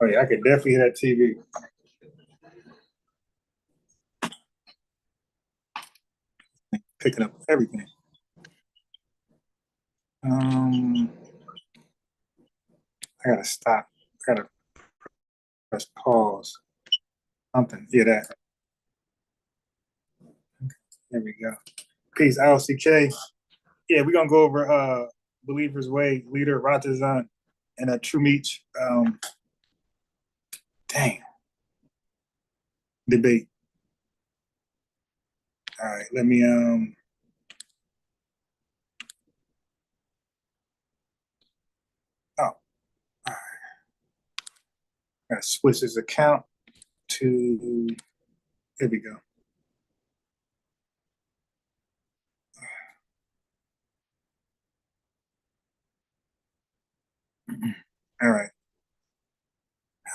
Oh yeah, I could definitely hear that TV. Picking up everything. I gotta stop. I gotta press pause. Something. Yeah, that. There we go. Peace, LCK. Yeah, we're gonna go over Believer's Way, leader Ratazan, and a True Meat dang debate. All right, let me all right. Gotta switch his account to here we go. All right.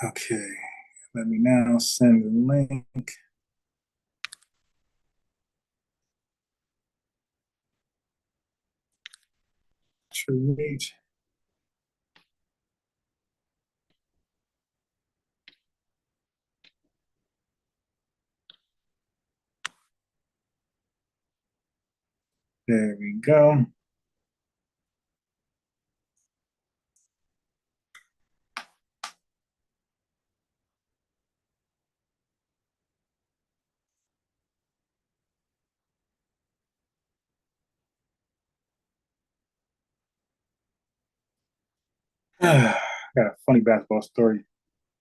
Okay. Let me now send the link. True Meat. There we go. Got a funny basketball story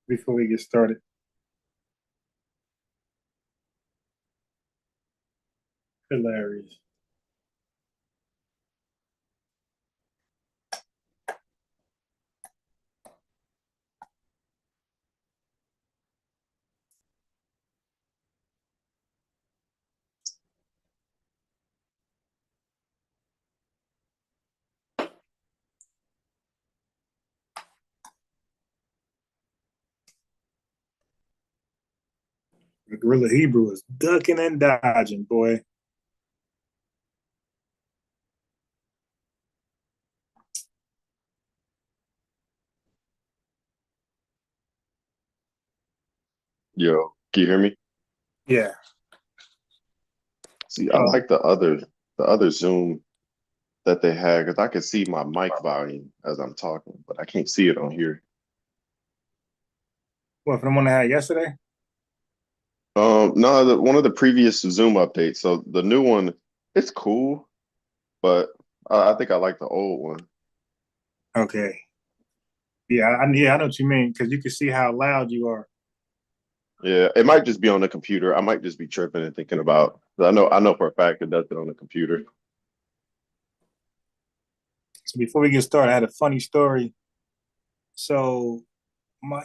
before we get started. Hilarious. The Gorilla Hebrew is ducking and dodging, boy. Yo, can you hear me? Yeah. See, I like the other Zoom that they had because I can see my mic volume as I'm talking, but I can't see it on here. What, from the one I had yesterday? No, one of the previous Zoom updates. So the new one, it's cool, but I think I like the old one. Okay. Yeah, I know what you mean because you can see how loud you are. Yeah, it might just be on the computer. I might just be tripping and thinking about. I know for a fact it does it on the computer. So before we get started, I had a funny story. So my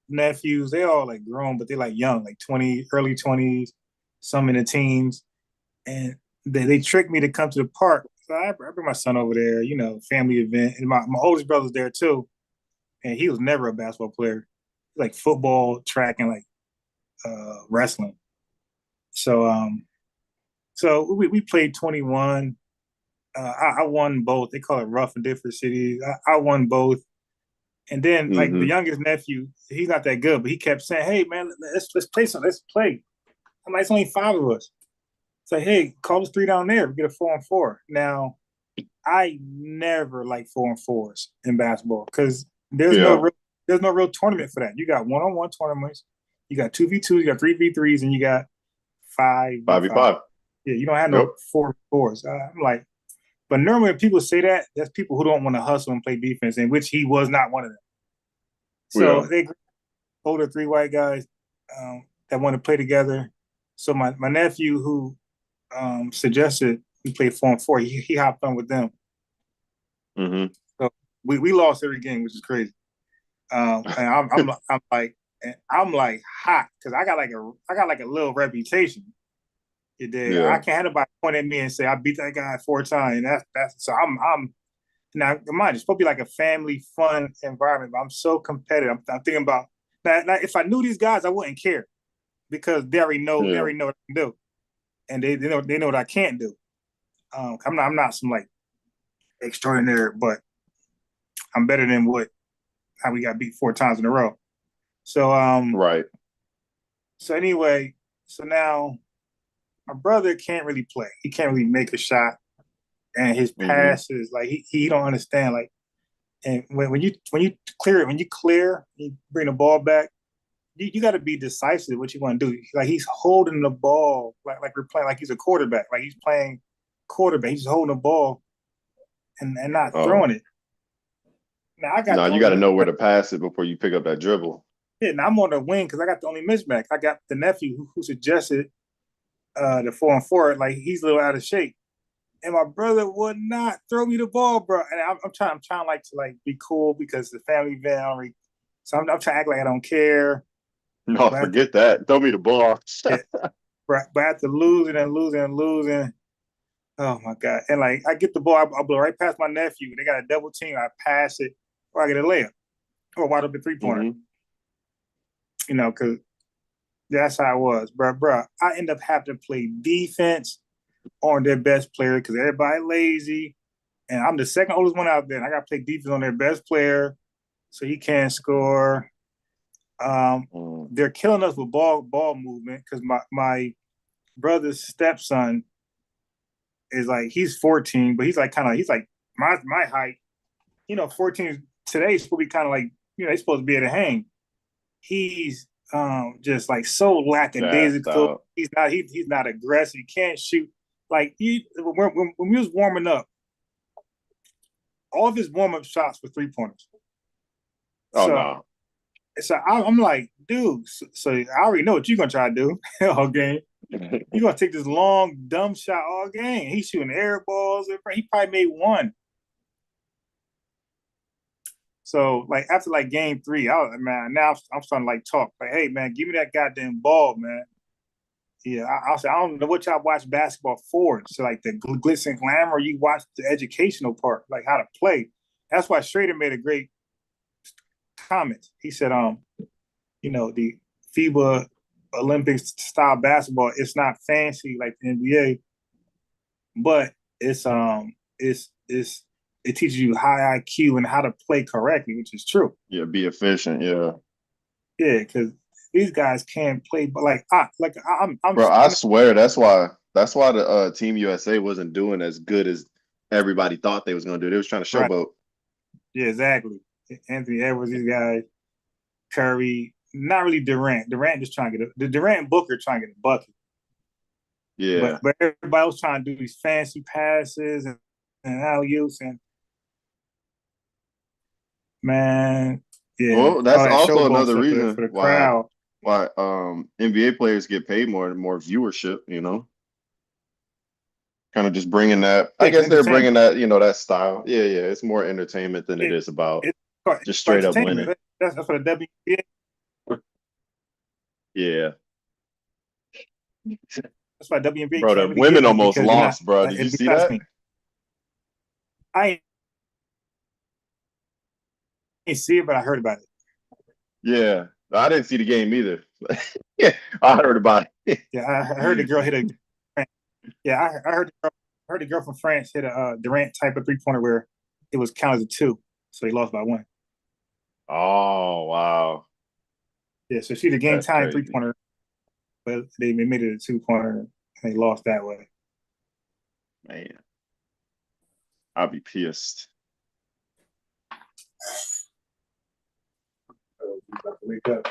nephews, they all like grown, but they're like young, like 20, early 20s, some in the teens. And they tricked me to come to the park. So I bring my son over there, family event. And my oldest brother's there too. And he was never a basketball player. Like football, track, and like wrestling. So we played 21. I won both. They call it rough in different cities. I won both. And then like the Hmm. youngest nephew, he's not that good, but he kept saying, "Hey man, let's play some. Let's play." I'm like, it's only five of us. It's like, hey, call us three down there. We get a 4-on-4. Now, I never like 4-on-4s in basketball because Yeah, there's no real tournament for that. You got 1-on-1 tournaments, you got 2v2s, you got 3v3s, and you got 5v5. 5v5. Yeah, you don't have Yep. no 4v4s. I'm like, but normally when people say that, that's people who don't want to hustle and play defense, in which he was not one of them. So Yeah. they older three white guys that want to play together. So my nephew who suggested we play 4-on-4, he hopped on with them. Hmm. So we lost every game, which is crazy. And I'm like hot because I got like a little reputation. You dig? I Yeah, can't have nobody point at me and say I beat that guy 4 times. And that's so I'm now mind it's supposed to be like a family fun environment, but I'm so competitive. I'm thinking about that. Now, if I knew these guys, I wouldn't care because they yeah, already know what I can do, and they know what I can't do. I'm not some like extraordinary, but I'm better than what how we got beat 4 times in a row. So right. so anyway, so now my brother can't really play. He can't really make a shot, and his Hmm. passes like he don't understand like. And when you clear, you bring the ball back. You got to be decisive. What you want to do? Like he's holding the ball, like we're playing, like he's a quarterback. Like he's playing quarterback. He's holding the ball and not throwing Oh, it. Now I got no, the you only got to know where mismatch. to pass it before you pick up that dribble. Yeah, and I'm on the wing because I got the only mismatch. I got the nephew who suggested the 4-on-4. Like he's a little out of shape, and my brother would not throw me the ball, bro. And I'm trying like to like be cool because the family event. So I'm trying to act like I don't care. No, But after, forget that. Throw me the ball. yeah, but after losing and losing and losing, oh my god! And like I get the ball, I blow right past my nephew. They got a double team. I pass it, or I get a layup, or wide open 3-pointer. Hmm. You know, because that's how it was, bro. I end up having to play defense on their best player because everybody lazy, and I'm the second oldest one out there. And I got to play defense on their best player, so he can't score. Um, Mm. they're killing us with ball movement because my brother's stepson is like he's 14, but he's like my height. 14 today is supposed to be kind of like they're supposed to be able to hang. He's just like so Gassed lackadaisical. out. He's not aggressive. He can't shoot. Like when we was warming up, all of his warm up shots were 3-pointers. Oh So no. I'm like, dude. So I already know what you're gonna try to do all game. You're gonna take this long dumb shot all game. He's shooting air balls. He probably made one. So like after like game three, I was man, now I'm starting to like talk like, hey man, give me that goddamn ball, man. Yeah, I'll say I don't know what y'all watch basketball for. So like the glitz and glamour, you watch the educational part, like how to play. That's why Schrader made a great comment. He said, the FIBA Olympics style basketball, it's not fancy like the NBA, but it's it teaches you high IQ and how to play correctly, which is true. Yeah, be efficient. Yeah. Yeah, because these guys can't play, but I'm Bro, I I'm swear that's why the Team USA wasn't doing as good as everybody thought they was gonna do. They was trying to right. showboat. Yeah, exactly. Anthony Edwards, these guys, Curry, not really Durant. Durant just trying to get the Durant and Booker trying to get a bucket, Yeah. but everybody was trying to do these fancy passes and alley oops and man, yeah, Well, all that's that also showboat another stuff reason for the why crowd. NBA players get paid more viewership, kind of just bringing that. I Yeah, guess because they're entertainment. bringing that, that style. Yeah, yeah, it's more entertainment than it Yeah, is about it's just for straight up winning. entertainment. That's for the WNBA. Yeah. That's why WNBA Bro, the can't really get women me almost because they're not. lost, bro. Did you see Besides that? me, I ain't see it, but I heard about it. Yeah. I didn't see the game either. Yeah, I heard about it. Yeah, I heard the girl hit a. Yeah, I heard the girl from France hit a Durant type of 3-pointer where it was counted as a two, so he lost by one. Oh, wow. Yeah, so she's a game That's time crazy. 3-pointer, but they made it a 2-pointer and they lost that way. Man, I'll be pissed. So we about to wake up.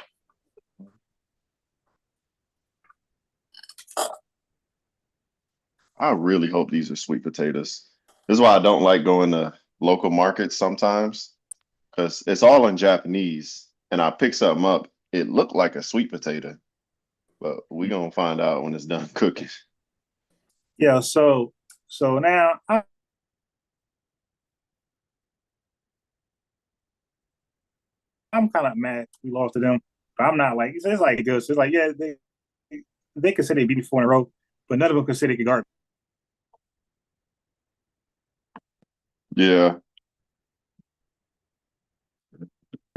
I really hope these are sweet potatoes. This is why I don't like going to local markets sometimes because it's all in Japanese. And I pick something up, it looked like a sweet potato, but we gonna find out when it's done cooking. Yeah, so now I'm kind of mad we lost to them, but I'm not like it's like good. So it's like yeah, they could say they beat me 4 in a row, but none of them could say they could guard Yeah.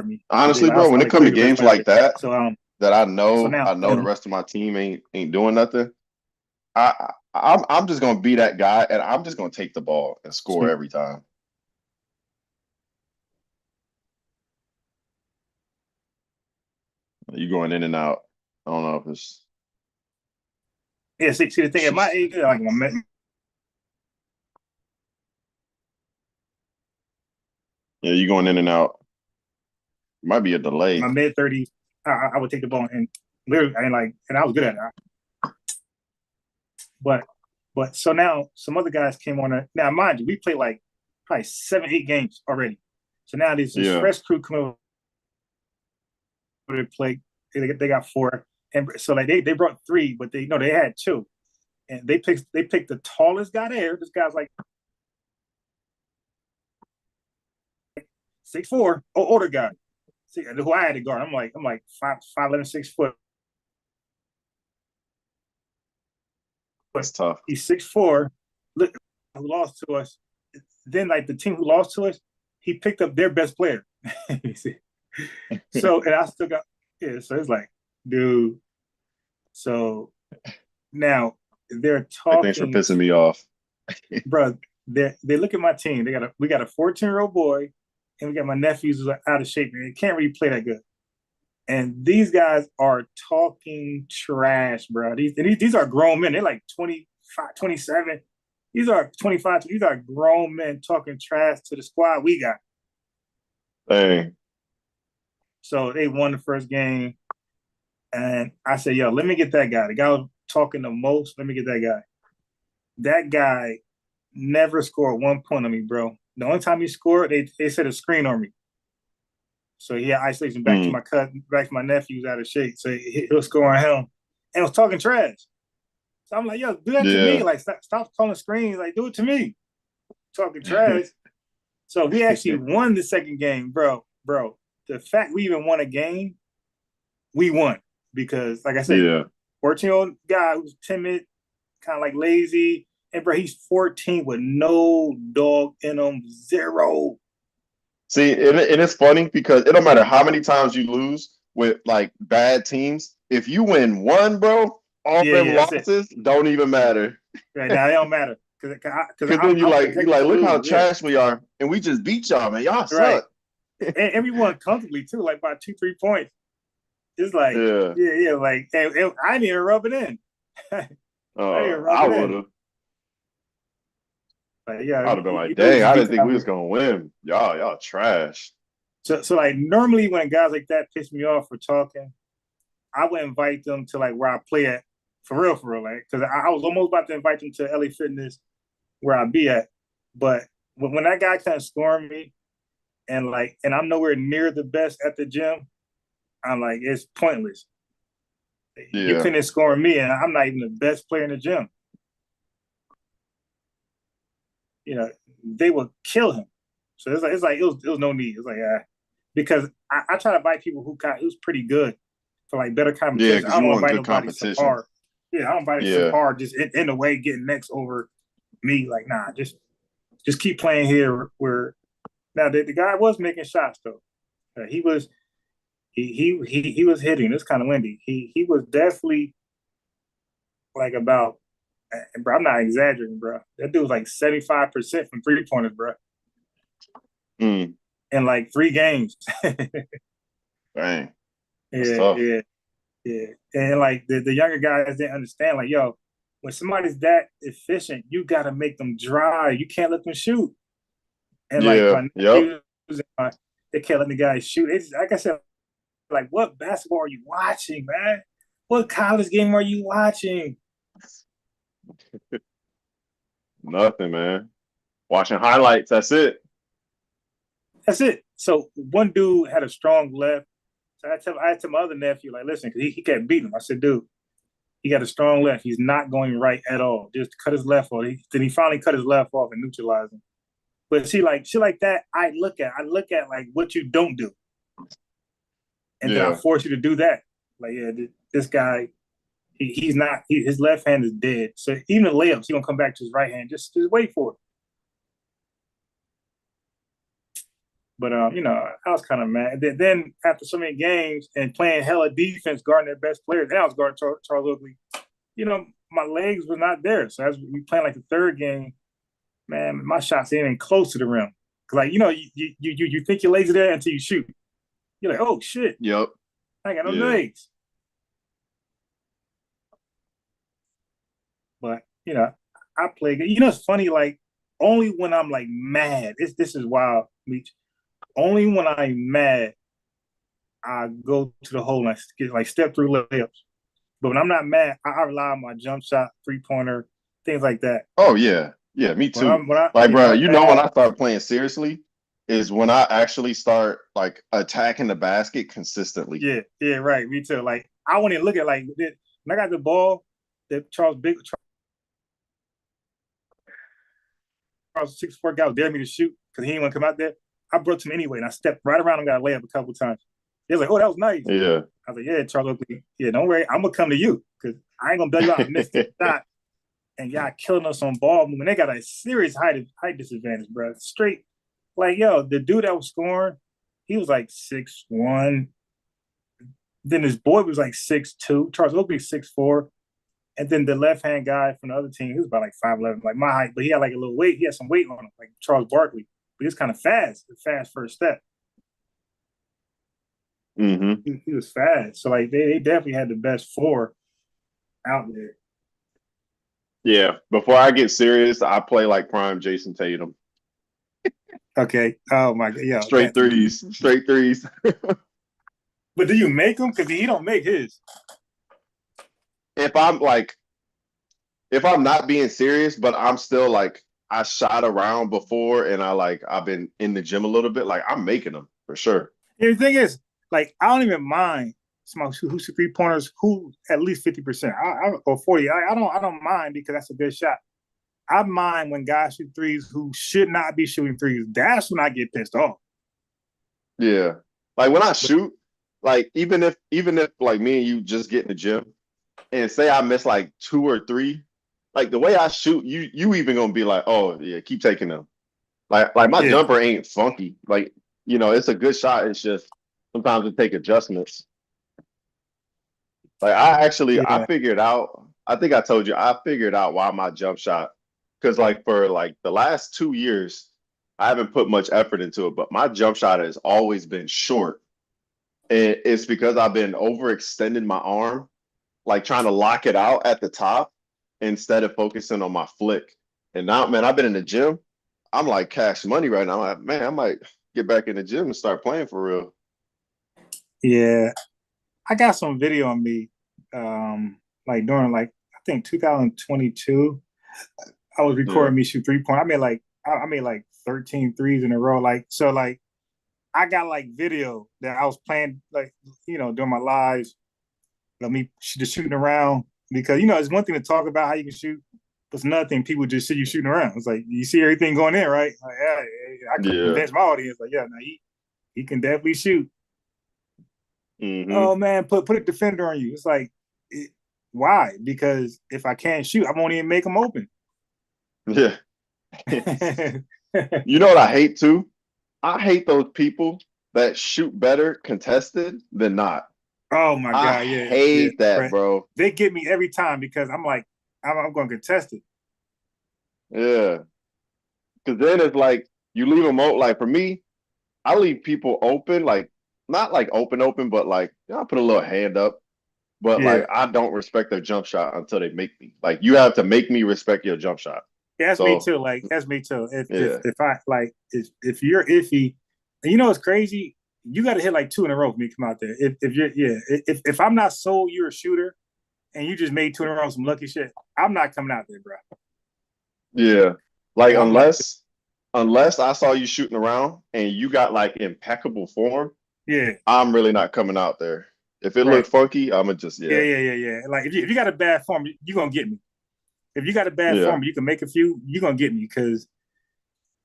me. They Honestly, like bro, when I it like come to clearly the best games player. like that, So that I so know now I know the rest of my team ain't doing nothing. I'm just gonna be that guy, and I'm just gonna take the ball and score every time. You going in and out. I don't know if it's yeah, see the thing at my age, like yeah, you going in and out. Might be a delay. my mid 30s, I would take the ball and literally and I was good at it. But so now some other guys came on. Now mind you, we played like probably 7, 8 games already. So now there's this Yeah. fresh crew coming over to play. They got 4, and so like they brought 3, but they had 2, and they picked the tallest guy there. This guy's like 6'4", older guy. See, who I had to guard. I'm like 5'11", 6 foot. But That's tough. he's 6'4". Look, who lost to us? Then like the team who lost to us, he picked up their best player. So and I still got yeah. So it's like, dude. So now they're Like, thanks for talking, pissing me off. bro. They look at my team. We got a 14-year-old boy, and we got my nephews who's out of shape and they can't really play that good. And these guys are talking trash, bro. These are grown men. They're like 25, 27. These are 25. These are grown men talking trash to the squad we got. Dang. So they won the first game. And I said, yo, let me get that guy. The guy was talking the most. Let me get that guy. That guy never scored 1 point on me, bro. The only time he scored, they set a screen on me. So he had isolation back to Mm, my cousin, back to my nephew's out of shape. So he was scoring him and was talking trash. So I'm like, yo, do that to me. yeah. Like, stop calling screens. Like, do it to me. Talking trash. So we actually won the second game, bro. Bro, the fact we even won a game, we won because, like I said, Yeah. 14-year-old guy who's timid, kind of like lazy, and bro, he's 14 with no dog in him, zero. See, and it's funny because it don't matter how many times you lose with like bad teams. If you win one, bro, all Yeah, them yeah, that's it. losses don't even matter. Right now, it don't matter because Because then I'm you projected like to look how lose. Yeah, trash we are, and we just beat y'all, man. Y'all right. suck. And everyone comfortably too, like by 2, 3 points. It's like, Yeah. yeah, like and I didn't even rub it in. I didn't even rub I it would in. have. Like, yeah, I'd have been you like, know we dang, just I beat didn't the think we was number. gonna win. Y'all trash. So like normally when guys like that piss me off for talking, I would invite them to like where I play at for real, like because I was almost about to invite them to LA Fitness where I be at, but when that guy kind of scoring me and I'm nowhere near the best at the gym, I'm like it's pointless. You Yeah. couldn't score me, and I'm not even the best player in the gym. You know, they would kill him. So it was no need. It's like because I try to invite people who's pretty good for like better Yeah, competition. because I you don't want invite good nobody competition. subpar. Yeah, I don't invite Yeah. subpar just in the way getting next over me. Like nah, just keep playing here. Where now the guy was making shots though. He was he was hitting. It's kind of windy. He was definitely like about. Bro, I'm not exaggerating, bro. That dude was like 75% from 3 pointers, bro, Mm, in like 3 games. dang. That's Yeah, tough. yeah, yeah. And like the younger guys didn't understand, like, yo, when somebody's that efficient, you gotta make them drive. You can't let them shoot. And like Yeah. my Yep. nephews, they can't let the guys shoot. It's like I said, like, what basketball are you watching, man? What college game are you watching? Nothing, man. Watching highlights. That's it. That's it. So one dude had a strong left. So I tell my other nephew, like, listen, because he kept beating him. I said, dude, he got a strong left. He's not going right at all. Just cut his left off. Then he finally cut his left off and neutralized him. But see, like shit like that, I look at like what you don't do. and then I Yeah. force you to do that. Like, yeah, this guy, he's not. His left hand is dead. So even the layups, he's gonna come back to his right hand. Just wait for it. But I was kind of mad. Then after so many games and playing hella defense, guarding their best players, then I was guarding Charles Oakley. My legs were not there. So as we playing like the third game, man, my shots ain't even close to the rim. Cause like you think your legs are there until you shoot. You're like, oh shit, Yep. I ain't got no Yeah. legs. But I play good. It's funny. Like only when I'm like mad. This is wild, Meech. Only when I'm mad, I go to the hole and I get like step through layups. But when I'm not mad, I rely on my jump shot, 3-pointer, things like that. Oh yeah. Yeah, me When too. I'm when I Like, yeah when bro, I'm when mad, I start playing seriously is when I actually start like attacking the basket consistently. yeah, right, me too. Like I want to look at like when I got the ball that Charles 6'4" guy was daring me to shoot because he didn't want to come out there. I brought to him anyway, and I stepped right around and got a layup a couple times. They was like, "Oh, that was nice." Yeah. I was like, "Yeah, Charles Oakley. Yeah, don't worry, I'm gonna come to you because I ain't gonna bail you out. I missed the shot, and y'all killing us on ball movement. They got a serious height disadvantage, bro. Straight like yo, the dude that was scoring, he was like 6'1". Then his boy was like 6'2". Charles Oakley 6'4". And then the left hand guy from the other team, he was about like 5'11", like my height, but he had like a little weight. He had some weight on him, like Charles Barkley. But he was kind of fast, fast first step. Hmm. He was fast. So like they definitely had the best four out there. Yeah. Before I get serious, I play like prime Jason Tatum. Okay. Oh my god. Yeah. Straight threes. Straight threes. But do you make them? Because he don't make his. If I'm like if I'm not being serious, but I'm still like I shot around before and I've been in the gym a little bit, like I'm making them for sure. And the thing is, like, I don't even mind somebody who shoot 3-pointers who at least 50%. Or 40. I don't mind because that's a good shot. I mind when guys shoot threes who should not be shooting threes. That's when I get pissed off. Yeah. Like when I shoot, like even if like me and you just get in the gym and say I miss like two or three, like the way I shoot, you even gonna be like, oh yeah, keep taking them. Like my Yeah, jumper ain't funky. Like, it's a good shot. It's just sometimes it take adjustments. Like I yeah, figured out, I think I told you, I figured out why my jump shot, because like for like the last 2 years, I haven't put much effort into it, but my jump shot has always been short. And it's because I've been overextending my arm, like trying to lock it out at the top instead of focusing on my flick. And now, man, I've been in the gym. I'm like cash money right now. I'm like, man, I might get back in the gym and start playing for real. yeah. I got some video on me, like during like I think 2022. I was Yeah. recording me shoot 3-point. I made like 13 threes in a row. Like so, like I got like video that I was playing like during my lives. Me just shooting around because it's one thing to talk about how you can shoot, but it's another thing people just see you shooting around. It's like you see everything going in, right? Like, yeah, I Yeah. convince my audience like, yeah, no, he can definitely shoot. Hmm. Oh man, put a defender on you. It's like, why? Because if I can't shoot, I won't even make them open. Yeah. You know what I hate too? I hate those people that shoot better contested than not. Oh my I god, yeah, yeah. hate that, Right. bro. They get me every time because I'm like, I'm going to contest it. Yeah. Because then it's like you leave them open. Like for me, I leave people open, like not like open, but like I put a little hand up. But Yeah, like I don't respect their jump shot until they make me. Like you have to make me respect your jump shot. yeah, that's me So too. Like that's me too. yeah, If I like if you're iffy, and it's crazy. You got to hit like two in a row for me to come out there. If you're if I'm not sold you're a shooter and you just made two in a row some lucky shit, I'm not coming out there, bro. yeah. Like I'm not. unless I saw you shooting around and you got like impeccable form, Yeah, I'm really not coming out there. If it right. looked funky, I'ma just Yeah, yeah. yeah. Like if you got a bad form, you're gonna get me. If you got a bad Yeah. form, you can make a few, you're gonna get me because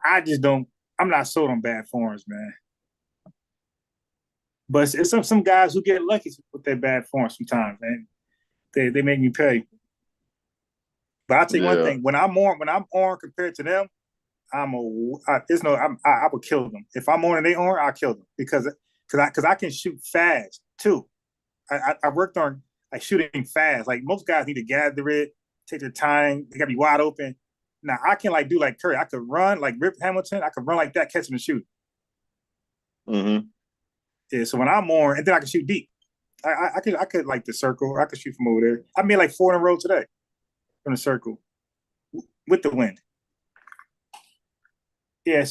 I just don't. I'm not sold on bad forms, man. But it's some guys who get lucky with their bad form sometimes, and they make me pay. But I'll tell you one Yeah. thing: when I'm on compared to them, there's no I would kill them if I'm on and they on. I'll kill them because I can shoot fast too. I worked on like shooting fast. Like most guys need to gather it, take their time. They gotta be wide open. Now I can like do like Curry. I could run like Rip Hamilton. I could run like that, catch him and shoot. Mm-hmm. Yeah. So when I'm on, and then I can shoot deep. I could like the circle. I could shoot from over there. I made like 4 in a row today from the circle with the wind. Yeah.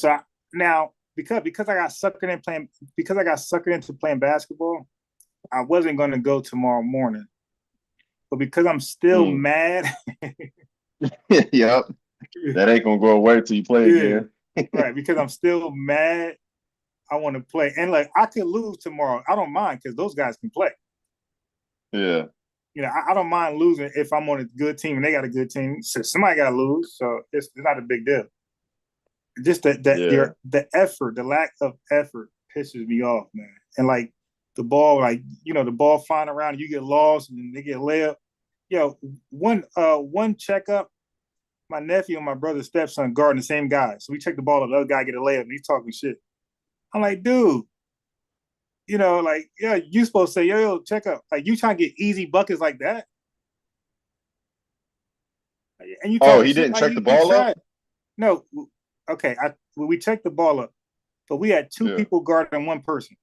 Now because I got suckered in playing because I got suckered into playing basketball, I wasn't going to go tomorrow morning. But because I'm still Mm. mad, Yep. That ain't gonna go away till you play yeah, again. right. Because I'm still mad, I want to play. And like I could lose tomorrow. I don't mind because those guys can play. Yeah. You know, I don't mind losing if I'm on a good team and they got a good team. So somebody got to lose, so it's not a big deal. Just Yeah. the effort, the lack of effort pisses me off, man. And like the ball, like the ball flying around, and you get lost, and they get layup. One checkup, my nephew and my brother's stepson guarding the same guy. So we check the ball, the other guy get a layup, and he's talking shit. I'm like, dude, like, yeah, you supposed to say, yo, check up. Like, you trying to get easy buckets like that, and you Oh, talking he shit didn't like check the you ball up? tried. No, okay, we checked the ball up, but we had two Yeah. people guarding one person.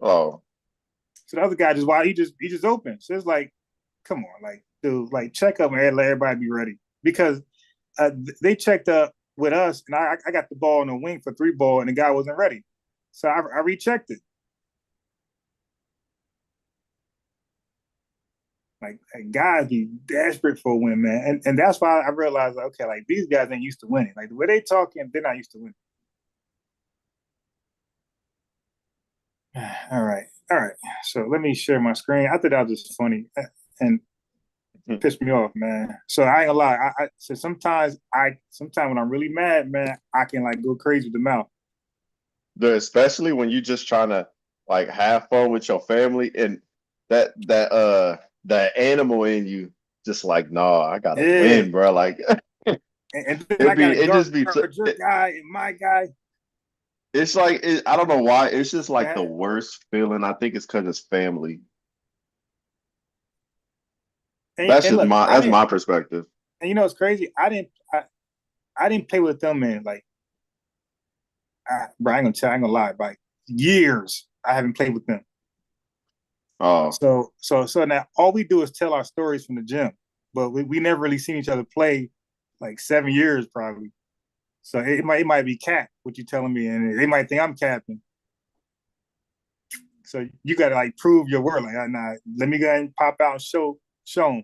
Oh. So the other guy just why he just open. So it's like, come on, like, dude, like check up and let everybody be ready because they checked up with us, and I got the ball in the wing for 3 ball, and the guy wasn't ready. So I rechecked it. Like guys be desperate for a win, man, and that's why I realized, like, okay, like these guys ain't used to winning. Like the way they talking, they're not used to winning. All right. So let me share my screen. I thought that was just funny and pissed me off, man. So I ain't gonna lie. So sometimes when I'm really mad, man, I can like go crazy with the mouth. Especially when you just trying to like have fun with your family and that animal in you just like, nah, I gotta Yeah, win, bro. Like and then I gotta it guard just be your guy and my guy. it's like I don't know why. It's just like the Man. worst feeling. I think it's because it's family. And look, That's my perspective. and it's crazy. I didn't play with them in like, bro, I ain't gonna lie, like years. I haven't played with them. Oh, So now all we do is tell our stories from the gym, but we never really seen each other play like 7 years probably. So it might be cap what you telling me, and they might think I'm capping. So you gotta like prove your word. Like, nah, let me go ahead and pop out and show them.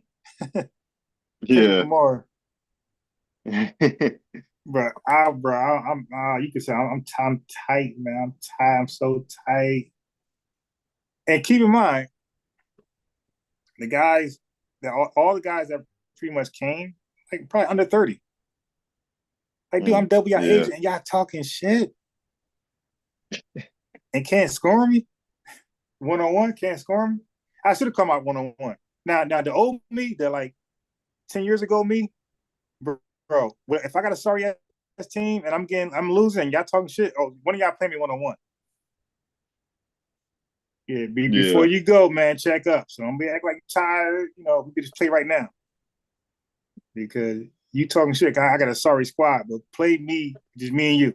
Play me yeah. tomorrow, I'm you can say I'm tight, man. I'm tight. I'm so tight. And keep in mind, the guys that all the guys that pretty much came, like probably under 30. Like, dude, I'm double your age Yeah. and y'all talking shit and can't score me 1-on-1. Can't score me. I should have come out 1-on-1. Now the old me, the like 10 years ago me, bro. If I got a sorry ass team and I'm losing, y'all talking shit. Oh, one of y'all play me 1-on-1. Yeah, before Yeah. you go, man, check up. So don't be act like you're tired. We can just play right now because you talking shit. I got a sorry squad, but play me, just me and you.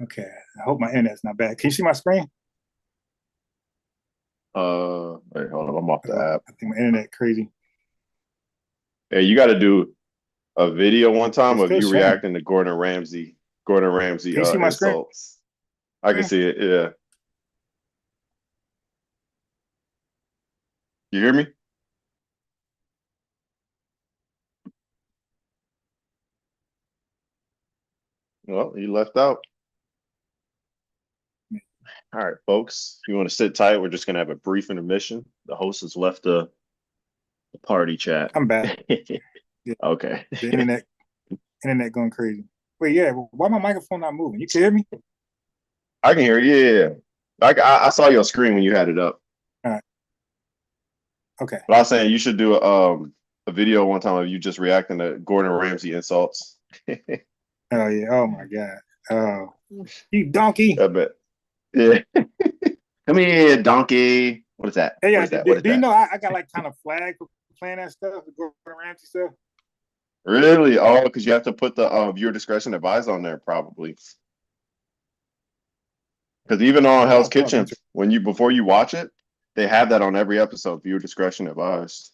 Okay. I hope my internet's not bad. Can you see my screen? Wait, hold on. I'm off the app. I think my internet crazy. Hey, you got to do a video one time It's of still you showing. reacting to Gordon Ramsay Can you see my screen? insults. I can see it. Yeah. You hear me? Well, he left out. All right, folks. If you want to sit tight, we're just gonna have a brief intermission. The host has left the party chat. I'm back. Yeah, Okay. the internet Internet going crazy. Wait, yeah. Why my microphone not moving? You can hear me? I can hear you. Yeah. I saw your screen when you had it up. All right. Okay. But I was saying you should do a video one time of you just reacting to Gordon Ramsay insults. Oh yeah. Oh my God. Oh, you donkey. I bet. Yeah. Come here, donkey. What is that? Hey, What yeah. is that? What is Do you that? know I got like kind of flag for playing that stuff, the Gordon Ramsay stuff? Really? Oh, because you have to put the viewer discretion advised on there, probably. Because even on Hell's That was Kitchen, interesting. when you before you watch it, they have that on every episode. Viewer discretion advised.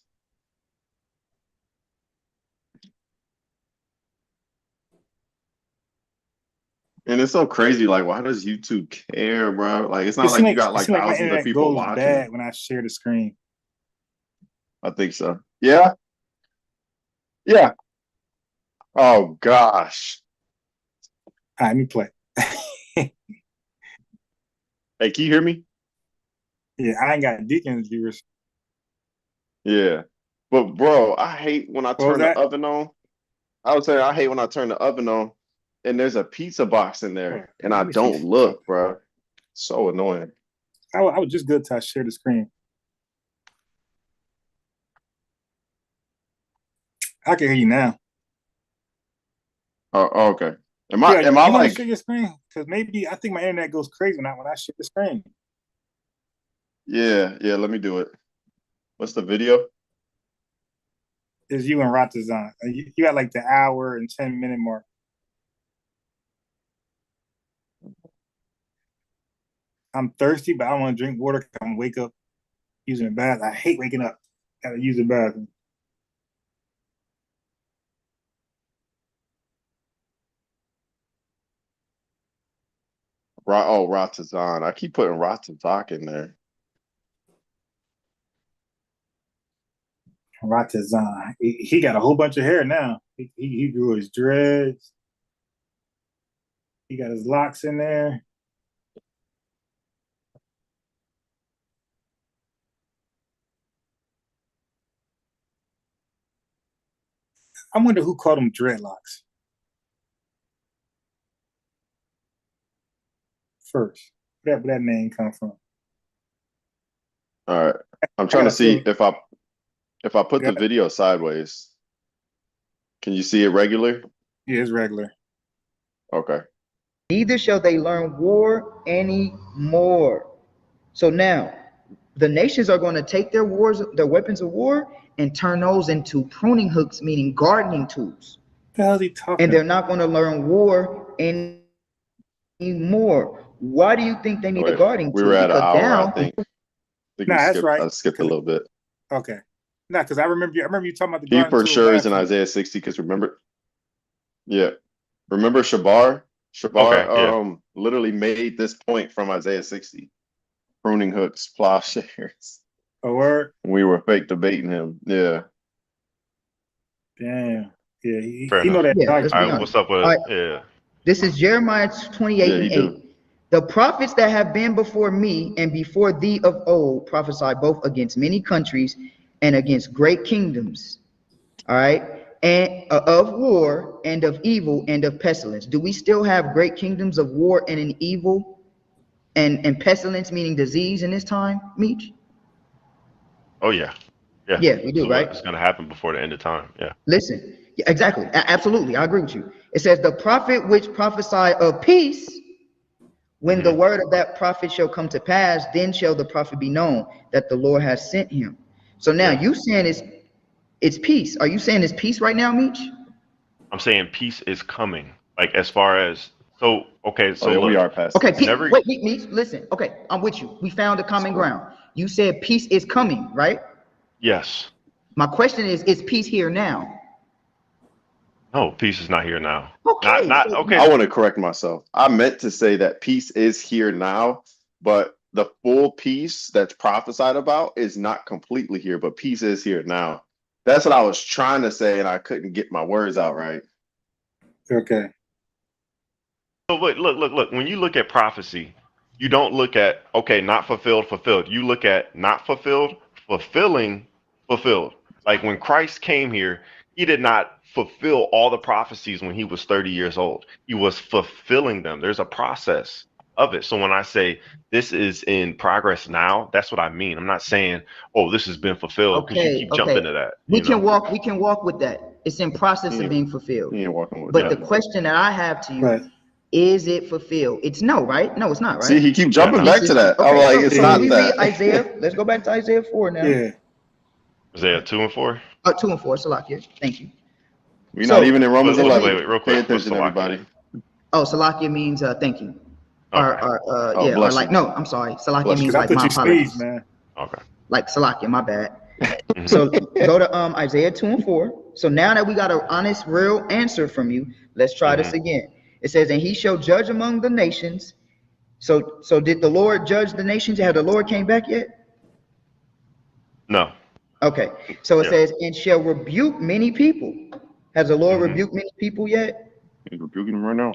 And it's so crazy. Like, why does YouTube care, bro? Like, it's not like you got It like seems like my thousands of internet people goes watching. bad when I share the screen. I think so. Yeah. Yeah. Oh gosh. All right, let me play. Hey, can you hear me? Yeah, I ain't got Deacon's viewers. Yeah. But bro, I hate when I What was turn the that? oven on. I was saying I hate when I turn the oven on and there's a pizza box in Oh, there and I let me see. don't look, bro. So annoying. I was just good till I share the screen. I can hear you now. Oh, okay. Yeah, Am I you want to share like, your screen? Because maybe I think my internet goes crazy when I share the screen. yeah, let me do it. What's the video? Is you and Ratazan. You got like the hour and 10 minute mark. I'm thirsty, but I don't want to drink water. I'm gonna wake up using a bath. I hate waking up. Gotta use the bathroom. Ratazan. I keep putting Ratazak in there. Ratazan. He got a whole bunch of hair now. He grew his dreads. He got his locks in there. I wonder who called him dreadlocks first. Where that name come from? All right. I'm I trying to gotta see feel. if I put Yeah, the video sideways. Can you see it regular? yeah, it's regular. Okay. Neither shall they learn war anymore. So now, the nations are going to take their weapons of war, and turn those into pruning hooks, meaning gardening tools. What the hell is he And talking they're about? not going to learn war anymore. Why do you think they need a Wait, gardening we were tool? at an Because hour, I now, think. I think we Nah, that's skipped. right. I skipped a Cause little bit. okay, nah, because I remember. I remember you talking about the garden Keeper tool sure is last in time. Isaiah 60 because remember, yeah, remember Shabar? Okay, Shabar yeah. literally made this point from Isaiah 60. Pruning hooks, plowshares. A word. We were fake debating him. Yeah. Damn. Yeah, Fair he know enough. that yeah, let's doctrine. be All right, honest. what's up All with right, yeah? this is Jeremiah 28 Yeah, and he do. 8. The prophets that have been before me and before thee of old prophesied both against many countries and against great kingdoms. All right. And of war and of evil and of pestilence. Do we still have great kingdoms of war and an evil and pestilence, meaning disease in this time, Meech? Oh yeah, yeah. Yeah, we This do, is what right? is going to happen before the end of time. Yeah. Listen. Yeah, exactly. Absolutely. I agree with you. It says, the prophet which prophesy of peace, when the Hmm. word of that prophet shall come to pass, then shall the prophet be known that the Lord has sent him. So now Yeah. you saying it's peace. Are you saying it's peace right now, Meech? I'm saying peace is coming. Like as far as so okay. Oh So yeah, we look, are past Okay, this. whenever wait, Meech, listen. Okay, I'm with you. We found a That's common cool. ground. You said peace is coming, right? yes, My question is peace here now? no, peace is not here now. Okay, Not so okay. I want to correct myself. I meant to say that peace is here now, but the full peace that's prophesied about is not completely here, but peace is here now. That's what I was trying to say, and I couldn't get my words out right. Okay. So look. When you look at prophecy, you don't look at okay, not fulfilled, fulfilled. You look at not fulfilled, fulfilling, fulfilled. Like when Christ came here, He did not fulfill all the prophecies when he was 30 years old. He was fulfilling them. There's a process of it. So when I say this is in progress now, that's what I mean. I'm not saying, oh, this has been fulfilled, because you Okay, keep okay. jumping to that, We you can know? walk. We can walk with that. It's in process He of ain't, being fulfilled. he ain't walking with But Yeah. the that. question that I have to you, Right. is it fulfilled? It's no, right? No, it's not, See, right? he keep Yeah, jumping no. back This to is that. I'm okay. like, So it's so when not we read that. Isaiah, let's go back to Isaiah 4 now. Yeah. Isaiah 2 and 4? 2 and 4, Salakia. Thank you. We're not even So in Romans so Wait, 11. real Pay quick. What's attention, Salakia? everybody. Salakia means thank you. Okay. Oh, Yeah, or bless like you. no, I'm sorry. Salakia Bless you. means Because I like thought my you sneezed, apologies. man. Okay. Like Salakia, my bad. Hmm. So go to Isaiah 2 and 4. So now that we got an honest, real answer from you, let's try Hmm. this again. It says, and he shall judge among the nations. So did the Lord judge the nations? Have the Lord came back yet? No. Okay. So it Yeah. says, and shall rebuke many people. Has the Lord Hmm. rebuked many people yet? He's rebuking him right now.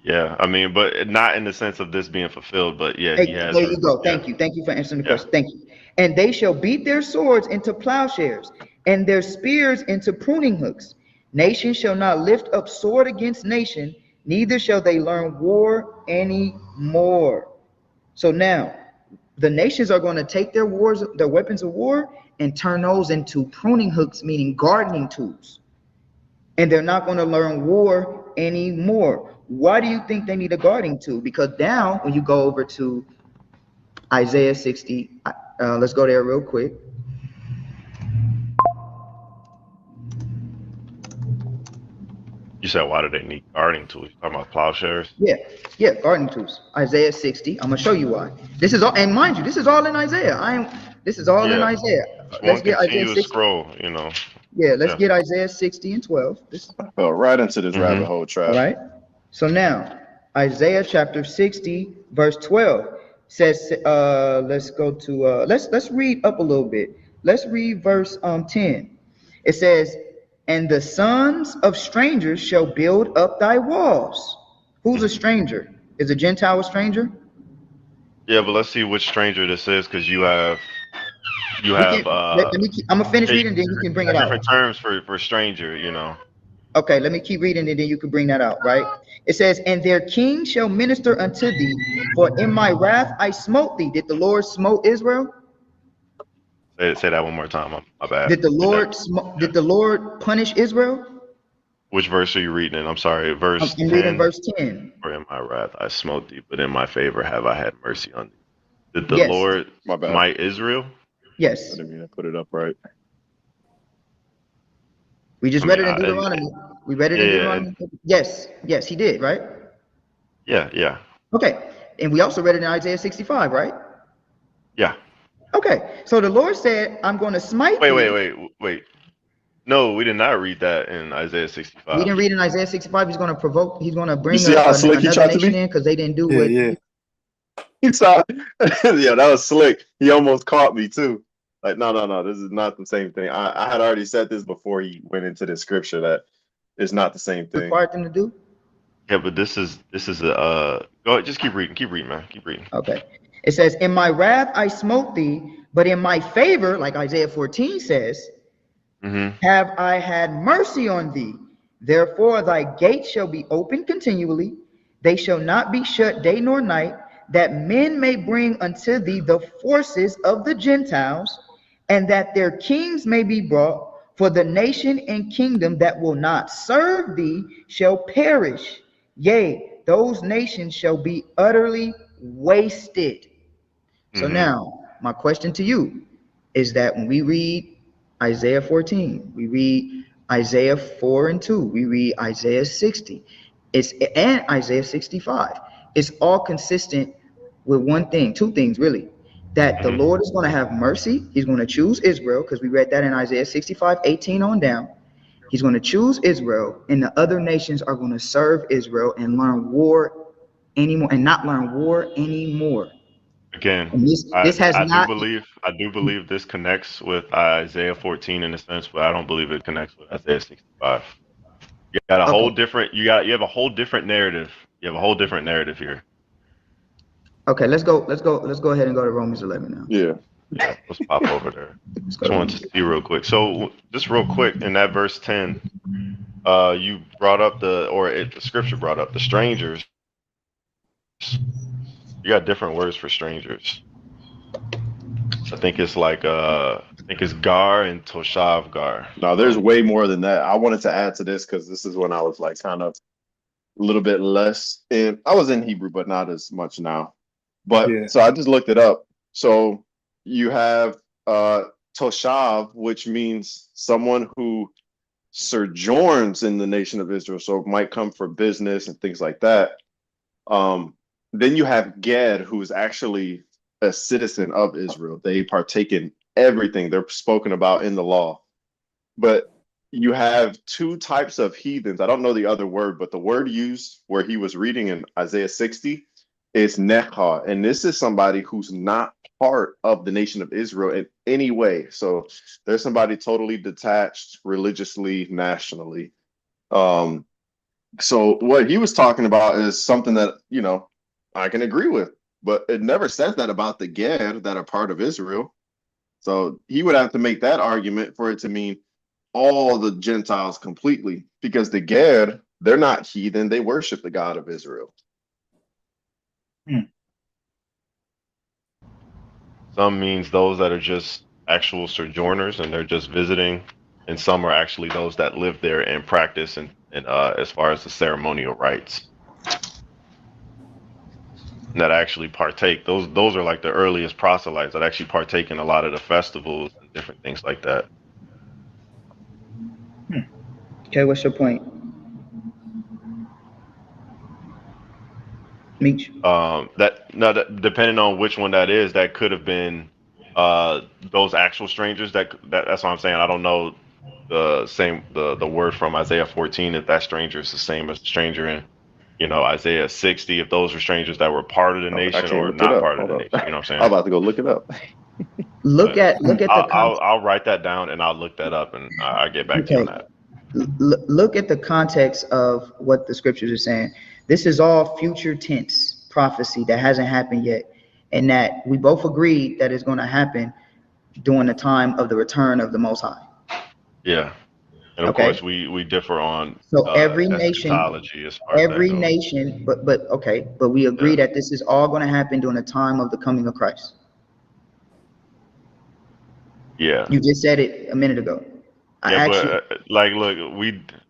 Yeah. I mean, but not in the sense of this being fulfilled, but yeah, he Hey, has. there you go. Yeah. Thank you. Thank you for answering the Yeah. question. Thank you. And they shall beat their swords into plowshares and their spears into pruning hooks. Nation shall not lift up sword against nation, neither shall they learn war any more. So now, the nations are going to take their weapons of war, and turn those into pruning hooks, meaning gardening tools. And they're not going to learn war anymore. Why do you think they need a gardening tool? Because now, when you go over to Isaiah 60, let's go there real quick. You said, why do they need gardening tools? You talking about plowshares? Yeah, gardening tools. Isaiah 60. I'm gonna show you why. This is all, and mind you, this is all in Isaiah. This is all in Yeah. Isaiah. One Let's get Isaiah continuous 60. scroll, you know. Yeah, let's Yeah. get Isaiah 60 and 12. This, I fell right into this Hmm. rabbit hole all trap. right. So now, Isaiah chapter 60, verse 12 says, let's go to let's read up a little bit. Let's read verse 10. It says, and the sons of strangers shall build up thy walls. Who's a stranger? Is a Gentile a stranger? Yeah, but let's see which stranger this is, because you We can have let me keep, I'm gonna finish yeah, you reading, then you can bring it have out. different terms for stranger, you know. Okay, let me keep reading and then you can bring that out, right? It says, and their king shall minister unto thee, for in my wrath I smote thee. Did the Lord smote Israel? Say that one more time. My bad. Did the Read that. Yeah. Did the Lord punish Israel? Which verse are you reading in? I'm sorry, verse I'm reading 10. verse 10. For in my wrath I smote thee, but in my favor have I had mercy on thee. Did the Yes, Lord My bad. smite Israel? I yes. didn't mean to put it up right. We just I read mean, it in Deuteronomy. We read it in yeah, Deuteronomy. Yes, yes, he did, right? yeah. Okay. And we also read it in Isaiah 65, right? Yeah. Okay. So the Lord said, I'm going to smite thee. Wait. No, we did not read that in Isaiah We 65. didn't read in Isaiah 65. He's going to You bring see how slick he another tried to nation be? in because they didn't do Yeah, what. yeah. He saw, yeah, that was slick. He almost caught me too. Like, no, this is not the same thing. I had already said this before he went into the scripture that it's not the same thing. Required them to do. Yeah, but this is a go ahead, just keep reading, man. Keep reading. Okay. It says, in my wrath I smote thee, but in my favor, like Isaiah 14 says, Mm-hmm. have I had mercy on thee. Therefore thy gates shall be open continually, they shall not be shut day nor night, that men may bring unto thee the forces of the Gentiles, and that their kings may be brought, for the nation and kingdom that will not serve thee shall perish. Yea, those nations shall be utterly wasted. So Mm-hmm. now, my question to you is that when we read Isaiah 14, we read Isaiah 4 and 2, we read Isaiah 60, and Isaiah 65, it's all consistent with one thing, two things really, that the Mm-hmm. Lord is going to have mercy. He's going to choose Israel, because we read that in Isaiah 65:18 on down. He's going to choose Israel, and the other nations are going to serve Israel and learn war anymore, and not learn war anymore. Again, And this has not. I do believe this connects with Isaiah 14 in a sense, but I don't believe it connects with Isaiah 65. You got a whole Okay. different you have a whole different narrative. You have a whole different narrative here. Okay, let's go ahead and go to Romans 11 now. Yeah. Yeah, let's pop over there. Let's go Just to wanted to see real quick. So just real quick in that verse 10, you brought up the scripture brought up the strangers. You got different words for strangers. I think it's Gar and Toshav Gar. No, there's way more than that. I wanted to add to this because this is when I was like kind of a little bit less in. I was in Hebrew, but not as much now. But Yeah. so I just looked it up. So you have Toshav, which means someone who sojourns in the nation of Israel. So it might come for business and things like that. Then you have Gad, who is actually a citizen of Israel. They partake in everything they're spoken about in the law. But you have two types of heathens. I don't know the other word, but the word used where he was reading in Isaiah 60 is Necha. And this is somebody who's not part of the nation of Israel in any way. So there's somebody totally detached religiously, nationally. So what he was talking about is something that, I can agree with, but it never says that about the Gad that are part of Israel. So he would have to make that argument for it to mean all the Gentiles completely, because the Gad, they're not heathen, they worship the God of Israel. Some means those that are just actual sojourners and they're just visiting, and some are actually those that live there and practice and as far as the ceremonial rites that actually partake. Those are like the earliest proselytes that actually partake in a lot of the festivals and different things like that. Okay, what's your point? Meech. That depending on which one that is, that could have been those actual strangers. That's what I'm saying. I don't know the word from Isaiah 14 if that stranger is the same as the stranger in Isaiah 60, if those were strangers that were part of the I nation can't or look it not up. part of Hold the up. nation. You know what I'm I'm saying? about to go look it up. Look But at the I'll write that down and I'll look that up and I'll get back to you on okay. that. Look at the context of what the scriptures are saying. This is all future tense prophecy that hasn't happened yet, and that we both agreed that it's going to happen during the time of the return of the Most High. Yeah. And of Okay. course we differ on So eschatology as far as that every goes. nation, but we agree Yeah. that this is all going to happen during the time of the coming of Christ. Yeah. You just said it a minute ago. I Yeah, asked you. but like, look,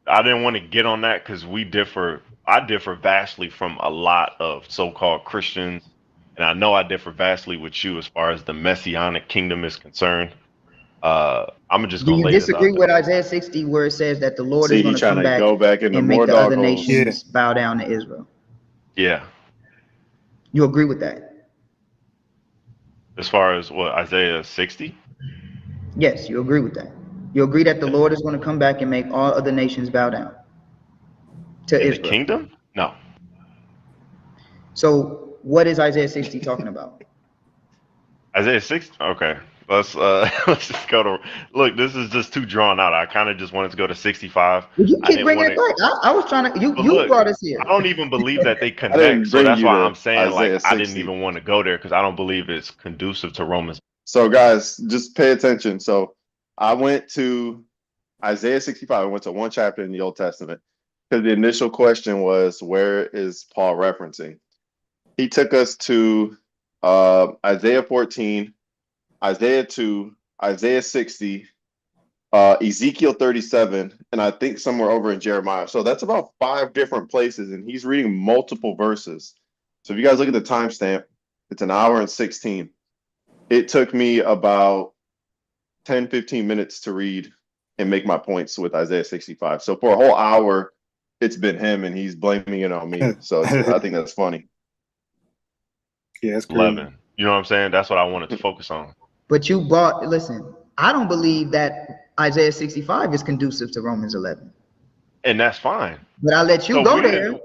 I didn't want to get on that because we differ. I differ vastly from a lot of so-called Christians, and I know I differ vastly with you as far as the messianic kingdom is concerned. I'm just Do gonna you lay this disagree out with there. Isaiah 60 where it says that the Lord is See, he going to trying come to back go back into and make more the other doggos. Yeah. nations bow down to Israel? Yeah, You agree with that? as far as what Isaiah 60 Yes, you agree with that. You agree that the Lord is going to come back and make all other nations bow down to in the Israel. kingdom? No, So what is Isaiah 60 talking about? Isaiah 60. Okay, let's let's just go to look. This is just too drawn out. I kind of just wanted to go to 65. Well, you I keep didn't bringing want it to. back. I was trying to, But you look, brought us I here. don't even believe that they I didn't connect. So bring that's you why to I'm saying like Isaiah I didn't 60. even want to go there because I don't believe it's conducive to Romans. So, guys, just pay attention. So, I went to Isaiah 65. I went to one chapter in the Old Testament because the initial question was, where is Paul referencing? He took us to Isaiah 14, Isaiah 2, Isaiah 60, Ezekiel 37, and I think somewhere over in Jeremiah. So that's about 5 different places, and he's reading multiple verses. So if you guys look at the timestamp, it's an hour and 16. It took me about 10, 15 minutes to read and make my points with Isaiah 65. So for a whole hour, it's been him, and he's blaming it on me. So I think that's funny. Yeah, that's crazy. 11. You know what I'm saying? That's what I wanted to focus on. But listen, I don't believe that Isaiah 65 is conducive to Romans 11. And that's fine. But I let you So go we there. didn't,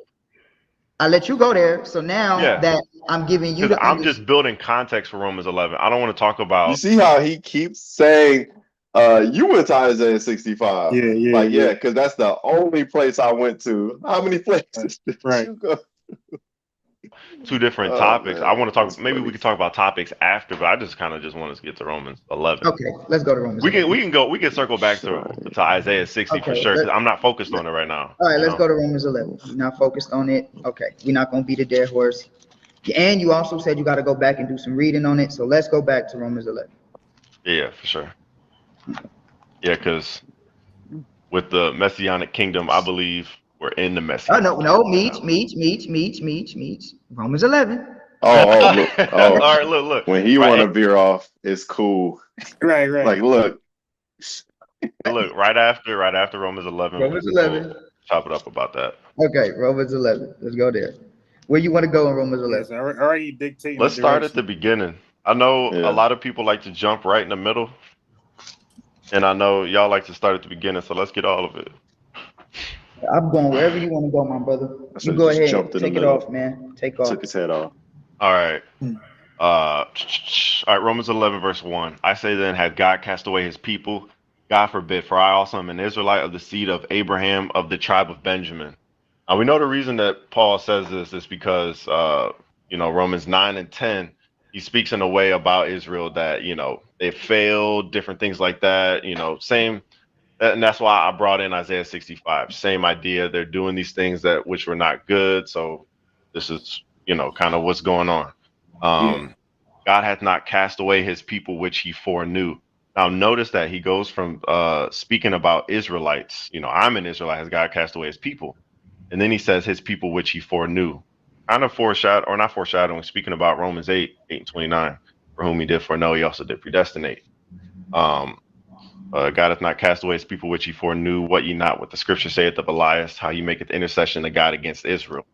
I let you go there. So now yeah, that I'm giving you because the I'm understanding. just building context for Romans 11. I don't want to talk You about, see how he keeps saying, you went to Isaiah 65. Yeah, yeah, Like, yeah. yeah, because that's the only place I went to. How many places did Right. you go? two different Oh topics. I man, want to talk. that's Maybe we funny. could talk about topics after, but I just kind of just want to get to Romans 11. Okay, let's go to Romans We 11. can go. We can circle back Right. to Isaiah 60 for Okay, sure because I'm not focused on it right now. all right, You let's know. go to Romans 11. You're not focused on it. Okay, we're not gonna beat a dead horse. And you also said you got to go back and do some reading on it. So let's go back to Romans 11. Yeah, for sure. Yeah, because with the messianic kingdom, I believe we're in the Oh messianic no, no, kingdom right meets. Romans 11. now. Oh, oh, look, All oh, right, look. when he want Right, to veer off, it's cool. Right, right. Like, look, look. Right after Romans 11, Romans we'll 11. chop it up about that. Okay, Romans 11. Let's go there. Where you want to go in Romans 11? Yes, already dictating the Let's start at the direction. beginning. I know a yeah. lot of people like to jump right in the middle, and I know y'all like to start at the beginning. So let's get all of it. I'm going wherever you want to go, my brother. I You should have go just ahead. jumped in the Take it middle, off, man. Take off. took his head off. All right. Hmm. All right, Romans 11, verse 1. I say then, had God cast away his people? God forbid, for I also am an Israelite of the seed of Abraham of the tribe of Benjamin. We know the reason that Paul says this is because, Romans 9 and 10, he speaks in a way about Israel that, they failed, different things like that, same. And that's why I brought in Isaiah 65. Same idea. They're doing these things that which were not good. So this is, kind of what's going on. Yeah, God hath not cast away his people which he foreknew. Now notice that he goes from speaking about Israelites, I'm an Israelite, has God cast away his people. And then he says his people which he foreknew. Kind of not foreshadowing, speaking about Romans 8 and 29, for whom he did foreknow, he also did predestinate. Um, God hath not cast away his people which he foreknew, what ye not, what the scripture saith of Elias, how he maketh intercession to God against Israel.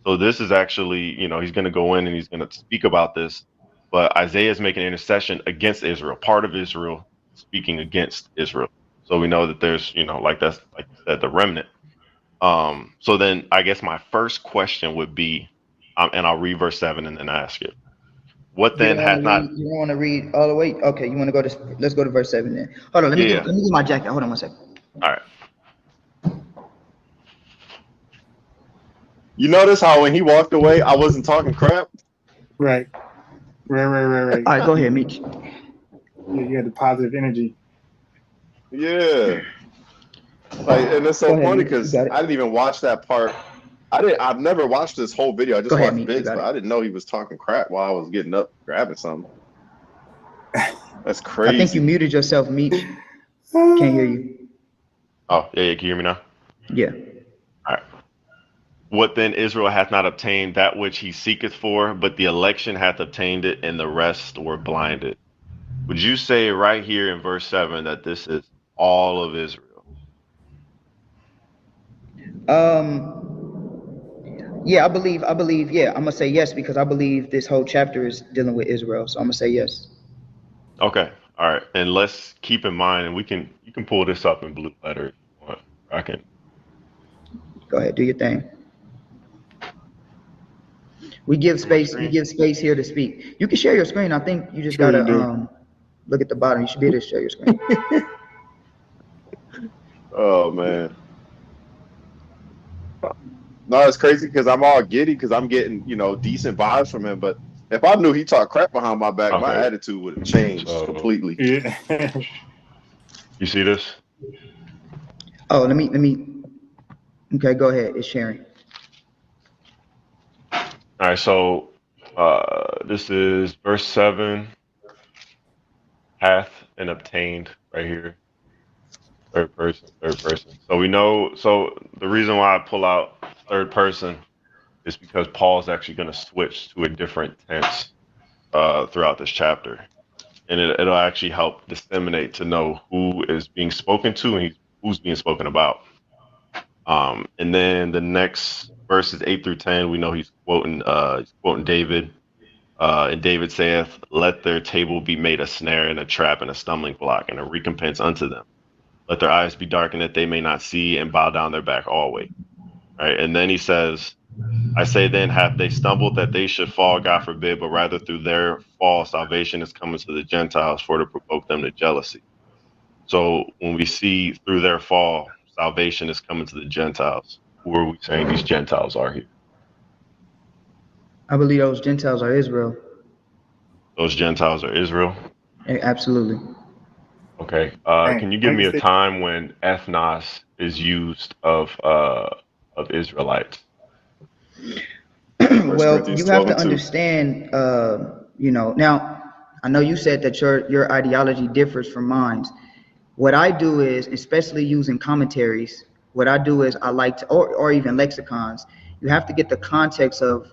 So this is actually, he's going to go in and he's going to speak about this. But Isaiah is making intercession against Israel, part of Israel speaking against Israel. So we know that there's, like you said, the remnant. So then I guess my first question would be, and I'll read verse 7 and then ask it. What You then don't want hath to not, read. You don't want to read all the way. Okay, you want to go to. Let's go to verse 7 then. Hold on. Let me get. yeah, Let me get my jacket. Hold on one second. all right. You notice how when he walked away, I wasn't talking crap? right, right. All right, go ahead, Meech. Yeah, you had the positive energy. Yeah. Like, and it's Go so ahead, funny Meech. You because got it. I didn't even watch that part. I've never watched this whole video. I just Go ahead, watched Meech. You bits, got but it. I didn't know he was talking crap while I was getting up grabbing something. That's I think you crazy. muted yourself, Meech. Can't hear you. Oh, yeah, can you hear me now? Yeah. All right. What then Israel hath not obtained that which he seeketh for, but the election hath obtained it, and the rest were blinded. Would you say right here in verse 7 that this is all of Israel? Yeah, I believe. Yeah, I'm gonna say yes because I believe this whole chapter is dealing with Israel. So I'm gonna say yes. Okay. All right. And let's keep in mind, and you can pull this up in blue letter if you want. I can. Go ahead, do your thing. We give Share my space. We screen. give space here to speak. You can share your screen. I think you just Sure you gotta do. look at the bottom. You should be able to share your screen. Oh man. No, it's crazy because I'm all giddy because I'm getting, decent vibes from him. But if I knew he talked crap behind my back, my Okay. attitude would have changed So completely. Yeah. you see this? Oh, let me. Okay, go ahead. It's sharing. All right. So this is verse 7, hath and obtained right here. Third person, third person. So we know. So the reason why I pull out third person is because Paul's actually going to switch to a different tense throughout this chapter, and it'll actually help disseminate to know who is being spoken to and who's being spoken about. And then the next verses 8 through 10, we know he's quoting David. And David saith, "Let their table be made a snare and a trap and a stumbling block and a recompense unto them. Let their eyes be darkened that they may not see and bow down their back always." Right. And then he says, I say then, have they stumbled that they should fall? God forbid, but rather through their fall, salvation is coming to the Gentiles for to provoke them to jealousy. So when we see through their fall, salvation is coming to the Gentiles, who are we saying these Gentiles are here? I believe those Gentiles are Israel. Those Gentiles are Israel. Absolutely. Okay. Dang, Can you give when me you a say time when ethnos is used of Israelites? First Well, Corinthians you have 12 to and 2. understand, now I know you said that your ideology differs from mine. What I do is, especially using commentaries, what I do is I like to, or even lexicons, you have to get the context of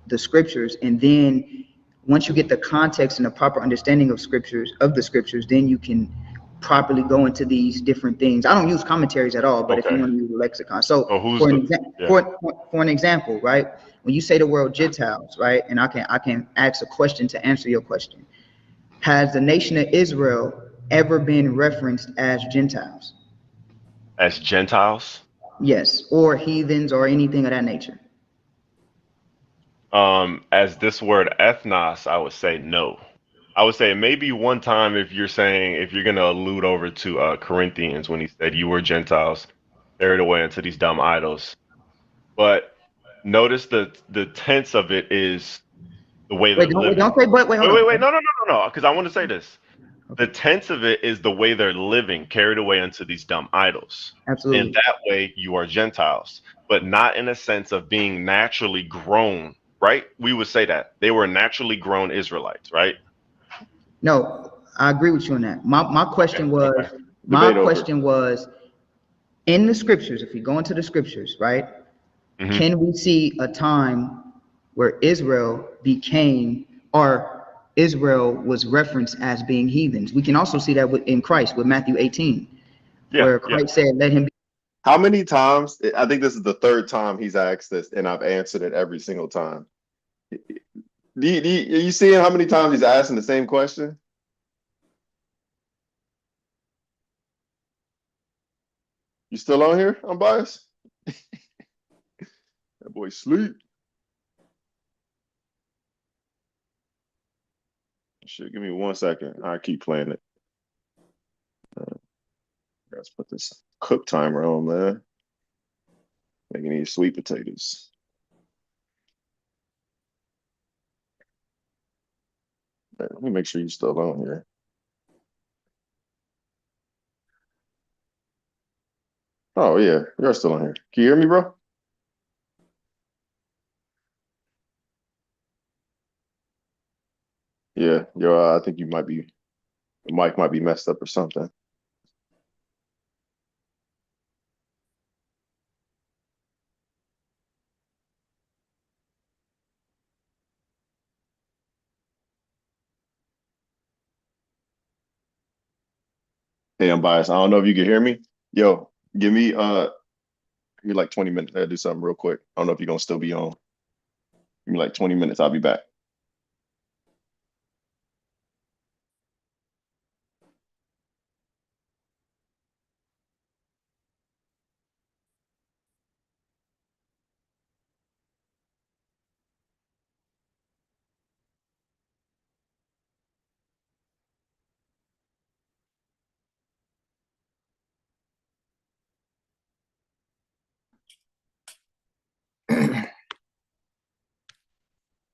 the scriptures, and then once you get the context and the proper understanding of the scriptures, then you can properly go into these different things. I don't use commentaries at all, but if you Okay. want to use a lexicon, so So who's for an the example, yeah? for an example, right? When you say the word Gentiles, right, and I can ask a question to answer your question. Has the nation of Israel ever been referenced as Gentiles? As Gentiles? Yes, or heathens or anything of that nature. As this word ethnos, I would say no. I would say maybe one time if you're saying if you're gonna allude over to Corinthians when he said you were Gentiles carried away into these dumb idols. But notice the tense of it is the way they're Wait, living. don't say but. Wait, hold Wait. on. No, no, no, no, no. Because I want to say this. The Okay, tense of it is the way they're living, carried away unto these dumb idols. In absolutely. that way, you are Gentiles, but not in a sense of being naturally grown, right? We would say that they were naturally grown Israelites, right? No, I agree with you on that. My Okay, question okay. was, my Debate over. question was, in the scriptures, if we go into the scriptures, right, Hmm. can we see a time where Israel became, or Israel was referenced as being heathens? We can also see that in Christ with Matthew 18, Yeah, where yeah. Christ said, let him be. How many times? I think this is the third time he's asked this, and I've answered it every single time. Are you seeing how many times he's asking the same question? You still on here? I'm biased. That boy sleep. Shit, give me 1 second. I keep playing it. Let's put this cook timer on, man. Making these sweet potatoes. Let me make sure you're still on here. Oh yeah, you're still on here. Can you hear me, bro? Yeah, I think you might be the mic might be messed up or something. Hey, I'm biased. I don't know if you can hear me. Yo, give me like 20 minutes. I gotta do something real quick. I don't know if you're gonna still be on. Give me like 20 minutes. I'll be back.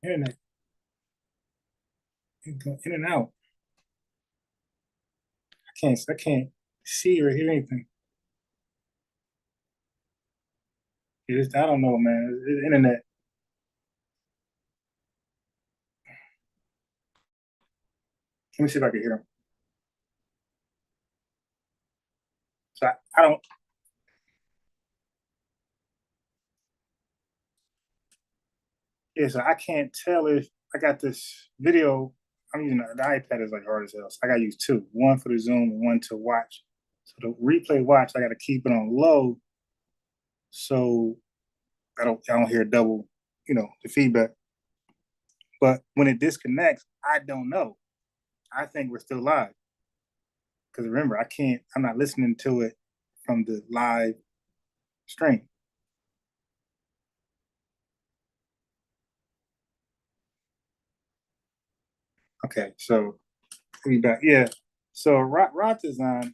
internet, it go in and out. I can't see or hear anything. I don't know, man. It's internet. Let me see if I can hear him. So I don't. Yeah, so I can't tell if I got this video. I'm using the iPad is like hard as hell. So I got to use two, one for the Zoom and one to watch. So the replay watch, I got to keep it on low so I don't hear double, the feedback. But when it disconnects, I don't know. I think we're still live because remember, I'm not listening to it from the live stream. Okay, so feedback, yeah. So Ratazan,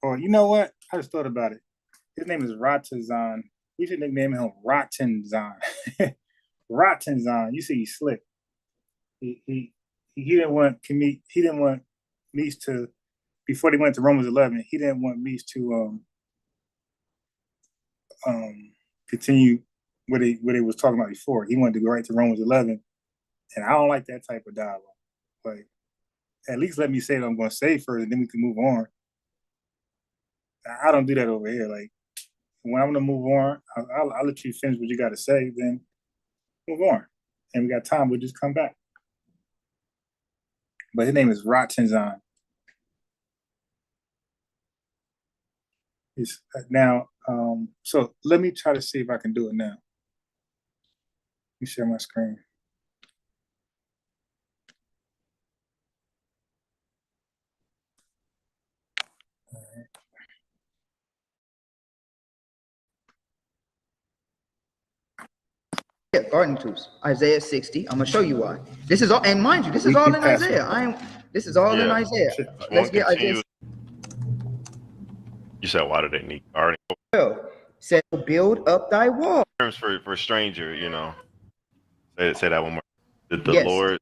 or you know what? I just thought about it. His name is Ratazan. We should nickname him Rotten Zon. Rottenzon, you see, he's slick. He didn't want he didn't want Meese to, before they went to Romans 11. He didn't want Meese to continue what they was talking about before. He wanted to go right to Romans 11, and I don't like that type of dialogue. Like, at least let me say what I'm going to say first, and then we can move on. I don't do that over here. Like, when I'm going to move on, I'll let you finish what you got to say, then move on. And we got time, we'll just come back. But his name is Rottenzon. Now, so let me try to see if I can do it now. Let me share my screen. All right. Yeah, gardening tools. Isaiah 60. I'm gonna show you why. This is all, and mind you, this is all in Isaiah. This is all in Isaiah. Let's get Isaiah. You said, why do they need gardening? Said, build up thy wall. Terms for stranger, you know. Say that one more. Did the Yes. Lord?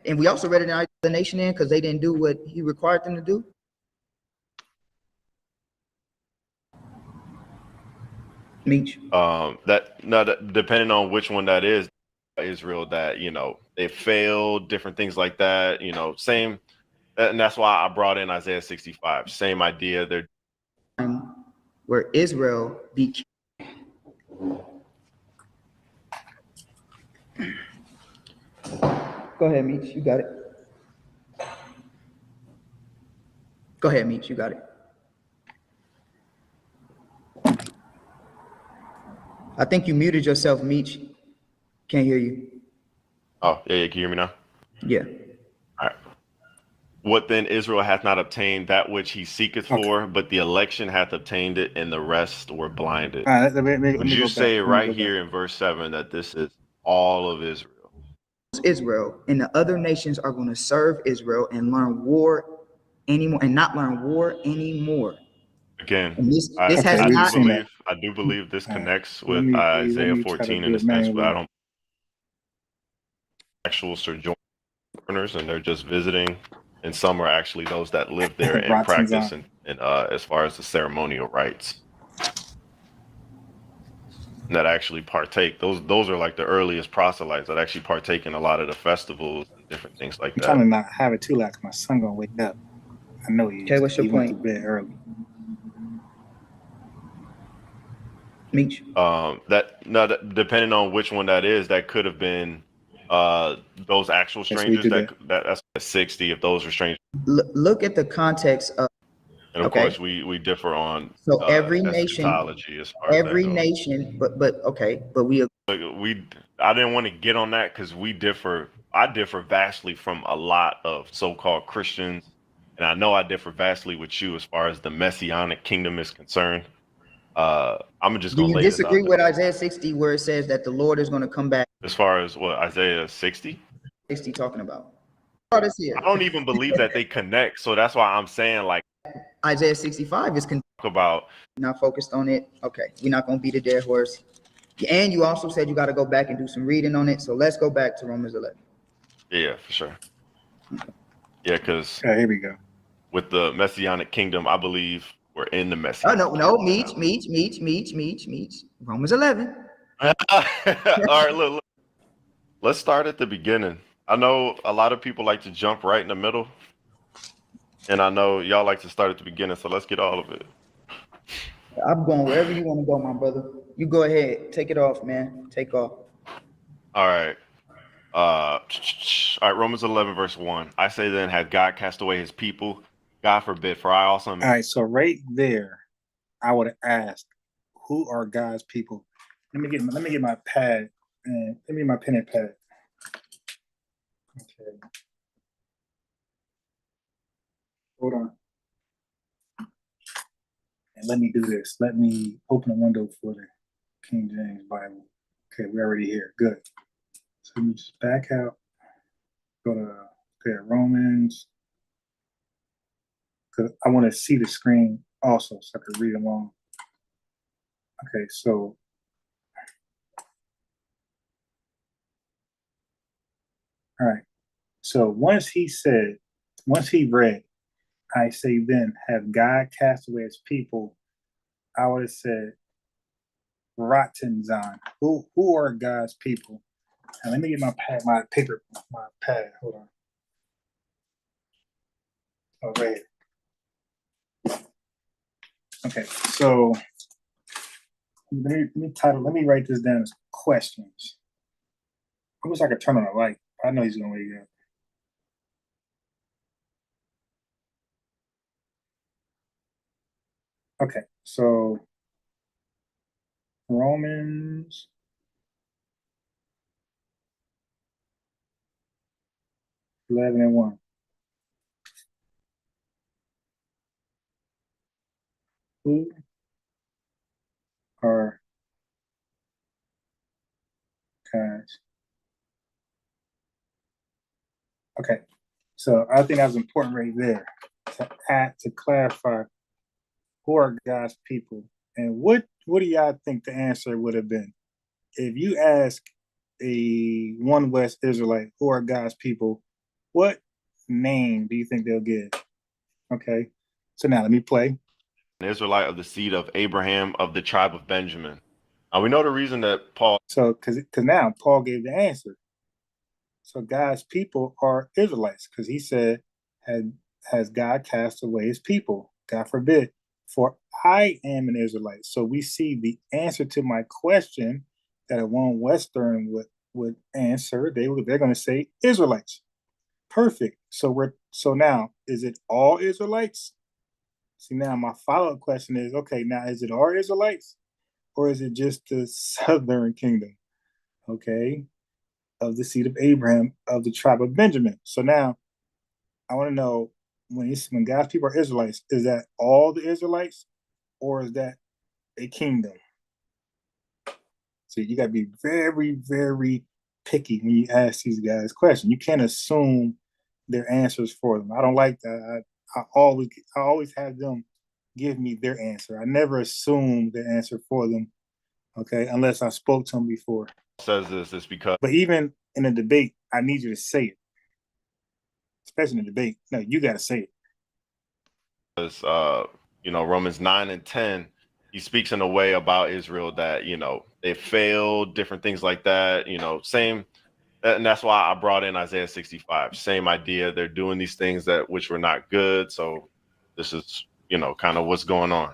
And we also read it in the nation in because they didn't do what he required them to do. Meech. That depending on which one that is, Israel, that, you know, they failed, different things like that, you know, same, and that's why I brought in Isaiah 65. Same idea. They're where Israel became. Go ahead, Meech. You got it. Go ahead, Meech. You got it. I think you muted yourself, Meech. Can't hear you. Oh, yeah, can you hear me now? Yeah. All right. What then Israel hath not obtained that which he seeketh for, but the election hath obtained it, and the rest were blinded. All right, let Would you say right here in verse 7 that this is all of Israel? Israel and the other nations are going to serve Israel and learn war anymore, and not learn war anymore. Again, I do believe this connects with Isaiah 14 in a sense, but I don't actual sojourners, and they're just visiting, and some are actually those that live there and practice and as far as the ceremonial rites that actually partake. Those are like the earliest proselytes that actually partake in a lot of the festivals and different things like that. I'm trying to not have it too loud because my son gonna wake up. I know he. Okay, what's your point? Went to bed early. Meech. That depending on which one that is, that could have been those actual strangers. That's 60 if those are strangers. Look at the context of. And of course, we differ on every nation, as far every as nation, but we I didn't want to get on that because we differ. I differ vastly from a lot of so-called Christians, and I know I differ vastly with you as far as the messianic kingdom is concerned. I'm just gonna lay this out. Do you disagree with Isaiah 60 where it says that the Lord is going to come back? As far as what Isaiah 60? 60 talking about? I don't even believe that they connect, so that's why I'm saying like Isaiah 65 is about not focused on it. Okay, we're not going to beat a dead horse. And you also said you got to go back and do some reading on it, so let's go back to Romans 11. Yeah, for sure. Yeah, because here we go. With the messianic kingdom, I believe we're in the messianic. Oh no, Meech. Romans 11. All right, look. Let's start at the beginning. I know a lot of people like to jump right in the middle, and I know y'all like to start at the beginning, so let's get all of it. I'm going wherever you want to go, my brother. You go ahead. Take it off, man. Take off. All right. All right, Romans 11, verse 1. I say then, had God cast away his people? God forbid, for I also... All right, so right there, I would have asked, who are God's people? Let me get my pad, and let me get my pen and pad. Okay. Hold on. And let me do this. Let me open a window for the King James Bible. Okay, we're already here. Good. So let me just back out. Go to Romans. Because I want to see the screen also so I can read along. Okay, so All right. So once he read, I say then, have God cast away his people? I would have said, rotten Zon. Who are God's people? Now, let me get my paper, my pad. Hold on. Oh, right. Okay, so let me write this down as questions. I wish I could turn on the light. I know he's gonna wake up. Okay, so Romans 11:1. Who are God's? Okay, so I think that was important right there to clarify who are God's people, and what do y'all think the answer would have been if you ask a one West Israelite who are God's people? What name do you think they'll give? Okay, so now let me play. An Israelite of the seed of Abraham of the tribe of Benjamin. We know the reason that Paul. So because now Paul gave the answer. So God's people are Israelites because he said, has God cast away his people? God forbid. For I am an Israelite. So we see the answer to my question that a one Western would answer. They're going to say Israelites. Perfect. So now is it all Israelites? See, now my follow-up question is, okay, now is it all Israelites or is it just the southern kingdom? Okay, of the seed of Abraham of the tribe of Benjamin. So now I want to know when God's people are Israelites, is that all the Israelites or is that a kingdom? So you got to be very, very picky when you ask these guys questions. You can't assume their answers for them. I don't like that. I always have them give me their answer. I never assume the answer for them. Okay, unless I spoke to them before. Says this is because. But even in a debate, I need you to say it, especially in a debate. No, you got to say it. Because Romans 9 and 10, he speaks in a way about Israel that they failed, different things like that. Same. And that's why I brought in Isaiah 65. Same idea. They're doing these things which were not good. So this is, kind of what's going on.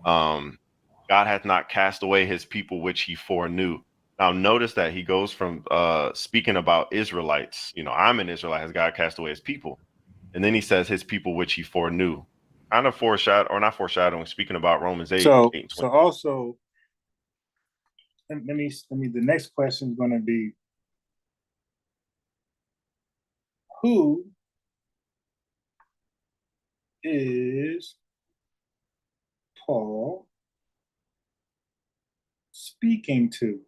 God hath not cast away his people, which he foreknew. Now, notice that he goes from speaking about Israelites. I'm an Israelite. Has God cast away his people? And then he says his people, which he foreknew. Kind of not foreshadowing, speaking about Romans 8. So 8 so also, let me. The next question is going to be, who is Paul speaking to?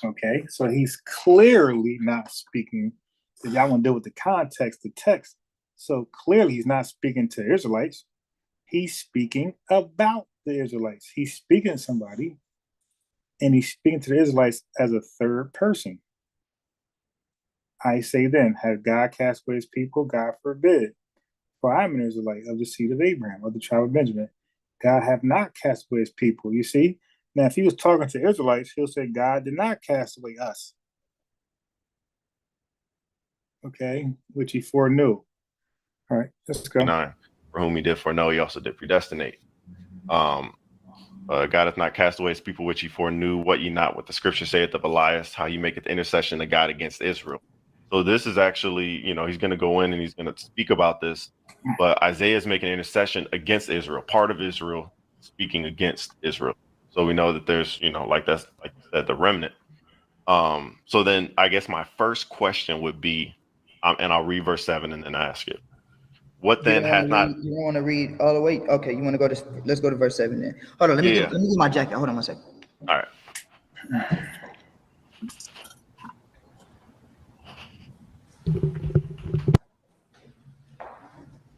Okay, so he's clearly not speaking. If y'all want to deal with the context, the text. So clearly he's not speaking to Israelites. He's speaking about the Israelites. He's speaking to somebody, and he's speaking to the Israelites as a third person. I say then, have God cast away his people? God forbid. For I am an Israelite of the seed of Abraham, of the tribe of Benjamin. God have not cast away his people. You see? Now, if he was talking to Israelites, he'll say, God did not cast away us. Okay, which he foreknew. All right, let's go. 9, for whom he did foreknow, he also did predestinate. God hath not cast away his people, which he foreknew. What ye not, what the scripture saith of Elias, how he maketh intercession to God against Israel. So this is actually, he's going to go in and he's going to speak about this. But Isaiah is making intercession against Israel, part of Israel speaking against Israel. So we know that there's, like you said, the remnant. So then I guess my first question would be, and I'll read verse 7 and then ask it. What then hath not? You don't want to read all the way? Okay, you want to go to? Let's go to verse 7 then. Hold on, let me get my jacket. Hold on 1 second. All right.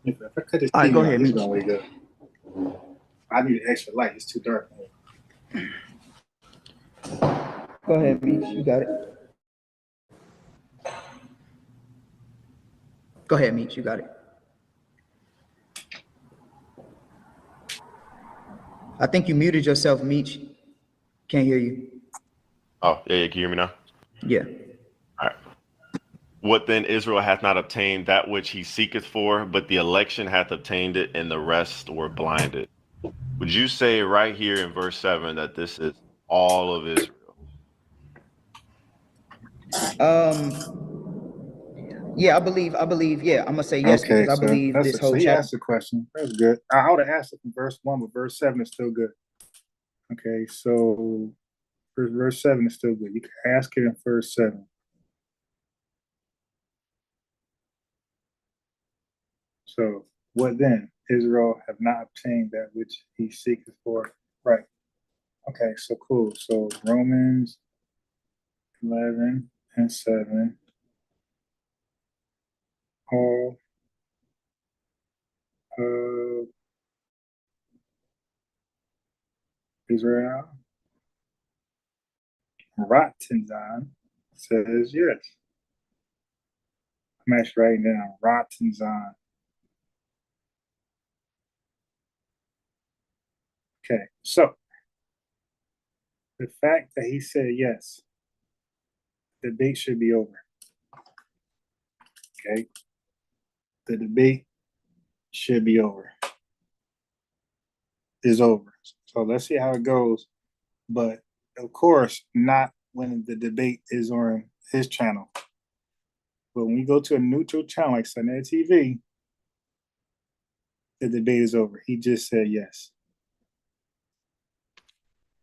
If I cut his All right, TV go off, ahead, he's Mitch. gonna wake up. I need an extra light. It's too dark. Go ahead, Meech. You got it. Go ahead, Meech. You got it. I think you muted yourself, Meech. Can't hear you. Oh, yeah, can you hear me now? Yeah. All right. What then Israel hath not obtained that which he seeketh for, but the election hath obtained it, and the rest were blinded. Would you say right here in verse 7 that this is all of Israel? Yeah, I believe, yeah, I'm gonna say yes Okay, because I so believe this so whole he chapter. asked the question. That's good. I would have asked it from verse 1, but verse 7 is still good. Okay, so verse 7 is still good. You can ask it in verse 7. So, what then? Israel have not obtained that which he seeketh for. Right. Okay, so cool. So, Romans 11 and 7. All of Israel, Rottenzon says yes. I'm actually writing down Rottenzon. Okay, so the fact that he said yes, the debate should be over. Okay, the debate should be over. Is over. So let's see how it goes. But of course, not when the debate is on his channel. But when we go to a neutral channel like Sunday TV, the debate is over. He just said yes.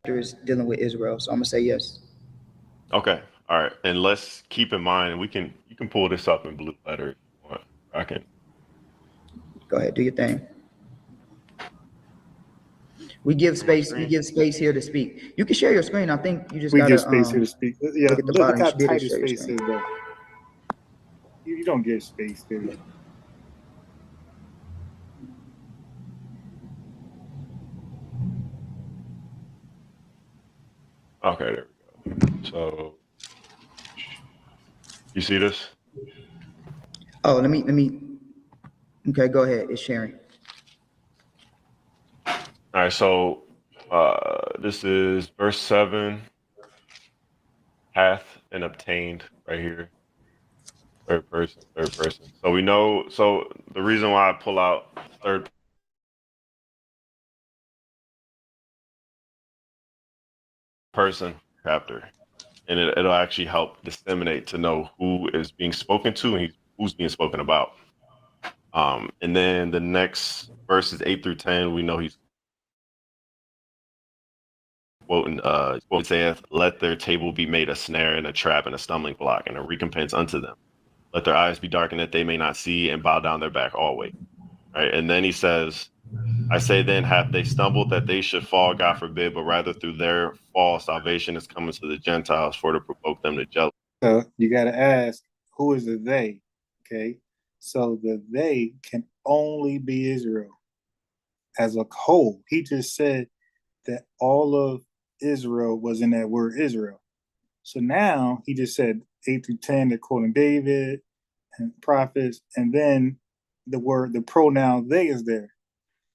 Is dealing with Israel, so I'm gonna say yes. Okay. All right. And let's keep in mind you can pull this up in blue letter if you want. I can. Go ahead, do your thing. We give space here to speak. You can share your screen. I think you just We gotta give space here to speak. Yeah, look at the look bottom. You how should be able tight to his share your space screen. is, though. You don't give space, do you? Okay, there we go. So you see this? Oh, let me. Okay, go ahead. It's sharing. All right, so this is verse 7, hath and obtained right here. Third person. So we know, so the reason why I pull out third person chapter, and it'll actually help disseminate to know who is being spoken to and who's being spoken about. And then the next verses 8 through 10, we know he's quoting, quote saith, let their table be made a snare and a trap and a stumbling block and a recompense unto them. Let their eyes be darkened that they may not see and bow down their back always. Right. And then he says, I say then, have they stumbled that they should fall? God forbid, but rather through their fall, salvation is coming to the Gentiles for to provoke them to jealousy. So you got to ask, who is the they? Okay. So the they can only be Israel as a whole. He just said that all of Israel was in that word Israel. So now he just said 8 through 10, they're quoting David and prophets, and then the pronoun they is there.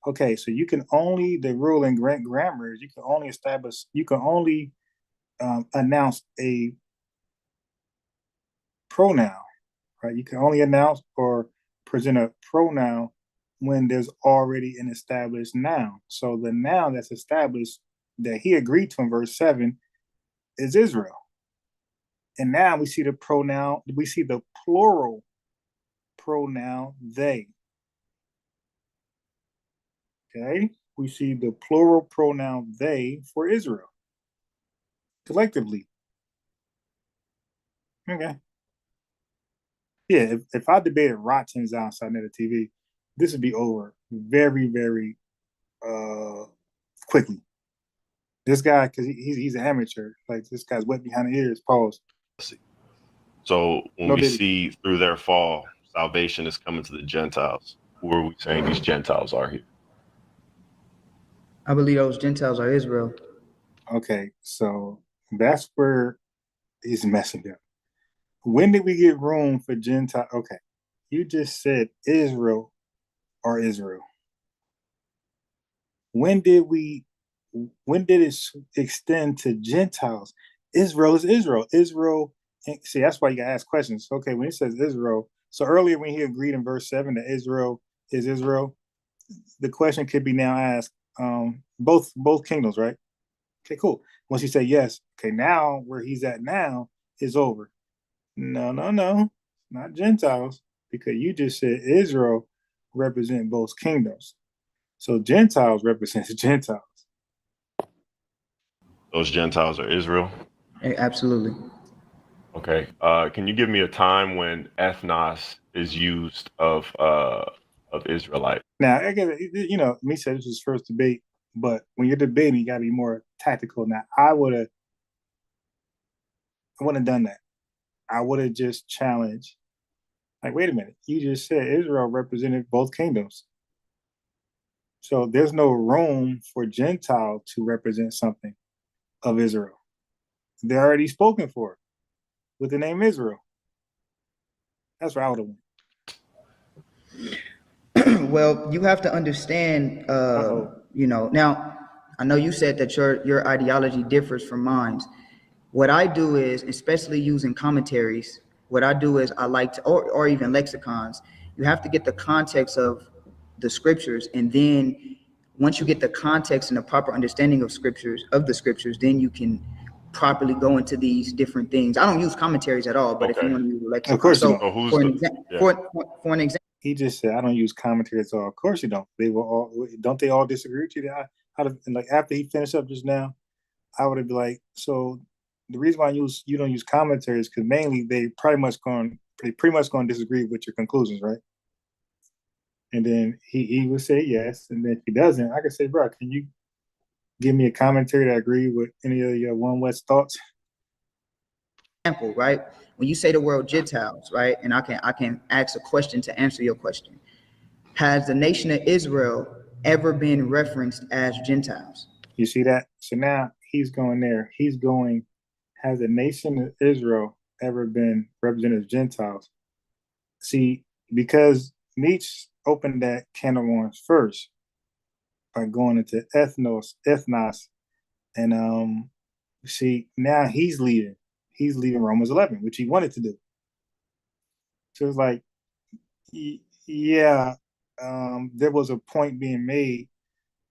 Okay, so you can only, the rule in grammar is you can only announce a pronoun, right? You can only announce or present a pronoun when there's already an established noun. So the noun that's established that he agreed to in verse 7 is Israel. And now we see the plural pronoun they. Okay? We see the plural pronoun they for Israel collectively. Okay. Yeah, if I debated Rottens outside of the TV, this would be over very, very quickly. This guy, because he's an amateur, like this guy's wet behind the ears. Pause. So when No we diddy. see through their fall, salvation is coming to the Gentiles. Who are we saying these Gentiles are here? I believe those Gentiles are Israel. Okay, so that's where he's messing up. When did we get room for Gentile? Okay, you just said Israel or Israel. When did we? When did it extend to Gentiles? Israel is Israel. Israel. See, that's why you gotta ask questions. Okay, when it says Israel, so earlier when he agreed in verse 7 that Israel is Israel, the question could be now asked, both kingdoms, right? Okay, cool. Once you say yes, okay, now where he's at now is over. No, no, no, not Gentiles, because you just said Israel represent both kingdoms. So Gentiles represents Gentiles. Those Gentiles are Israel. Absolutely. Okay. Can you give me a time when ethnos is used of Israelite? Now, I guess, me said this was first debate, but when you're debating, you gotta be more tactical. Now, I wouldn't have done that. I would have just challenged. Like, wait a minute, you just said Israel represented both kingdoms. So there's no room for Gentile to represent something of Israel. They're already spoken for with the name Israel. That's where I would have went. Well, you have to understand, Uh-oh. now I know you said that your ideology differs from mine. What I do is, especially using commentaries, what I do is I like to, or even lexicons, you have to get the context of the scriptures. And then once you get the context and the proper understanding of the scriptures, then you can properly go into these different things. I don't use commentaries at all, but if you Okay. want to use a Of lexicon, course you so don't. So who's for an the example, yeah? for an example, He just said, I don't use commentaries at all. Of course you don't. They will all, don't they all disagree with you? And like after he finished up just now, I would have been like, so the reason why you don't use commentaries because mainly they pretty much going to disagree with your conclusions, right? And then he would say yes, and then if he doesn't, I could say, bro, can you give me a commentary that agree with any of your One West thoughts? right? When you say the word Gentiles, right, and I can ask a question to answer your question. Has the nation of Israel ever been referenced as Gentiles? You see that? So now he's going there. He's going, has the nation of Israel ever been represented as Gentiles? See, because Nietzsche opened that can of worms first by going into ethnos, and see now he's leaving. He's leaving Romans 11, which he wanted to do. So it's like, yeah, there was a point being made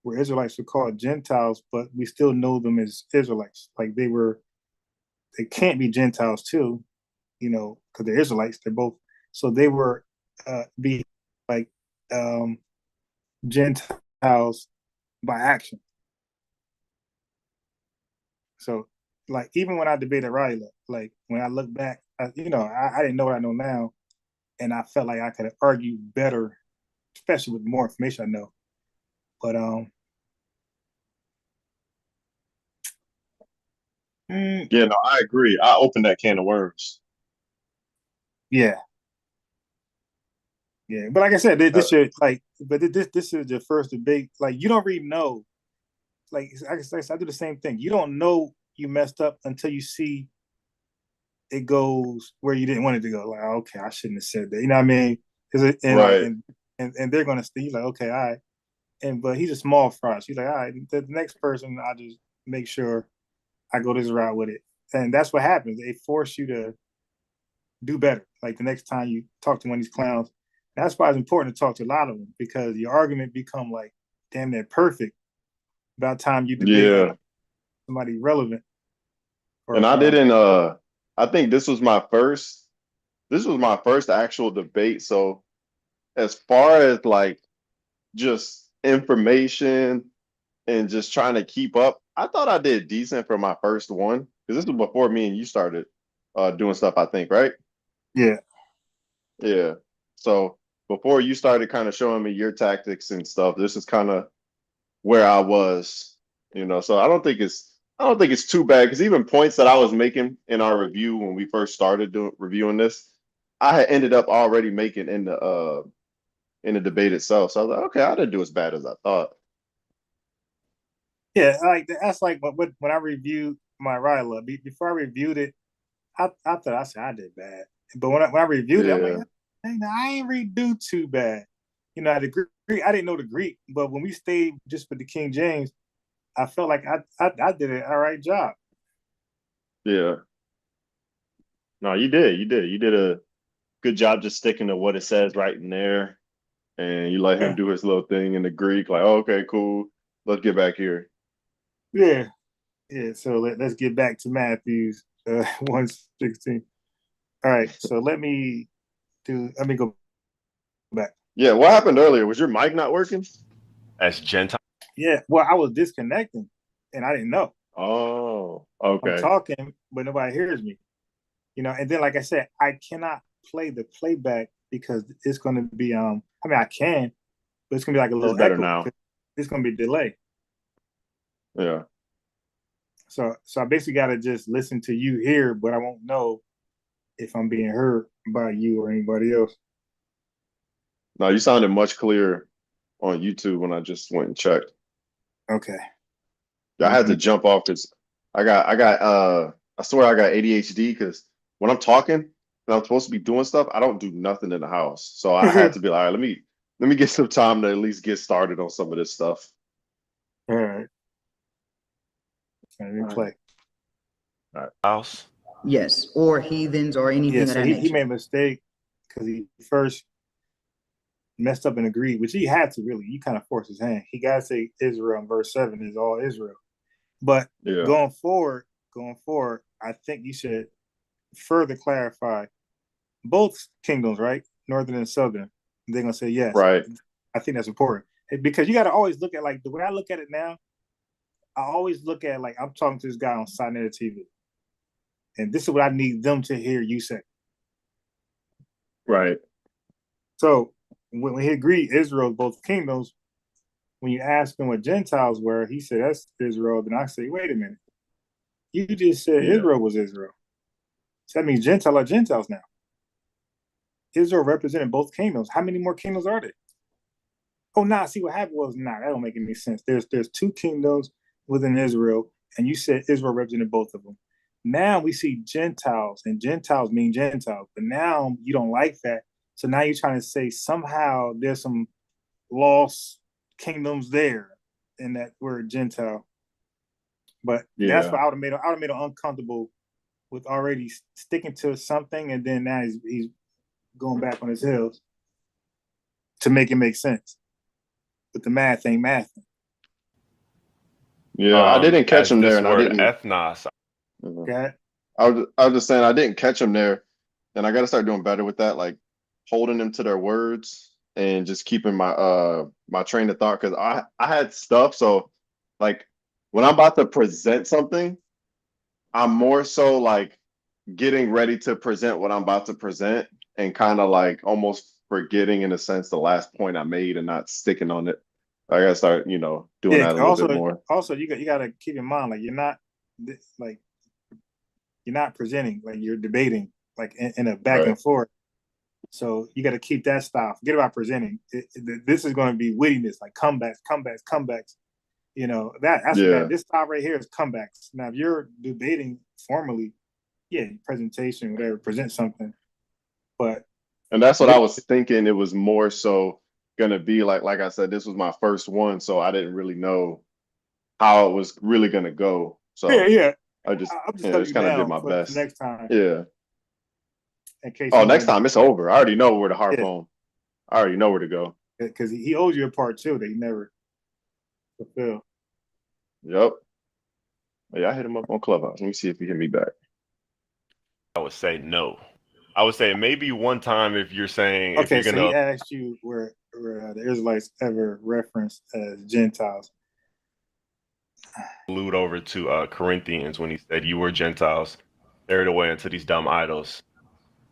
where Israelites were called Gentiles, but we still know them as Israelites. Like they can't be Gentiles too, because they're Israelites. They're both, so they were be like Gentiles by action. So, like, even when I debated Riley, like when I look back, I didn't know what I know now, and I felt like I could argue better, especially with more information I know. But Yeah, no, I agree. I opened that can of worms. yeah, yeah. But like I said, Uh, this year, like, but this is the first debate. Like, you don't really know. Like, I do the same thing. You don't know you messed up until you see it goes where you didn't want it to go. Like, okay, I shouldn't have said that. You know what I mean? And like, right. and they're gonna see. He's like, okay, all right. But he's a small fry. He's like, all right, the next person, I just make sure I go this route with it. And that's what happens. They force you to do better. Like the next time you talk to one of these clowns, that's why it's important to talk to a lot of them because your argument become like damn near perfect by the time you debate like Yeah. somebody relevant. And Or I didn't I think this was my first actual debate. So as far as like just information and just trying to keep up, I thought I did decent for my first one. Because this was before me and you started doing stuff, I think, right? yeah, Yeah. So before you started kind of showing me your tactics and stuff, this is kind of where I was. So I don't think it's too bad because even points that I was making in our review when we first started reviewing this, I had ended up already making in the debate itself. So I was like, okay, I didn't do as bad as I thought. Yeah, like that's like what when I reviewed my write-up. Before I reviewed it, I thought I said I did bad. But when I reviewed it, I'm like, Yeah, dang, I ain't really do too bad. The Greek, I didn't know the Greek, but when we stayed just with the King James, I felt like I did an all right job. Yeah. No, you did. You did. You did a good job just sticking to what it says right in there. And you let him Yeah, do his little thing in the Greek, like, oh, okay, cool. Let's get back here. yeah, yeah. So let's get back to Matthew's 1:16. All right, so let me go back. Yeah, what happened earlier? Was your mic not working? As Gentile. Yeah, well, I was disconnecting and I didn't know. Oh, I'm okay. talking, but nobody hears me. And then like I said, I cannot play the playback because it's going to be I mean I can, but it's going to be like a It's little better echo now. because it's going to be delay. Yeah. So I basically got to just listen to you here, but I won't know if I'm being heard by you or anybody else. No, you sounded much clearer on YouTube when I just went and checked. Okay. Yeah, I had to jump off because I swear I got ADHD because when I'm talking and I'm supposed to be doing stuff, I don't do nothing in the house. So I had to be like, all right, let me get some time to at least get started on some of this stuff. All right. Let me All right. play. All right. House. Yes, or heathens or Yeah, anything of so that he made a nature. mistake because he first messed up and agreed, which he had to really. You kind of force his hand. He got to say Israel in verse 7 is all Israel. But Yeah. going forward, I think you should further clarify both kingdoms, right? Northern and southern. They're gonna say yes. Right. I think that's important because you got to always look at like the way I look at it now. I always look at like I'm talking to this guy on Sinetta TV, and this is what I need them to hear you say. Right. So when he agreed Israel, both kingdoms, when you ask him what Gentiles were, he said that's Israel. Then I say, wait a minute, you just said Yeah. Israel was Israel. So that means Gentile are Gentiles now. Israel represented both kingdoms. How many more kingdoms are there? Oh, nah. See what happened was that don't make any sense. There's two kingdoms within Israel, and you said Israel represented both of them. Now we see Gentiles, and Gentiles mean Gentiles. But now you don't like that. So now you're trying to say somehow there's some lost kingdoms there in that word Gentile. But that's Yeah. why I would have made him uncomfortable with already sticking to something, and then now he's going back on his heels to make it make sense. But the math ain't math. Yeah. I didn't catch As him there, this and I word didn't. ethnos. Okay. I was just saying I didn't catch him there, and I got to start doing better with that, like holding them to their words and just keeping my train of thought because I had stuff. So like when I'm about to present something, I'm more so like getting ready to present what I'm about to present and kind of like almost forgetting in a sense the last point I made and not sticking on it. I gotta start, doing Yeah. that a little bit Also, more. also you got to keep in mind like like you're not presenting like you're debating like in a back Right. and forth. So you got to keep that style. Forget about presenting. This is going to be wittiness, like comebacks, comebacks, comebacks. That's what that Yeah. this style right here is comebacks. Now, if you're debating formally, yeah, presentation, whatever, present something. But And that's what I this, was thinking. It was more so gonna be like I said, this was my first one, so I didn't really know how it was really gonna go. yeah, So yeah. I just I'm just letting just you kind of did now my for best. next time Yeah. in case Oh, you want next to do. time it's over. I already know where to harp Yeah, on. I already know where to go. because he owes you a part too that he never fulfilled. Yep. Yeah, I hit him up on Clubhouse. Let me see if he hit me back. I would say no. I would say maybe one time if you're saying if Okay, you're so he gonna asked you where the Israelites ever referenced as Gentiles. allude over to Corinthians when he said you were Gentiles carried away into these dumb idols.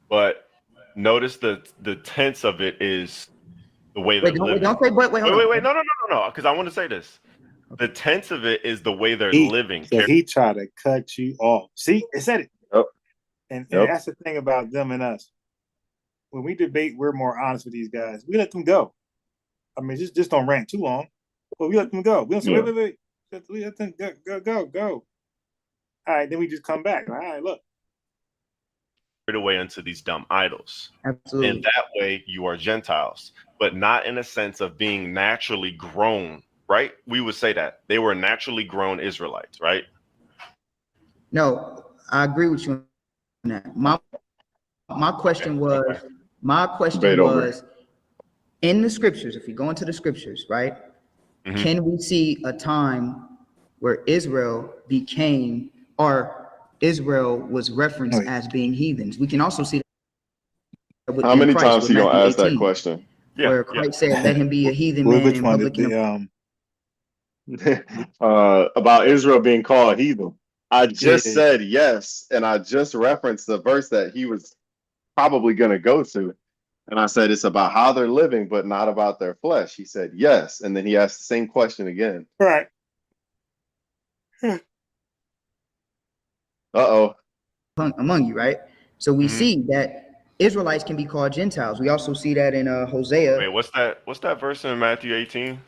But notice the tense of it is the way they're Wait, living. don't say but. Wait, hold Wait. on. No. Because I want to say this. The Okay. tense of it is the way they're He living. so he tried to cut you off. See, it said it. Yep. And Yep. that's the thing about them and us. When we debate, we're more honest with these guys. We let them go. I mean, just don't rant too long. But we let them go. We don't say, wait, Yeah. wait, wait. Go. All right, then we just come back. All right, look. Away into these dumb idols. Absolutely. And that way you are Gentiles, but not in a sense of being naturally grown, right? We would say that they were naturally grown Israelites, right? No, I agree with you on that. My question was, Okay. my question Debate over. was, in the scriptures, if you go into the scriptures, right? Mhm. Can we see a time where Israel became, or Israel was referenced Wait. as being heathens? We can also see that How within many Christ times with he gonna Matthew ask that 18, question? Yeah, where yeah. Christ said, "Let him be a heathen man Which in one? public." About Israel being called heathen. I just Yeah. said yes, and I just referenced the verse that he was probably gonna go to. And I said it's about how they're living, but not about their flesh. He said yes. And then he asked the same question again. Right. Uh-oh. Among you, right? So we Mhm. see that Israelites can be called Gentiles. We also see that in Hosea, Wait, what's that verse in Matthew 18?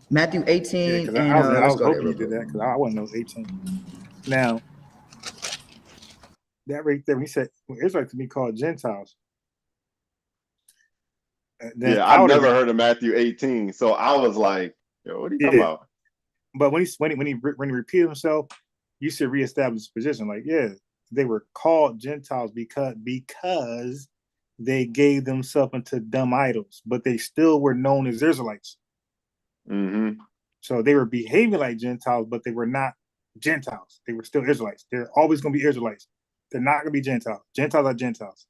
Matthew Yeah, 18, because and I let's was go there hoping real you did quick. that because I wasn't know 18. Now, that right there, when he said when Israelites to be called Gentiles, then Yeah, I I've would have, never heard of Matthew 18. So I was like, yo, what are you talking yeah. about? But when he repeated himself, you should reestablish his position. Like, yeah, they were called Gentiles because they gave themselves into dumb idols, but they still were known as Israelites. Mm-hmm. So they were behaving like Gentiles, but they were not Gentiles. They were still Israelites. They're always going to be Israelites. They're not going to be Gentiles. Gentiles are Gentiles,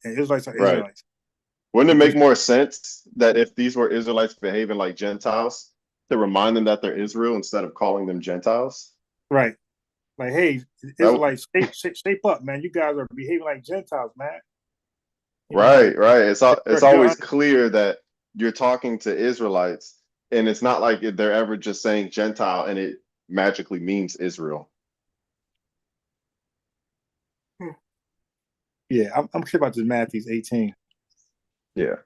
and Israelites are Right. Israelites. Wouldn't it Because make more sense that if these were Israelites behaving like Gentiles, to remind them that they're Israel instead of calling them Gentiles? right, like, hey, That, Israelites, shape up, man. You guys are behaving like Gentiles, man. You know, right, right. It's you're always clear that you're talking to Israelites, and it's not like they're ever just saying Gentile and it magically means Israel. yeah. I'm clear about this Matthew 18. Yeah.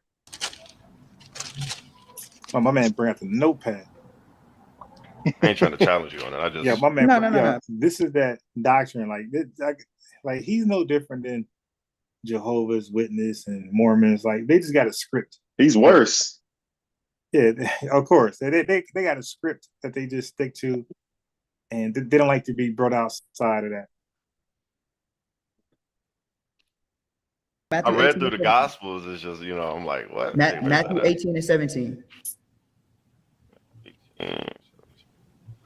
Oh, my man bring out the notepad. I ain't trying to challenge you on it. I Yeah, just my man. No. This is that doctrine. Like, like he's no different than Jehovah's Witness and Mormons. Like, they just got a script. He's Like, worse. yeah, of course, they got a script that they just stick to, and they don't like to be brought outside of that. I Matthew read 18 through and the 17. Gospels. It's just, I'm like, what? Wait a Matthew minute. 18 and 17.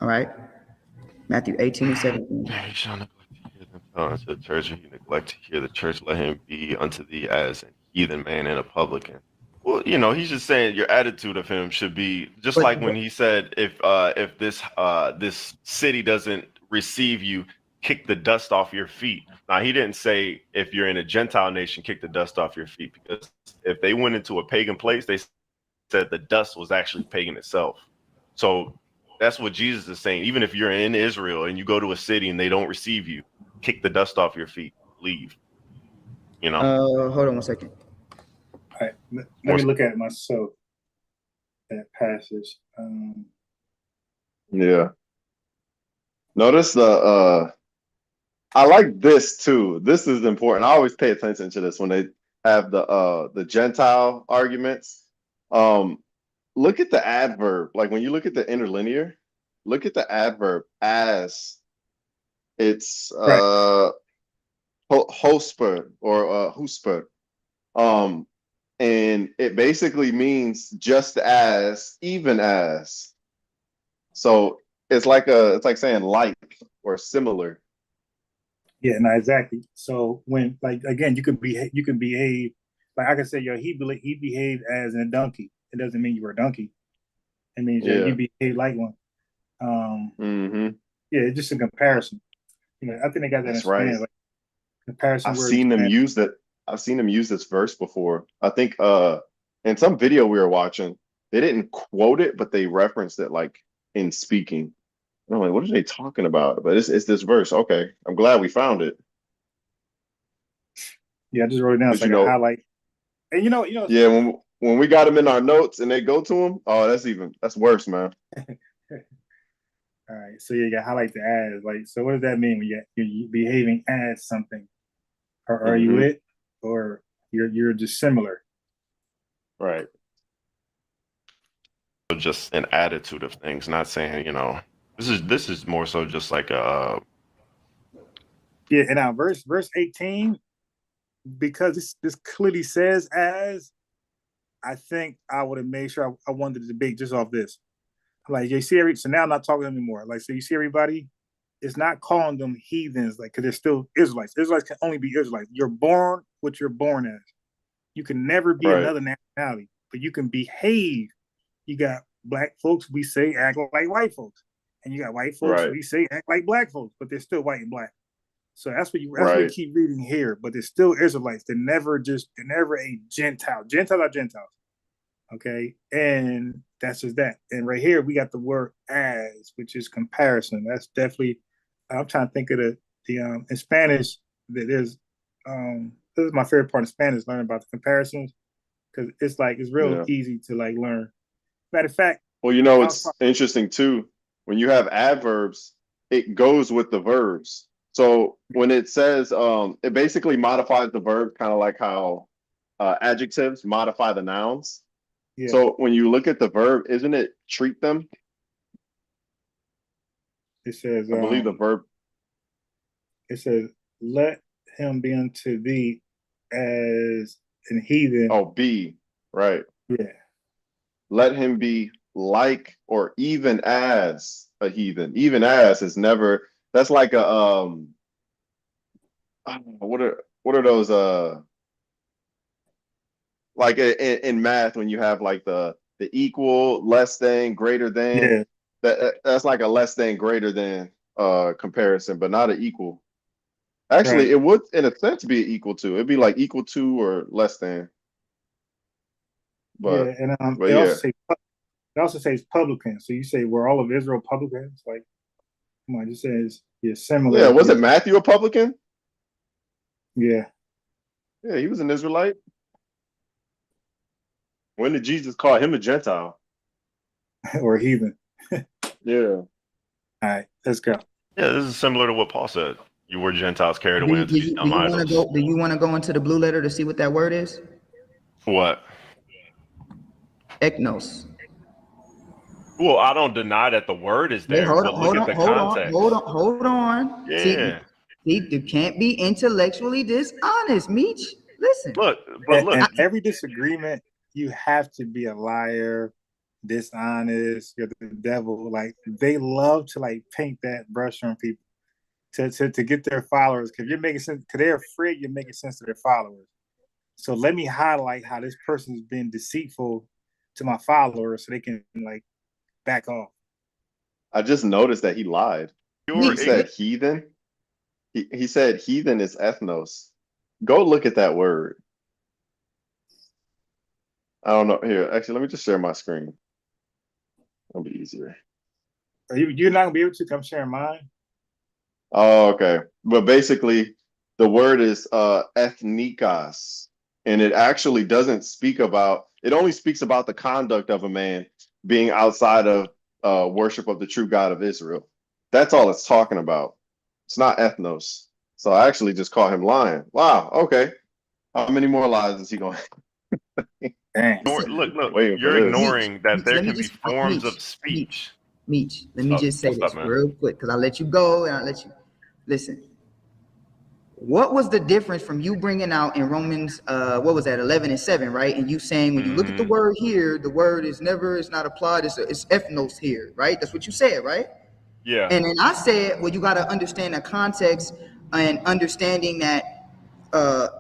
All right. Matthew 18 and 17. He shall neglect to hear them tell unto the church, if he neglect to hear the church, let him be unto thee as an heathen man and a publican. Well, he's just saying your attitude of him should be just But, like when he said, if this city doesn't receive you, kick the dust off your feet. Now he didn't say if you're in a Gentile nation, kick the dust off your feet, because if they went into a pagan place, they said the dust was actually pagan itself. So that's what Jesus is saying. Even if you're in Israel and you go to a city and they don't receive you, kick the dust off your feet, leave. hold on one second. All right, let me look at it myself. That passage. Yeah. Notice I like this too. This is important. I always pay attention to this when they have the Gentile arguments. Look at the adverb. Like when you look at the interlinear, look at the adverb as it's Right. hosper or husper. And it basically means just as, even as. So it's like saying like or similar. Yeah, no, exactly. So when, like, again, you can behave like I can say, yo, he behaved as a donkey. It doesn't mean you were a donkey. It means that you Yeah. behave like one. Mm-hmm. Yeah, it's just a comparison. I think they got that in That's right. Spanish, like comparison I've word in seen them Spanish. use that. I've seen them use this verse before. I think in some video we were watching, they didn't quote it, but they referenced it like in speaking. And I'm like, what are they talking about? But it's this verse. Okay. I'm glad we found it. Yeah, I just wrote it down Because so I can highlight. And yeah, when we got them in our notes and they go to them, oh, that's worse, man. All right. So you got highlight the as. Like, so what does that mean when you're behaving as something? Or are you Mm-hmm. it? Or you're just similar? Right. Just an attitude of things, not saying, this is more so just like a Yeah, and now verse 18, because this clearly says as, I think I would have made sure I wanted to debate just off this. Like you see so now I'm not talking anymore. Like, so you see everybody, it's not calling them heathens, like, because they're still Israelites. Israelites can only be Israelites. You're born what you're born as. You can never be Right. another nationality, but you can behave. You got black folks, we say act like white folks. And you got white folks, Right. we say act like black folks, but they're still white and black. So that's what we Right. keep reading here. But they're still Israelites. They're never a Gentile. Gentiles are Gentiles. Okay. And that's just that. And right here we got the word as, which is comparison. That's definitely, I'm trying to think of the in Spanish, there's this is my favorite part of Spanish, learning about the comparisons, because it's real Yeah. easy to like learn. Matter of fact, Well, it's interesting too. When you have adverbs, it goes with the verbs. So when it says, it basically modifies the verb, kind of like how adjectives modify the nouns. yeah, So when you look at the verb, isn't it treat them? it says I believe the verb. it says let him be unto thee as an heathen. Oh, be right. Yeah, Let him be like or even as a heathen. Even as is never. That's like a what are those like in math when you have like the equal, less than, greater than, yeah, that's like a less than, greater than comparison, but not an equal. Actually, right. it would in a sense be equal to. It'd be like equal to or less than. Yeah, But and but yeah. it also says publican. So you say we're all of Israel publicans? Like, come on, it just says you're Yeah, similar. was it Matthew a publican? Yeah, Yeah, he was an Israelite. When did Jesus call him a Gentile? or heathen. Yeah. All right, let's go. yeah, this is similar to what Paul said. You were Gentiles carried Do away you, into do these you, do dumb you want to idols. go? Do you want to go into the blue letter to see what that word is? What? Eknos. Well, I don't deny that the word is Wait, there, hold but on, look hold at on, the hold on, hold context. on, hold on. Yeah. See, you can't be intellectually dishonest, Meech. Listen. And Look, every disagreement, you have to be a liar, dishonest, you're the devil. Like, they love to like paint that brush on people to get their followers. Because you're making sense, because they're afraid you're making sense to their followers. So let me highlight how this person's been deceitful to my followers so they can like back off. I just noticed that he lied. He you're Meech, said heathen. He said heathen is ethnos. Go look at that word. I don't know. Here, actually, let me just share my screen. It'll be easier. You're not gonna be able to come sharing mine. Oh, okay. But basically, the word is ethnikos, and it actually doesn't speak about. It only speaks about the conduct of a man being outside of worship of the true God of Israel. That's all it's talking about. It's not ethnos. So I actually just caught him lying. Wow. Okay. How many more lies is he going? Dang. listen. look. Waiting for You're this. ignoring that Meech, there let me can be just forms Meech, of Meech, speech. Meech. Let me just say What's up, this man? real quick because I'll let you go and I'll let you listen. What was the difference from you bringing out in Romans, what was that, 11 and 7, right? And you saying when you look at the Hmm. word here, the word is never, it's not applied, it's ethnos here, right? That's what you said, right? Yeah. And then I said, well, you got to understand the context and understanding that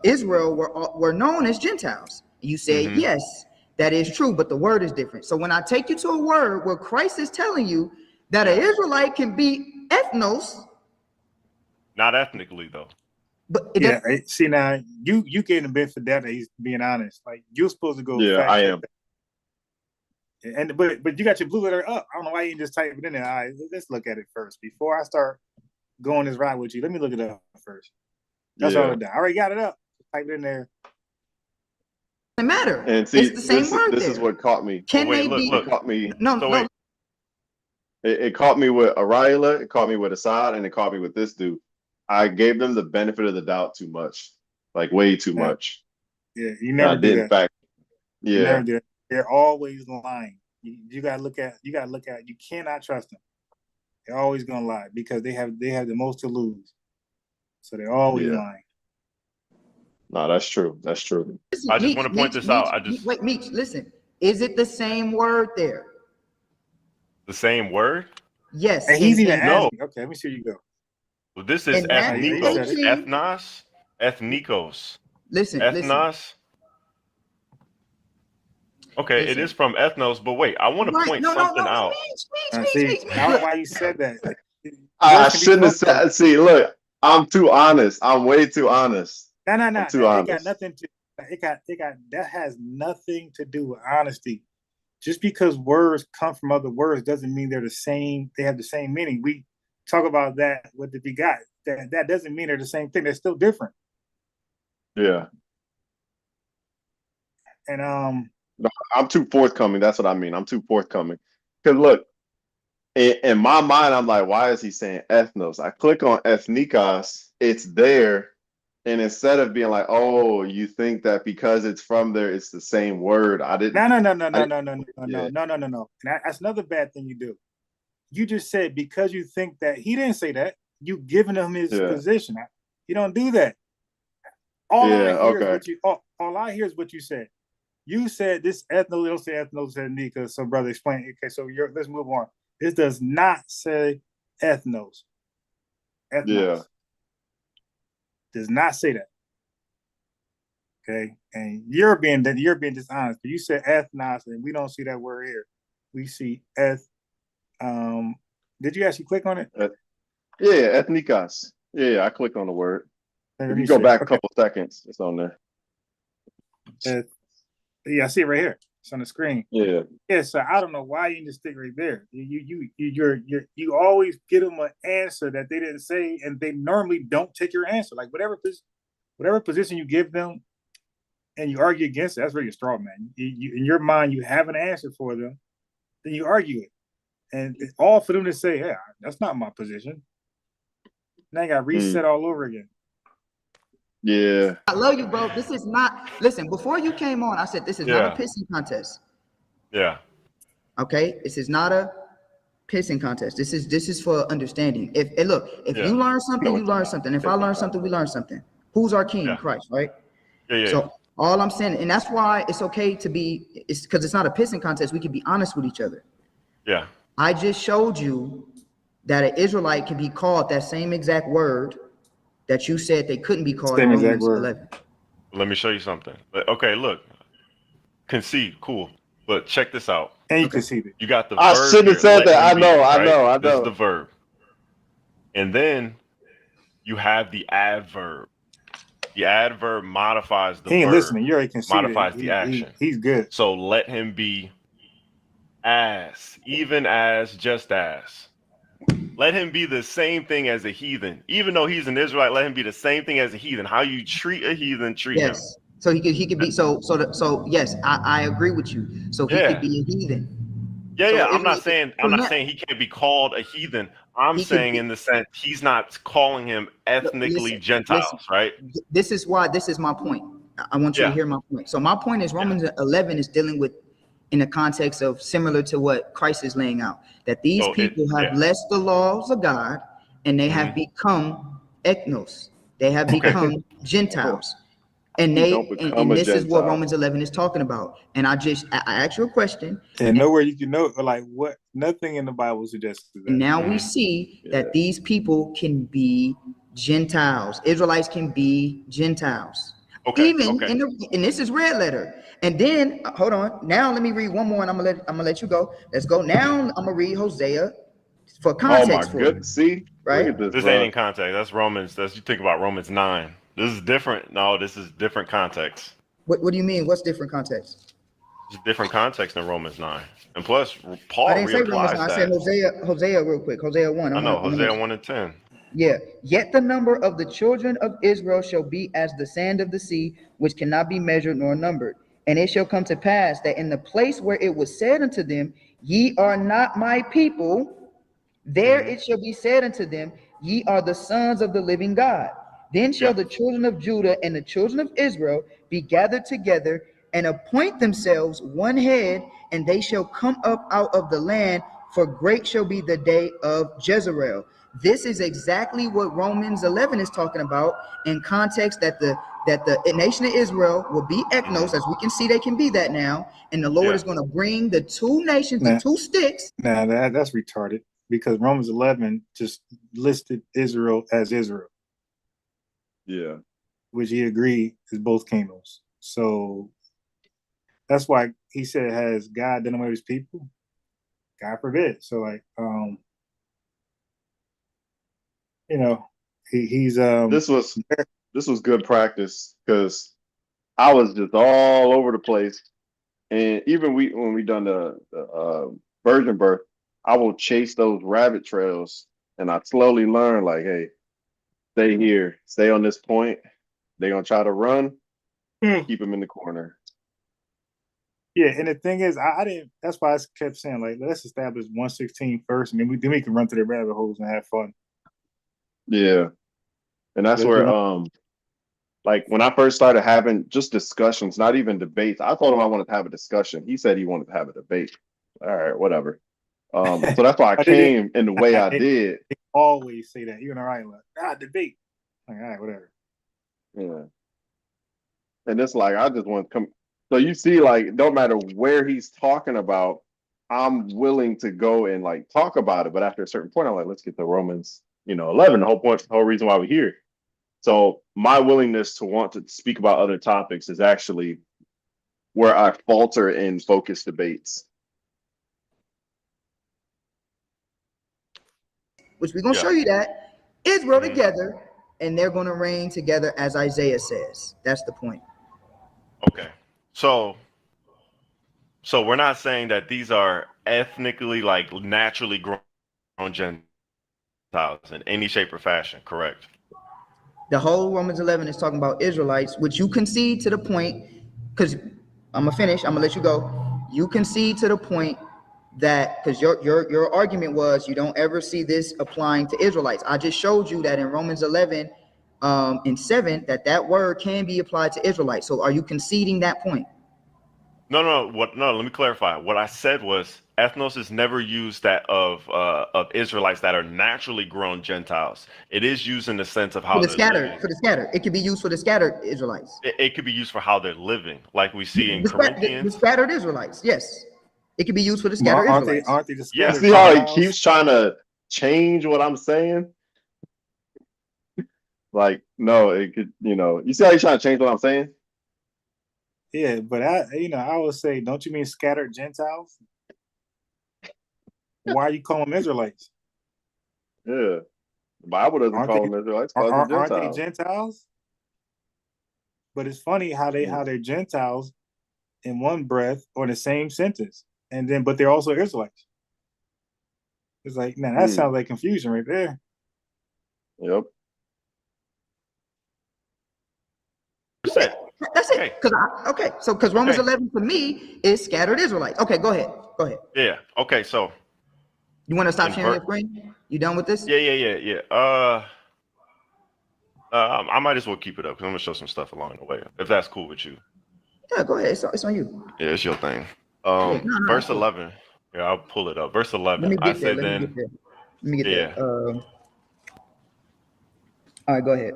Israel were known as Gentiles. You said, Hmm. yes, that is true, but the word is different. So when I take you to a word where Christ is telling you that an Yes. Israelite can be ethnos, Not ethnically though. but it Yeah, doesn't. see now you getting the benefit of that. He's being honest. Like, you're supposed to go Yeah, fact I check am. that. And but you got your blue letter up. I don't know why you didn't just type it in there. All right, let's look at it first before I start going this ride with you. Let me look it up first. That's all Yeah. I've done. I already got it up. Type it in there. Matter. And It's see, the same word this is there. what caught me. But Can wait, they look, be? What look. caught me No, So no. wait, It caught me with Arila, it caught me with Assad, and it caught me with this dude. I gave them the benefit of the doubt too much, like way too Yeah, much. yeah, you And I never do didn't that. fact. You never Yeah, do that. They're always lying. You gotta look at. You gotta look at. You cannot trust them. They're always gonna lie because they have the most to lose. So they're always yeah. lying. No, that's true. That's true. Listen, I just want to point this out. Wait, Meech, listen. Is it the same word there? The same word? Yes. And he's even No. asking. Okay, let me see where you go. Well, this is In Matthew ethnikos. 18. Ethnos. Listen. Ethnos. Okay, Listen. it is from ethnos, but wait, I want to point something out. See, I don't know why you said that. I shouldn't have said. See, look, I'm too honest. I'm way too honest. No. I'm too honest. It got nothing to. It got. That has nothing to do with honesty. Just because words come from other words doesn't mean they're the same. They have the same meaning. We talk about that with the begot. That doesn't mean they're the same thing. They're still different. Yeah. And No, I'm too forthcoming. That's what I mean. I'm too forthcoming. Because look, in my mind, I'm like, why is he saying ethnos? I click on ethnikos, it's there. And instead of being like, oh, you think that because it's from there, it's the same word. I didn't. No. That's another bad thing you do. You just said because you think that he didn't say that. You giving him his position. You don't do that. All I hear is what you said. You said this ethnos. They don't say ethnos, ethnika. So, brother, explain. Okay, so let's move on. This does not say ethnos. Yeah. Does not say that. Okay, and you're being dishonest. But you said ethnos, and we don't see that word here. We see eth. Did you actually click on it? Yeah, ethnikos. Yeah, I clicked on the word. If you go back a couple seconds, it's on there. Yeah, I see it right here. It's on the screen. Yeah. Yeah. So I don't know why you just stick right there. You always give them an answer that they didn't say, and they normally don't take your answer. Like whatever position you give them, and you argue against it, that's really a straw man. In your mind, you have an answer for them, then you argue it, and it's all for them to say, "Yeah, that's not my position." Now you got to reset all over again. Yeah. I love you, bro. This is not. Listen, before you came on, I said this is not a pissing contest. Yeah. Okay, this is not a pissing contest. This is for understanding. If you learn something, you learn something. If I learn something, we learn something. Who's our king? Christ, right? Yeah. So all I'm saying, and that's why it's okay to be. It's because it's not a pissing contest. We can be honest with each other. Yeah. I just showed you that an Israelite can be called that same exact word that you said they couldn't be called in Romans 11. Let me show you something. Okay, look. Concede, cool. But check this out. And you conceded. You got the verb. I shouldn't have said that. I know. This is the verb. And then you have the adverb. The adverb modifies the verb. He ain't listening. You already conceded. Modifies the action. He's good. So let him be as, even as, just as. Let him be the same thing as a heathen. Even though he's an Israelite, let him be the same thing as a heathen. How you treat a heathen, treat him. So he could be so yes, I agree with you. So he could be a heathen. Yeah. I'm not saying he can't be called a heathen. I'm saying in the sense he's not calling him ethnically Gentiles, right? This is my point. I want you to hear my point. So my point is Romans 11 is dealing with in the context of similar to what Christ is laying out, that these people have left the laws of God and they have become ethnos. They have become Gentiles. And this is what Romans 11 is talking about. And I asked you a question. And nowhere you can know, like what, nothing in the Bible suggests that. And now we see that these people can be Gentiles. Israelites can be Gentiles. And this is red letter. And then hold on. Now let me read one more, and I'm gonna let you go. Let's go. Now I'm gonna read Hosea for context. Oh my goodness! See, right? Look at this ain't in context. That's Romans. You think about Romans 9. This is different. No, this is different context. What do you mean? What's different context? It's different context than Romans 9. And plus, Paul I didn't say Romans 9. that. I said Hosea real quick. Hosea 1. I know Hosea 1 and 10. Yeah. Yet the number of the children of Israel shall be as the sand of the sea, which cannot be measured nor numbered. And it shall come to pass that in the place where it was said unto them, ye are not my people, There it shall be said unto them, ye are the sons of the living God. Then shall the children of Judah and the children of Israel be gathered together and appoint themselves one head, and they shall come up out of the land, for great shall be the day of Jezreel. This is exactly what Romans 11 is talking about in context that the nation of Israel will be ethnos, as we can see they can be that now, and the Lord is going to bring the two nations, the two sticks. Now that's retarded, because Romans 11 just listed Israel as Israel. Yeah. Which he agreed is both kingdoms. So that's why he said, has God done away with his people? God forbid. So like, he's This was good practice, because I was just all over the place. And even when we done the virgin birth, I will chase those rabbit trails, and I slowly learn, like, hey, stay here, stay on this point. They're gonna try to run, keep them in the corner. Yeah, and the thing is, I didn't. That's why I kept saying, like, let's establish 116 first, and then we can run through the rabbit holes and have fun. Yeah, and that's where like when I first started having just discussions, not even debates. I told him I wanted to have a discussion. He said he wanted to have a debate. All right, whatever. So that's why I came in the way I did. They always say that. Even all right, like, debate. Like, all right, whatever. Yeah. And it's like, I just want to come. So you see, like, no matter where he's talking about, I'm willing to go and like talk about it. But after a certain point, I'm like, let's get to Romans, 11. The whole reason why we're here. So my willingness to want to speak about other topics is actually where I falter in focused debates. Which we're going to show you that Israel together, and they're going to reign together, as Isaiah says. That's the point. Okay. So we're not saying that these are ethnically, like, naturally grown Gentiles in any shape or fashion, correct? The whole Romans 11 is talking about Israelites, which you concede to the point, because I'm going to finish, I'm going to let you go. You concede to the point that, because your argument was you don't ever see this applying to Israelites. I just showed you that in Romans 11 and 7, that word can be applied to Israelites. So are you conceding that point? No, let me clarify. What I said was ethnos is never used that of Israelites that are naturally grown Gentiles. It is used in the sense of how for the they're scattered, living. for the scattered. It could be used for the scattered Israelites. It could be used for how they're living, like we see in The Corinthians. scattered Israelites, yes. It could be used for the scattered Israelites. Aren't they the Yeah. scattered See how he Gentiles? keeps trying to change what I'm saying? Like, no, it could, you see how he's trying to change what I'm saying? Yeah, but I would say, don't you mean scattered Gentiles? Why are you calling them Israelites? Yeah. The Bible doesn't call them Israelites, calls them Aren't they Gentiles. Gentiles? But it's funny how they're Gentiles in one breath or the same sentence, but they're also Israelites. It's like, man, that sounds like confusion right there. Yep. Yeah, that's it. Because Romans 11 for me is scattered Israelites. Okay, go ahead. Yeah. Okay. So you want to stop sharing your screen? You done with this? Yeah. I might as well keep it up because I'm gonna show some stuff along the way, if that's cool with you. Yeah, go ahead. It's on you. Yeah, it's your thing. Verse 11. Yeah, I'll pull it up. Verse 11. Let me get there. All right, go ahead.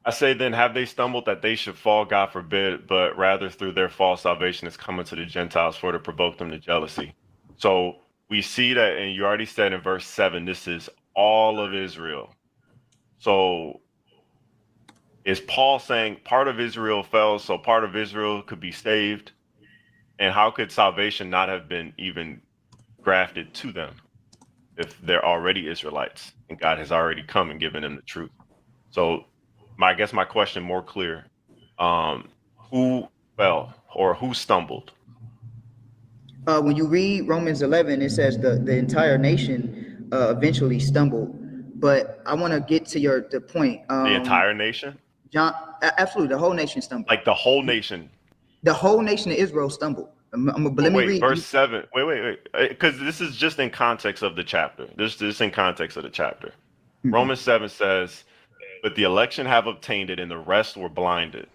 I say then, have they stumbled that they should fall? God forbid, but rather through their false salvation is coming to the Gentiles for to provoke them to jealousy. So we see that, and you already said in verse 7, this is all of Israel. So is Paul saying part of Israel fell, so part of Israel could be saved? And how could salvation not have been even grafted to them if they're already Israelites and God has already come and given them the truth? So I guess my question more clear, who fell or who stumbled? When you read Romans 11, it says the entire nation eventually stumbled. But I want to get to the point. The entire nation? John, absolutely, the whole nation stumbled. Like the whole nation? The whole nation of Israel stumbled. But But let me wait, read. verse 7. Wait. Because this is just in context of the chapter. This is in context of the chapter. Mhm. Romans 7 says, but the election have obtained it, and the rest were blinded.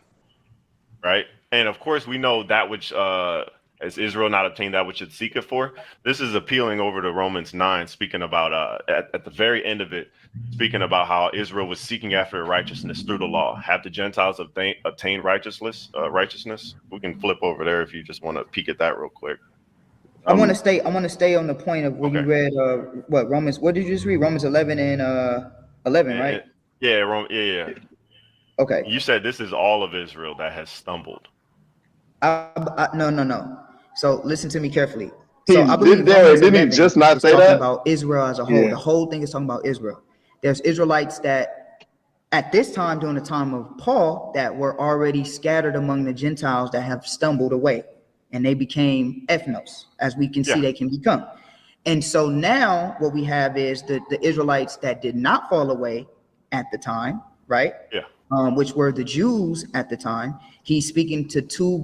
Right? And of course, we know that which has Israel not obtained that which it seeketh for. This is appealing over to Romans 9, speaking about at the very end of it, speaking about how Israel was seeking after righteousness through the law. Have the Gentiles obtained righteousness? Righteousness? We can flip over there if you just want to peek at that real quick. I want to stay. I want to stay on the point of where you Okay. read what Romans. What did you just read? Romans 11 and 11, right? Yeah. Okay. You said this is all of Israel that has stumbled. No. So listen to me carefully. He So I believe Derek, Romans didn't he 11 just not is say talking that? about Israel as a whole. Yeah. The whole thing is talking about Israel. There's Israelites that at this time, during the time of Paul, that were already scattered among the Gentiles that have stumbled away, and they became ethnos, as we can see Yeah. they can become. And so now what we have is the Israelites that did not fall away at the time, right? Yeah. Which were the Jews at the time. He's speaking to two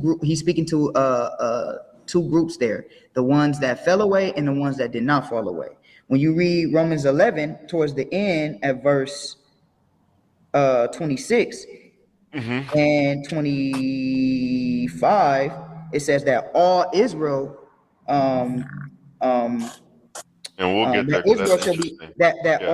groups there, the ones that fell away and the ones that did not fall away. When you read Romans 11 towards the end at verse 26 Mm-hmm. and 25, it says that all Israel um And we'll get there that because Israel that's shall be interesting. that Yeah.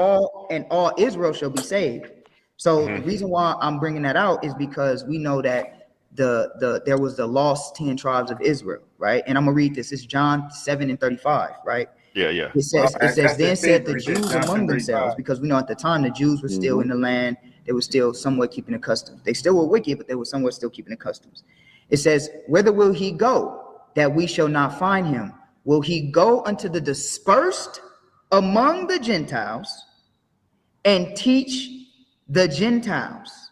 all Israel shall be saved. So the Mm-hmm. reason why I'm bringing that out is because we know that there was the lost 10 tribes of Israel, right? And I'm gonna read this. It's John 7 and 35, right? Yeah. It says, That's the then said thing the right there, Jews John among 10:35. themselves, because we know at the time the Jews were still in the land, they were still somewhat keeping the customs. They still were wicked, but they were somewhat still keeping the customs. It says, whither will he go that we shall not find him? Will he go unto the dispersed among the Gentiles and teach the Gentiles?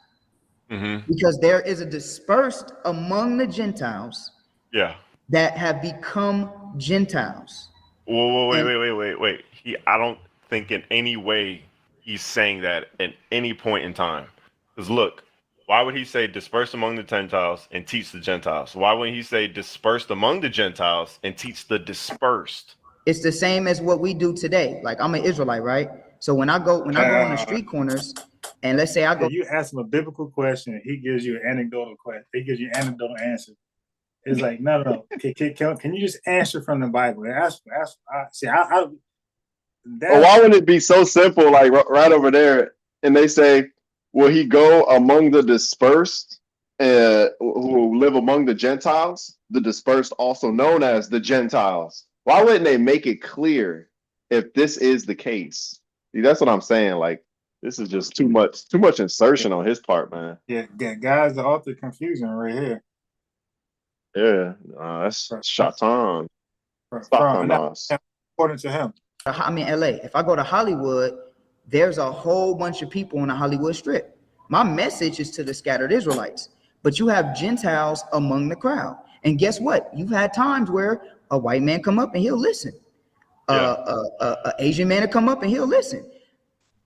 Mm-hmm. Because there is a dispersed among the Gentiles Yeah. that have become Gentiles. Whoa, And wait. I don't think in any way he's saying that at any point in time. Because look, why would he say disperse among the Gentiles and teach the Gentiles? Why wouldn't he say dispersed among the Gentiles and teach the dispersed? it's the same as what we do today. Like I'm an Israelite, right? So when I go on the street corners, and let's say I go, You ask him a biblical question, he gives you an anecdotal question. He gives you an anecdotal answer. It's like, no. Can you just answer from the Bible? See, Or why wouldn't it be so simple, like right over there, and they say, will he go among the dispersed who live among the Gentiles, the dispersed also known as the Gentiles? Why wouldn't they make it clear if this is the case? See, that's what I'm saying. Like, this is just too much insertion on his part, man. Yeah, guys, the author confusion right here. Yeah, that's Shatan. Satanas. According to him. I'm in LA. If I go to Hollywood, there's a whole bunch of people on the Hollywood Strip. My message is to the scattered Israelites, but you have Gentiles among the crowd. And guess what? You've had times where a white man come up and he'll listen. A Asian man will come up and he'll listen.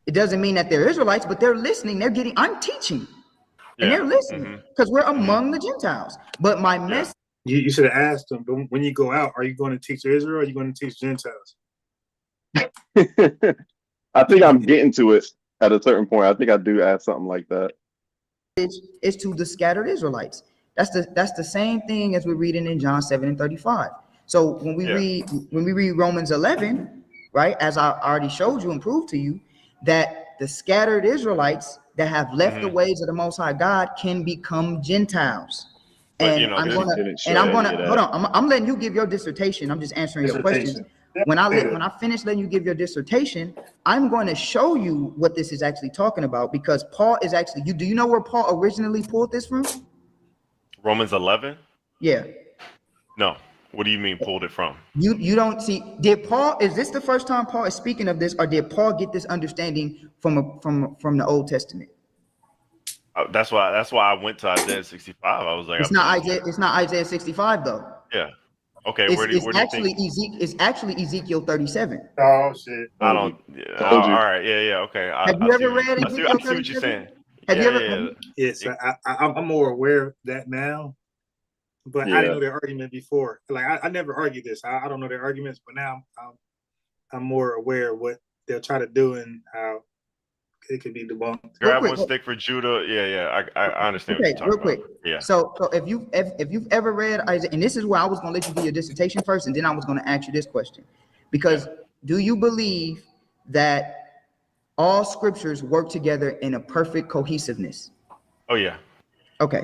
It doesn't mean that they're Israelites, but they're listening. I'm teaching, and they're listening because we're among the Gentiles. But my message. You should have asked them, but when you go out, are you going to teach Israel or are you going to teach Gentiles? I think I'm getting to it at a certain point. I think I do ask something like that. It's to the scattered Israelites. That's the same thing as we're reading in John 7 and 35. So when we read Romans 11, right, as I already showed you and proved to you, that the scattered Israelites that have left the ways of the Most High God can become Gentiles. But, And I'm gonna hold on. I'm letting you give your dissertation. I'm just answering your questions. When I finish letting you give your dissertation, I'm going to show you what this is actually talking about, because Paul is actually, do you know where Paul originally pulled this from? Romans 11? Yeah. No. What do you mean pulled it from? You don't see, is this the first time Paul is speaking of this, or did Paul get this understanding from the Old Testament? That's why I went to Isaiah 65. I was like, it's not Isaiah 65 though. Yeah. Okay, it's actually Ezekiel 37. Oh shit! I don't. All right. Yeah. Okay. Have you ever read Ezekiel 37? I see what you're saying. Have you ever? Yes, I'm more aware of that now. but I didn't Yeah. know their argument before. Like I never argued this. I don't know their arguments, but now I'm more aware of what they'll try to do and how it can be debunked. Real Grab quick. one stick for Judah. Yeah. I understand what Okay, you're real talking quick. about. Yeah. So if you've ever read Isaiah, and this is where I was gonna let you do your dissertation first, and then I was gonna ask you this question, because do you believe that all scriptures work together in a perfect cohesiveness? Oh yeah. Okay,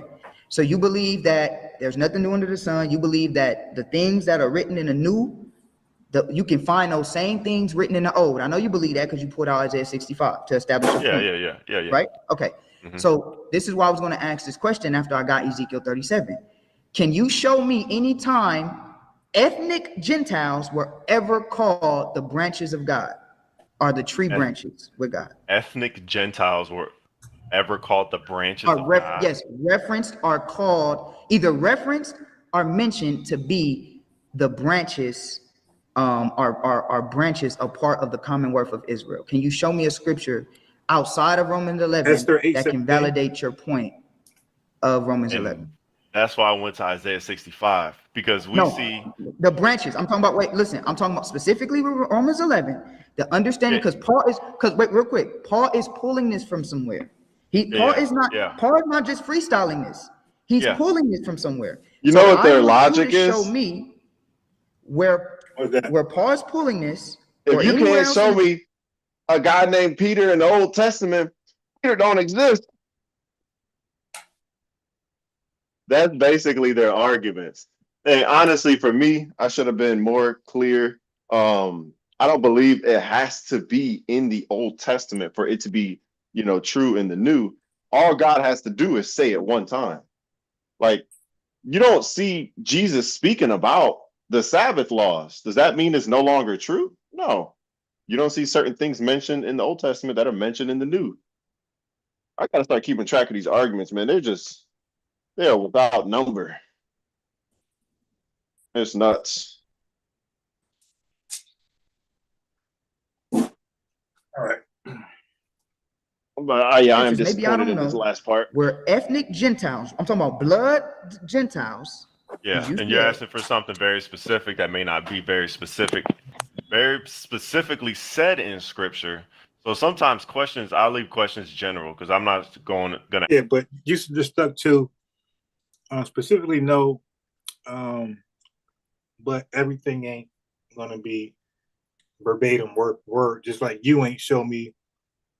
so you believe that there's nothing new under the sun. You believe that the things that are written in the new, you can find those same things written in the old. I know you believe that because you put out Isaiah 65 to establish your point. Yeah. Right? Okay. Mm-hmm. So this is why I was going to ask this question after I got Ezekiel 37. Can you show me any time ethnic Gentiles were ever called the branches of God or the tree branches with God? Ethnic Gentiles were ever called the branches of God? Yes, referenced or called, either referenced or mentioned to be the branches, are branches, a part of the commonwealth of Israel. Can you show me a scripture outside of Romans 11 Esther that can 8:17. validate your point of Romans 11? And that's why I went to Isaiah 65, because we No, see the branches. I'm talking about, wait, listen, I'm talking about specifically Romans 11, the understanding, because wait, real quick, Paul is pulling this from somewhere. Paul is not just freestyling this. He's pulling this from somewhere. You So know what I their want you logic to show is? me where Paul is pulling this, or If you anywhere can't else. show me a guy named Peter in the Old Testament, Peter don't exist. That's basically their arguments. And honestly, for me, I should have been more clear. I don't believe it has to be in the Old Testament for it to be, true in the New. All God has to do is say it one time. Like, you don't see Jesus speaking about the Sabbath laws. Does that mean it's no longer true? No. You don't see certain things mentioned in the Old Testament that are mentioned in the New. I gotta start keeping track of these arguments, man. They're without number. It's nuts. All right. But I am maybe I disappointed don't in this know, last part. where ethnic Gentiles, I'm talking about blood Gentiles. Yeah, and you're asking for something very specific that may not be very specifically said in scripture. So sometimes I'll leave questions general because I'm not gonna. Yeah, but you just stuck to specifically no, but everything ain't gonna be verbatim word for word. Just like you ain't show me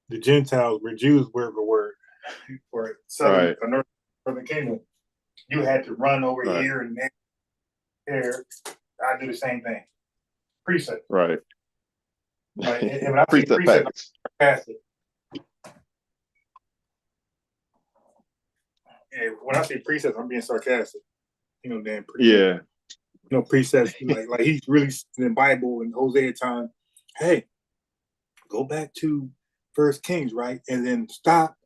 the Gentiles were Jews word for word for southern or northern kingdom. You had to run over here and there. I do the same thing. Precept. Right. Like, and when I say precept, I'm sarcastic. Yeah, when I say precept, I'm being sarcastic. Damn precept. Yeah. Precepts like he's really in the Bible and Hosea time. Hey, go back to First Kings, right? And then stop,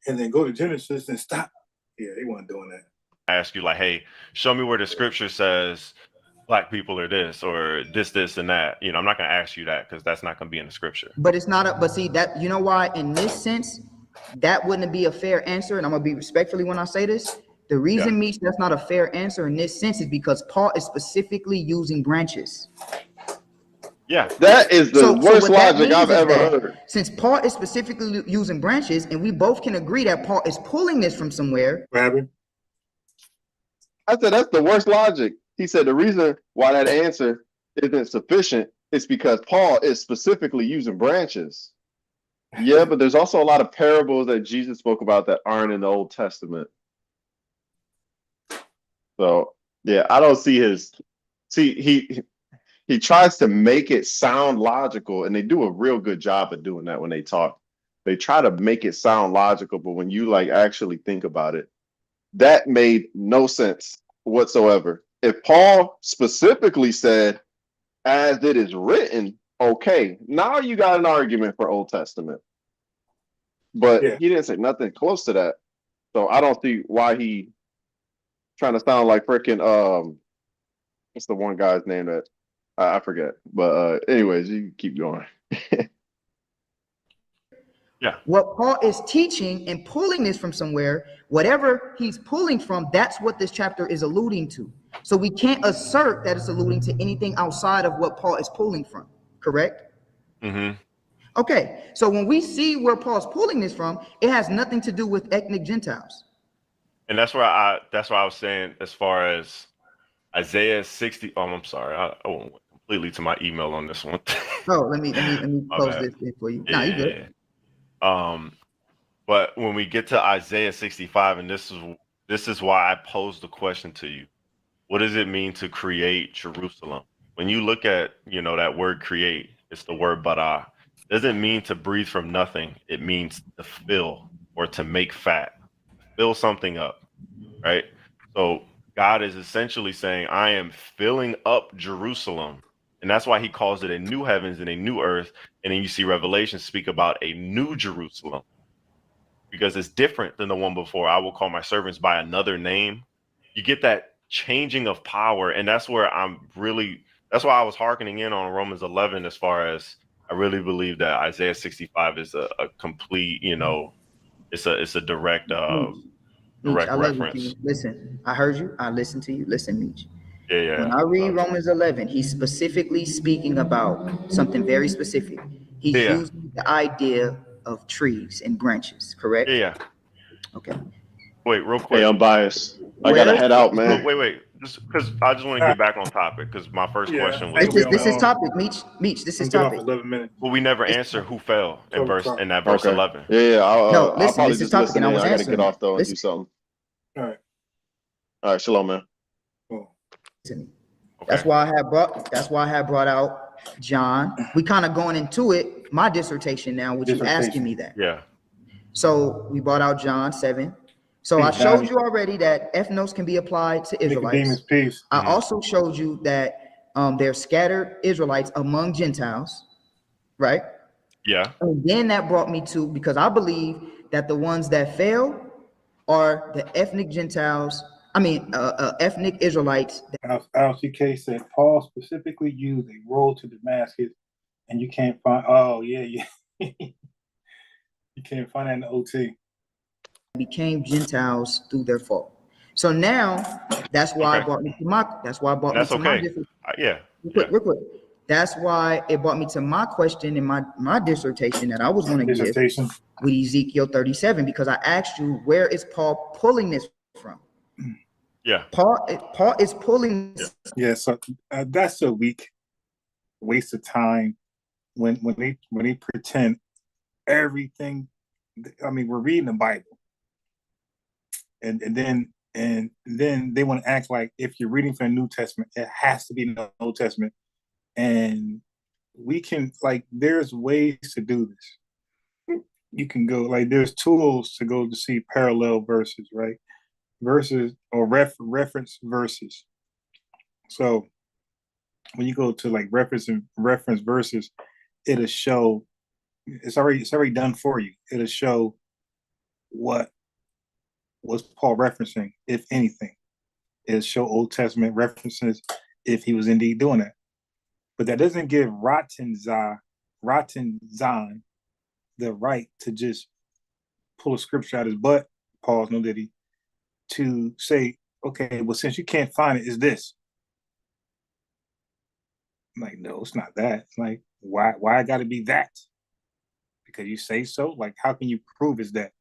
and then go to Genesis and stop. Yeah, they weren't doing that. I ask you like, hey, show me where the scripture says black people are this or this and that. I'm not gonna ask you that because that's not gonna be in the scripture. But it's not but see that, you know why, in this sense, that wouldn't be a fair answer, and I'm gonna be respectfully when I say this. The reason, Meech, that's not a fair answer in this sense is because Paul is specifically using branches. Yeah. That is the worst logic I've ever heard. Since Paul is specifically using branches, and we both can agree that Paul is pulling this from somewhere. What happened? I said that's the worst logic. He said the reason why that answer isn't sufficient is because Paul is specifically using branches. Yeah, but there's also a lot of parables that Jesus spoke about that aren't in the Old Testament. So yeah, I don't see he tries to make it sound logical, and they do a real good job of doing that when they talk. They try to make it sound logical, but when you actually think about it, that made no sense whatsoever. If Paul specifically said, as it is written, okay, now you got an argument for Old Testament. But he didn't say nothing close to that. So I don't see why he trying to sound like freaking what's the one guy's name that I forget. But anyways, you keep going. Yeah. What Paul is teaching and pulling this from somewhere, whatever he's pulling from, that's what this chapter is alluding to. So we can't assert that it's alluding to anything outside of what Paul is pulling from, correct? Mm-hmm. Okay, so when we see where Paul's pulling this from, it has nothing to do with ethnic Gentiles. And that's why I was saying, as far as Isaiah 60. Oh, I'm sorry. I went completely to my email on this one. Oh, let me My close bad. this in for you. Yeah, Nah, you yeah, good. yeah. But when we get to Isaiah 65, and this is why I posed the question to you. What does it mean to create Jerusalem? When you look at, that word create, it's the word bara. It doesn't mean to breathe from nothing. It means to fill or to make fat, fill something up, right? So God is essentially saying, I am filling up Jerusalem. And that's why he calls it a new heavens and a new earth. And then you see Revelation speak about a new Jerusalem, because it's different than the one before. I will call my servants by another name. You get that changing of power. And that's where that's why I was hearkening in on Romans 11, as far as I really believe that Isaiah 65 is a complete, it's a direct, Meech, I love you, reference. King. Listen, I heard you. I listened to you. Listen, Meech. Yeah, yeah. When I read Romans 11, he's specifically speaking about something very specific. He's Yeah. using the idea of trees and branches, correct? Yeah, yeah. Okay. Wait, real Hey, quick. I'm biased. I gotta Where head out, So, man. wait. Just because I just want to get back on topic, because my first Yeah, question I was think we who on this is fell. topic, Meech, this I'm is get off topic. 11 minutes. But we never This, answer who fell in 12 o'clock. verse Okay. 11. Yeah. no, I'll listen, probably this is just topic, and listen I in. was I gotta get answering it. off though and do Listen, something. All right. All right, shalom, man. Cool. listen. Okay. That's why I had brought out John. We kind of going into it, my dissertation now, with you asking me that. Yeah. So we brought out John 7. So I Peace, showed Donnie. you already that ethnos can be applied to Nicodemus, Israelites. peace. I Mhm. also showed you that they're scattered Israelites among Gentiles, right? Yeah. And then that brought me to, because I believe that the ones that fail are the ethnic Gentiles, ethnic Israelites. LCK said Paul specifically used a road to Damascus, and you can't find. Oh yeah. You can't find that in the OT. Became Gentiles through their fault. So now that's why Okay. it brought me to my And that's okay. different. Yeah. Real quick. That's why it brought me to my question in my dissertation that I was going to give Dissertation. with Ezekiel 37, because I asked you, where is Paul pulling this from? Yeah. Paul is pulling this. Yeah, so that's a weak waste of time when they pretend everything. I mean, we're reading the Bible, and then they want to act like if you're reading from the New Testament, it has to be the Old Testament, and we can there's ways to do this. You can go there's tools to go to see parallel verses, right? Verses or reference verses. So when you go to reference verses, it'll show it's already done for you. It'll show what was Paul referencing, if anything. It'll show Old Testament references if he was indeed doing that. But that doesn't give Rotten Zahn the right to just pull a scripture out his butt, pause, no diddy, to say, okay, well, since you can't find it, it's this. I'm like, no, it's not that. It's like, why I gotta be that? Because you say so? Like, how can you prove it's that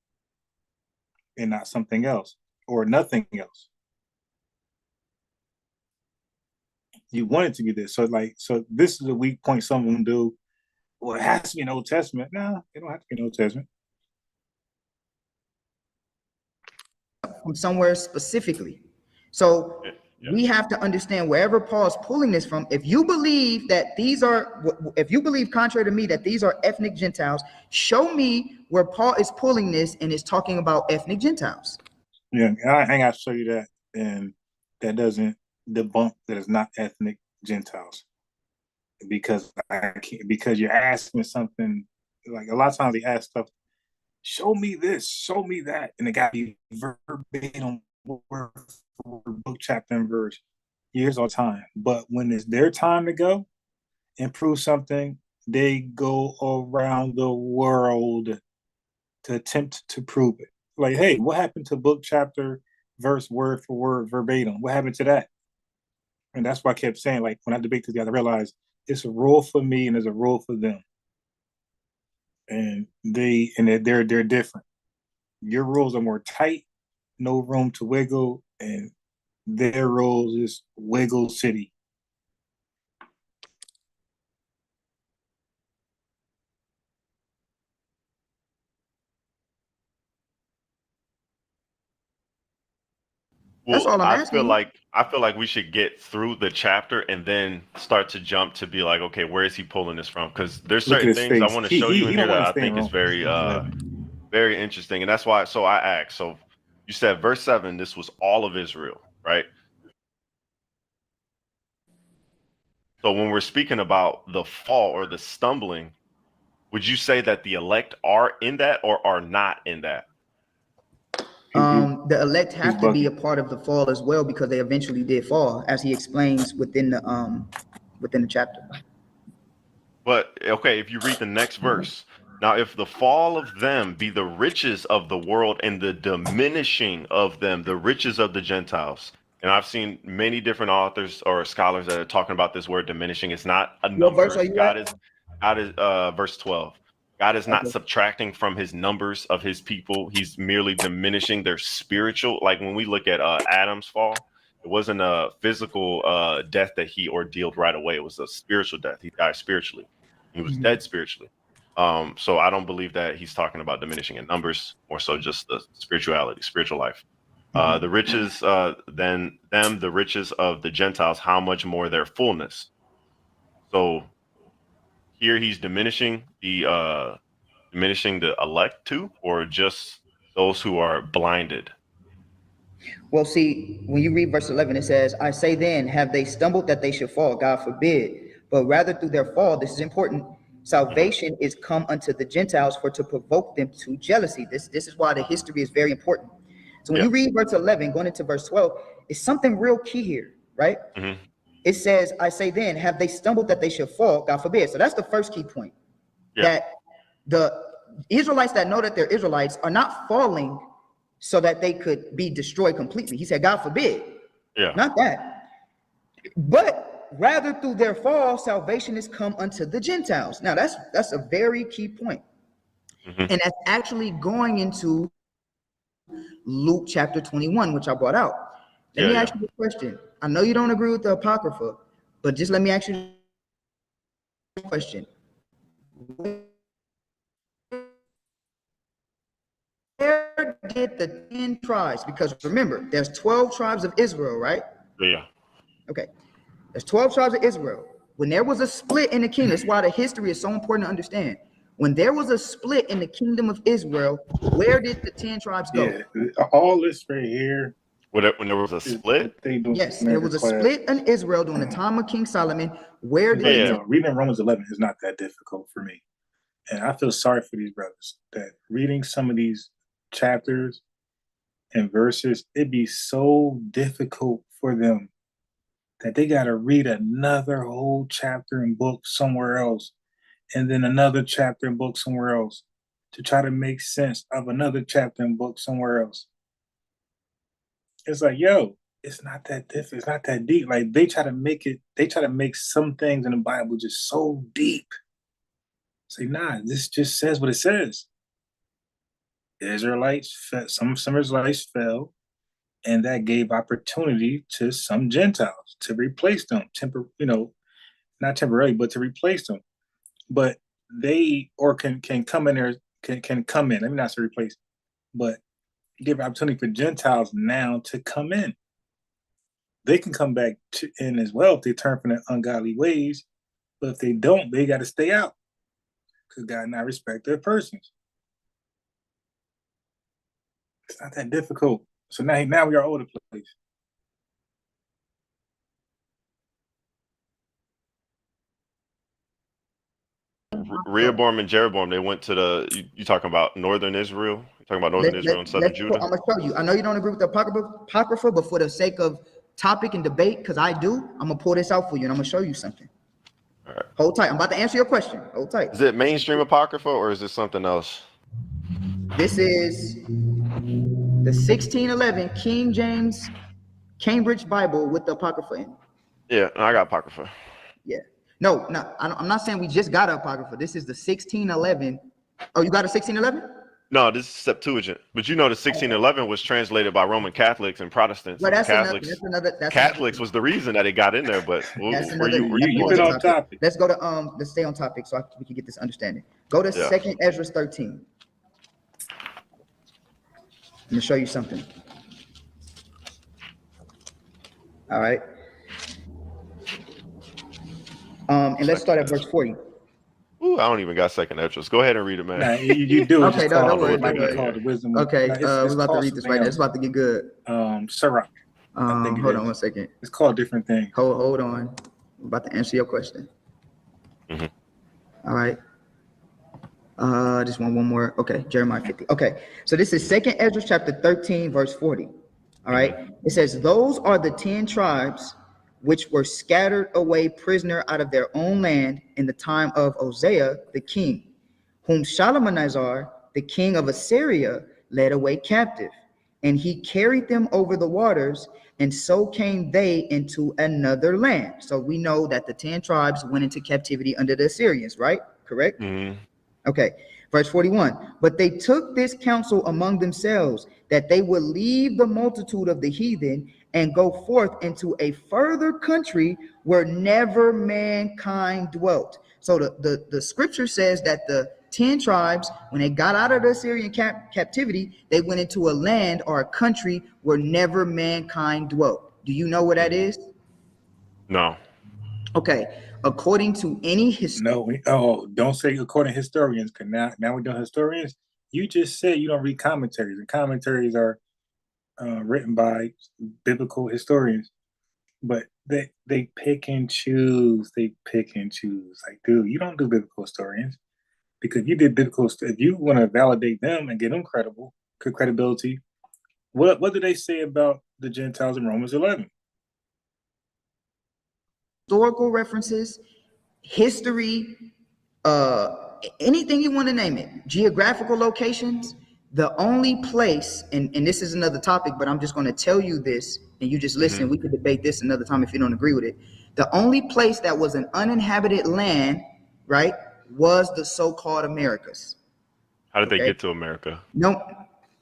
and not something else or nothing else? You want it to be this. So this is a weak point some of them do. Well, it has to be an Old Testament. No, it don't have to be an Old Testament. From somewhere specifically. So Yeah. we have to understand wherever Paul's pulling this from. If you believe contrary to me that these are ethnic Gentiles, show me where Paul is pulling this and is talking about ethnic Gentiles. Yeah, I ain't got to show you that, and that doesn't debunk that it's not ethnic Gentiles, because because you're asking something like a lot of times they ask stuff. Show me this, show me that, and it got to be verbatim, word for word, book, chapter, and verse, years all time. But when it's their time to go and prove something, they go around the world to attempt to prove it. Like, hey, what happened to book, chapter, verse, word for word, verbatim? What happened to that? And that's why I kept saying, like, when I debate this, I realized it's a rule for me and there's a rule for them. And they're different. Your rules are more tight, no room to wiggle, and their rules is wiggle city. That's Well, all I'm I asking feel you. like we should get through the chapter and then start to jump to be like, okay, where is he pulling this from? Because there's Look at certain his things I face. want to He show he you he in here don't want that to I stay in think is Romans very 11. very interesting. And that's why I asked. So you said verse 7, this was all of Israel, right? So when we're speaking about the fall or the stumbling, would you say that the elect are in that or are not in that? The elect He's have to be bugging. a part of the fall as well because they eventually did fall, as he explains within the chapter. But okay, if you read the next verse, now if the fall of them be the riches of the world and the diminishing of them, the riches of the Gentiles. And I've seen many different authors or scholars that are talking about this word diminishing. It's not a What verse are numbers. you at? God is verse 12. God is not Okay. subtracting from his numbers of his people. He's merely diminishing their spiritual. Like when we look at Adam's fall, it wasn't a physical death that he ordealed right away. It was a spiritual death. He died spiritually. He was dead spiritually. So I don't believe that he's talking about diminishing in numbers, more so just the spirituality, spiritual life. The riches, then them, the riches of the Gentiles, how much more their fullness. So here he's diminishing the elect too, or just those who are blinded. Well, see, when you read verse 11, it says, I say then, have they stumbled that they should fall? God forbid. But rather through their fall, this is important, salvation is come unto the Gentiles for to provoke them to jealousy. This is why the history is very important. So when Yeah. you read verse 11, going into verse 12, it's something real key here, right? Mhm. It says, I say then, have they stumbled that they should fall? God forbid. So that's the first key point. Yeah. That the Israelites that know that they're Israelites are not falling so that they could be destroyed completely. He said, God forbid. Yeah. Not that. But rather through their fall, salvation is come unto the Gentiles. Now that's a very key point. Mhm. And that's actually going into Luke chapter 21, which I brought out. Let Yeah. me Yeah. ask you a question. I know you don't agree with the Apocrypha, but just let me ask you a question. Where did the 10 tribes, because remember, there's 12 tribes of Israel, right? Yeah. Okay. There's 12 tribes of Israel. When there was a split in the kingdom, that's why the history is so important to understand. When there was a split in the kingdom of Israel, where did the 10 tribes go? Yeah, all this right here When there was a is split. what they do Yes, in there their was a class. split in Israel during the time of King Solomon. Where It's did like, the Yeah. reading Romans 11 is not that difficult for me. And I feel sorry for these brothers that reading some of these chapters and verses, it'd be so difficult for them that they got to read another whole chapter and book somewhere else, and then another chapter and book somewhere else to try to make sense of another chapter and book somewhere else. It's like, yo, it's not that difficult. It's not that deep. Like they try to make some things in the Bible just so deep. Say, nah, this just says what it says. Some Israelites fell, and that gave opportunity to some Gentiles to replace them, not temporarily, but to replace them. But they or can come in there, can come in. Let me not say replace, but give opportunity for Gentiles now to come in. They can come back in as well if they turn from their ungodly ways. But if they don't, they got to stay out because God not respect their persons. It's not that difficult. So now we are all over the place. Rehoboam and Jeroboam, they went to you talking about northern Israel? You talking about northern Israel and southern Judah? I'm gonna show you. I know you don't agree with the Apocrypha, but for the sake of topic and debate, because I do, I'm gonna pull this out for you and I'm gonna show you something. All right. Hold tight. I'm about to answer your question. Hold tight. Is it mainstream apocrypha or is it something else? This is the 1611 King James Cambridge Bible with the Apocrypha in it. Yeah, I got Apocrypha. Yeah. No, I'm not saying we just got an Apocrypha. This is the 1611. Oh, you got a 1611? No, this is Septuagint. But you know, the 1611 was translated by Roman Catholics and Protestants. Well, And Catholics was the reason that it got in there. But where you You've been on topic. Let's go to let's stay on topic so we can get this understanding. Go to 2nd Ezra 13. I'm gonna show you something. All right. And let's start at verse 40. Ooh, I don't even got 2nd Ezra. Go ahead and read it, man. Nah, you do. Okay, don't worry. The wisdom. Okay, we're about to read this right now. It's about to get good. Sirach. Hold on 1 second. It's called different things. Hold on. I'm about to answer your question. Mm-hmm. All right. Just one more. Okay, Jeremiah 50. Okay, so this is 2nd Ezra chapter 13, verse 40. All right. It says, those are the 10 tribes which were scattered away prisoner out of their own land in the time of Hosea the king, whom Shalmaneser, the king of Assyria, led away captive. And he carried them over the waters, and so came they into another land. So we know that the 10 tribes went into captivity under the Assyrians, right? Correct? Mm-hmm. Okay, verse 41. But they took this counsel among themselves, that they would leave the multitude of the heathen and go forth into a further country where never mankind dwelt. So the scripture says that the 10 tribes, when they got out of the Assyrian captivity, they went into a land or a country where never mankind dwelt. Do you know where that is? No. Okay. According to any historian. No, don't say according to historians, because now we're doing historians. You just said you don't read commentaries, and commentaries are written by biblical historians, but they pick and choose. They pick and choose. Like, dude, you don't do biblical historians, because if you did biblical, if you want to validate them and get them credibility, what do they say about the Gentiles in Romans 11? Historical references, history, anything you want to name it, geographical locations. The only place, and this is another topic, but I'm just going to tell you this, and you just listen. Mm-hmm. We could debate this another time if you don't agree with it. The only place that was an uninhabited land, right, was the so-called Americas. How did they get to America? No,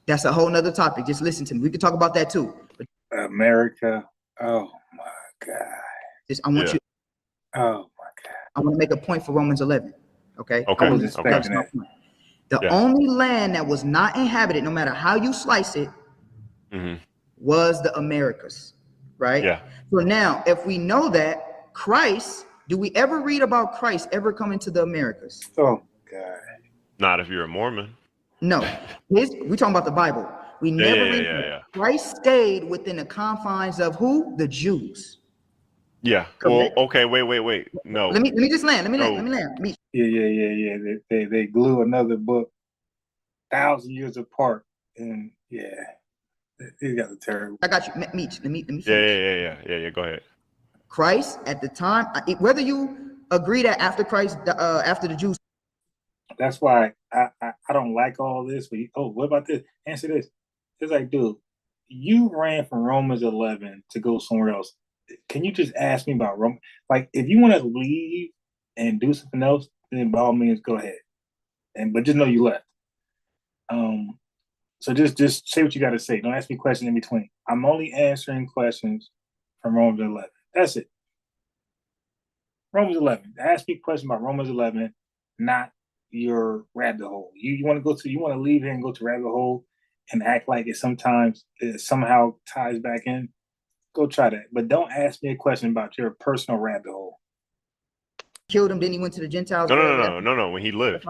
that's a whole nother topic. Just listen to me. We could talk about that too. America. Oh my God. I want you. Oh my God. I want to make a point for Romans 11. Okay. Okay. I was expecting that. The only land that was not inhabited, no matter how you slice it, mm-hmm. was the Americas, right? Yeah. So now, if we know that Christ, do we ever read about Christ ever coming to the Americas? Oh God. Not if you're a Mormon. No. We talking about the Bible. We never read that. Christ stayed within the confines of who? The Jews. Yeah. Correct. Well, okay. Wait. No. Let me just land. Let me land. Yeah. They glue another book 1,000 years apart, and it got terrible. I got you. Let me finish. Yeah. Go ahead. Christ at the time, whether you agree that after Christ, after the Jews. That's why I don't like all this. But what about this? Answer this. It's like, dude, you ran from Romans 11 to go somewhere else. Can you just ask me about Rome? Like, if you want to leave and do something else, then by all means, go ahead. But just know you left. So just say what you got to say. Don't ask me questions in between. I'm only answering questions from Romans 11. That's it. Romans 11. Ask me questions about Romans 11, not your rabbit hole. You want to leave here and go to rabbit hole and act like it somehow ties back in. Go try that, but don't ask me a question about your personal rabbit hole. Killed him, then he went to the Gentiles. No. When he lived.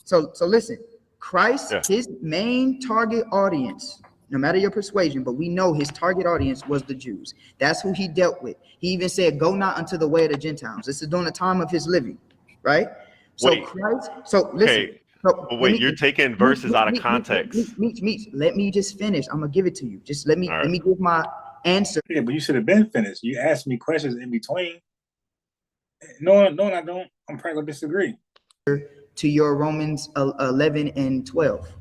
So listen, Christ, his main target audience, no matter your persuasion, but we know his target audience was the Jews. That's who he dealt with. He even said, "Go not unto the way of the Gentiles." This is during the time of his living, right? So wait. Christ. So listen. Okay. So wait, you're taking verses out of context. Meech, let me just finish. I'm gonna give it to you. Just let me give my answer. Yeah, but you should have been finished. You asked me questions in between. No, I don't. I'm probably gonna disagree. To your Romans 11 and 12.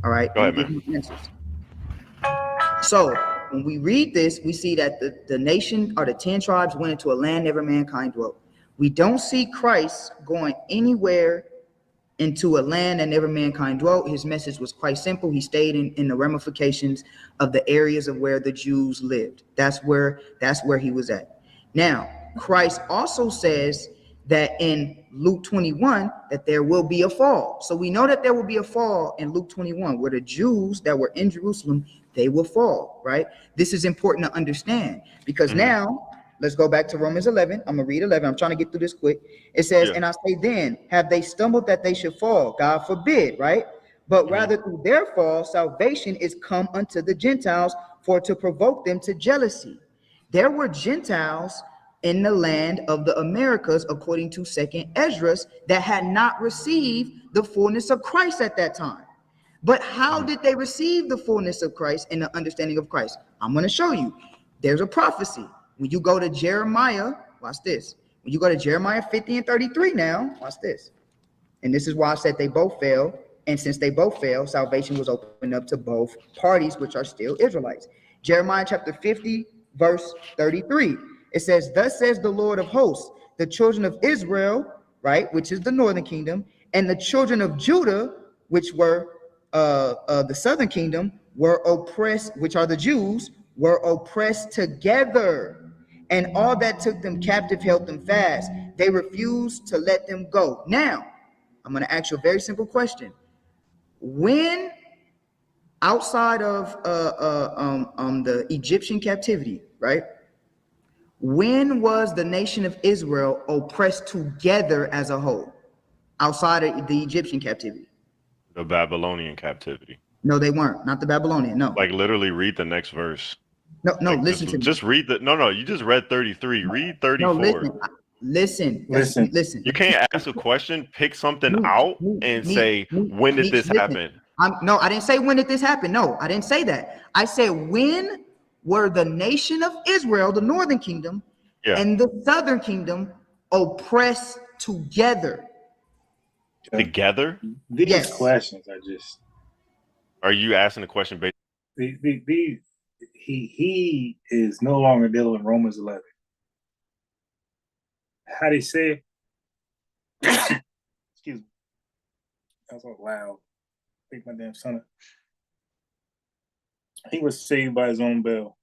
All right, Go let ahead, me give man. you answers. So when we read this, we see that the nation or the 10 tribes went into a land never mankind dwelt. We don't see Christ going anywhere into a land that never mankind dwelt. His message was quite simple. He stayed in the ramifications of the areas of where the Jews lived. That's where he was at. Now, Christ also says that in Luke 21 that there will be a fall. So we know that there will be a fall in Luke 21 where the Jews that were in Jerusalem, they will fall, right? This is important to understand because now let's go back to Romans 11. I'm going to read 11. I'm trying to get through this quick. It says, Yeah. and I say then, have they stumbled that they should fall? God forbid, right? But rather through their fall, salvation is come unto the Gentiles for to provoke them to jealousy. There were Gentiles in the land of the Americas, according to Second Esdras, that had not received the fullness of Christ at that time. But how did they receive the fullness of Christ and the understanding of Christ? I'm going to show you. There's a prophecy. When you go to Jeremiah, watch this. When you go to Jeremiah 50 and 33 now, watch this. And this is why I said they both failed. And since they both failed, salvation was opened up to both parties, which are still Israelites. Jeremiah chapter 50, verse 33. It says, thus says the Lord of hosts, the children of Israel, right, which is the northern kingdom, and the children of Judah, which were the southern kingdom, were oppressed, which are the Jews, were oppressed together. And all that took them captive held them fast. They refused to let them go. Now, I'm going to ask you a very simple question. When outside of the Egyptian captivity, right? When was the nation of Israel oppressed together as a whole, outside of the Egyptian captivity? The Babylonian captivity. No, they weren't. Not the Babylonian. No. Like literally read the next verse. No. Like, Listen to me. just read the. No. You just read 33. Read No, 34. listen. Listen. You can't ask a question, pick something out, and say, when did this happen? No, I didn't say when did this happen. No, I didn't say that. I said when were the nation of Israel, the northern kingdom, and the southern kingdom oppressed together? Together? These questions are just. Are you asking the question based? He is no longer dealing with Romans 11. How do you say? Excuse me. That was so loud. Pick my damn son up. He was saved by his own bell.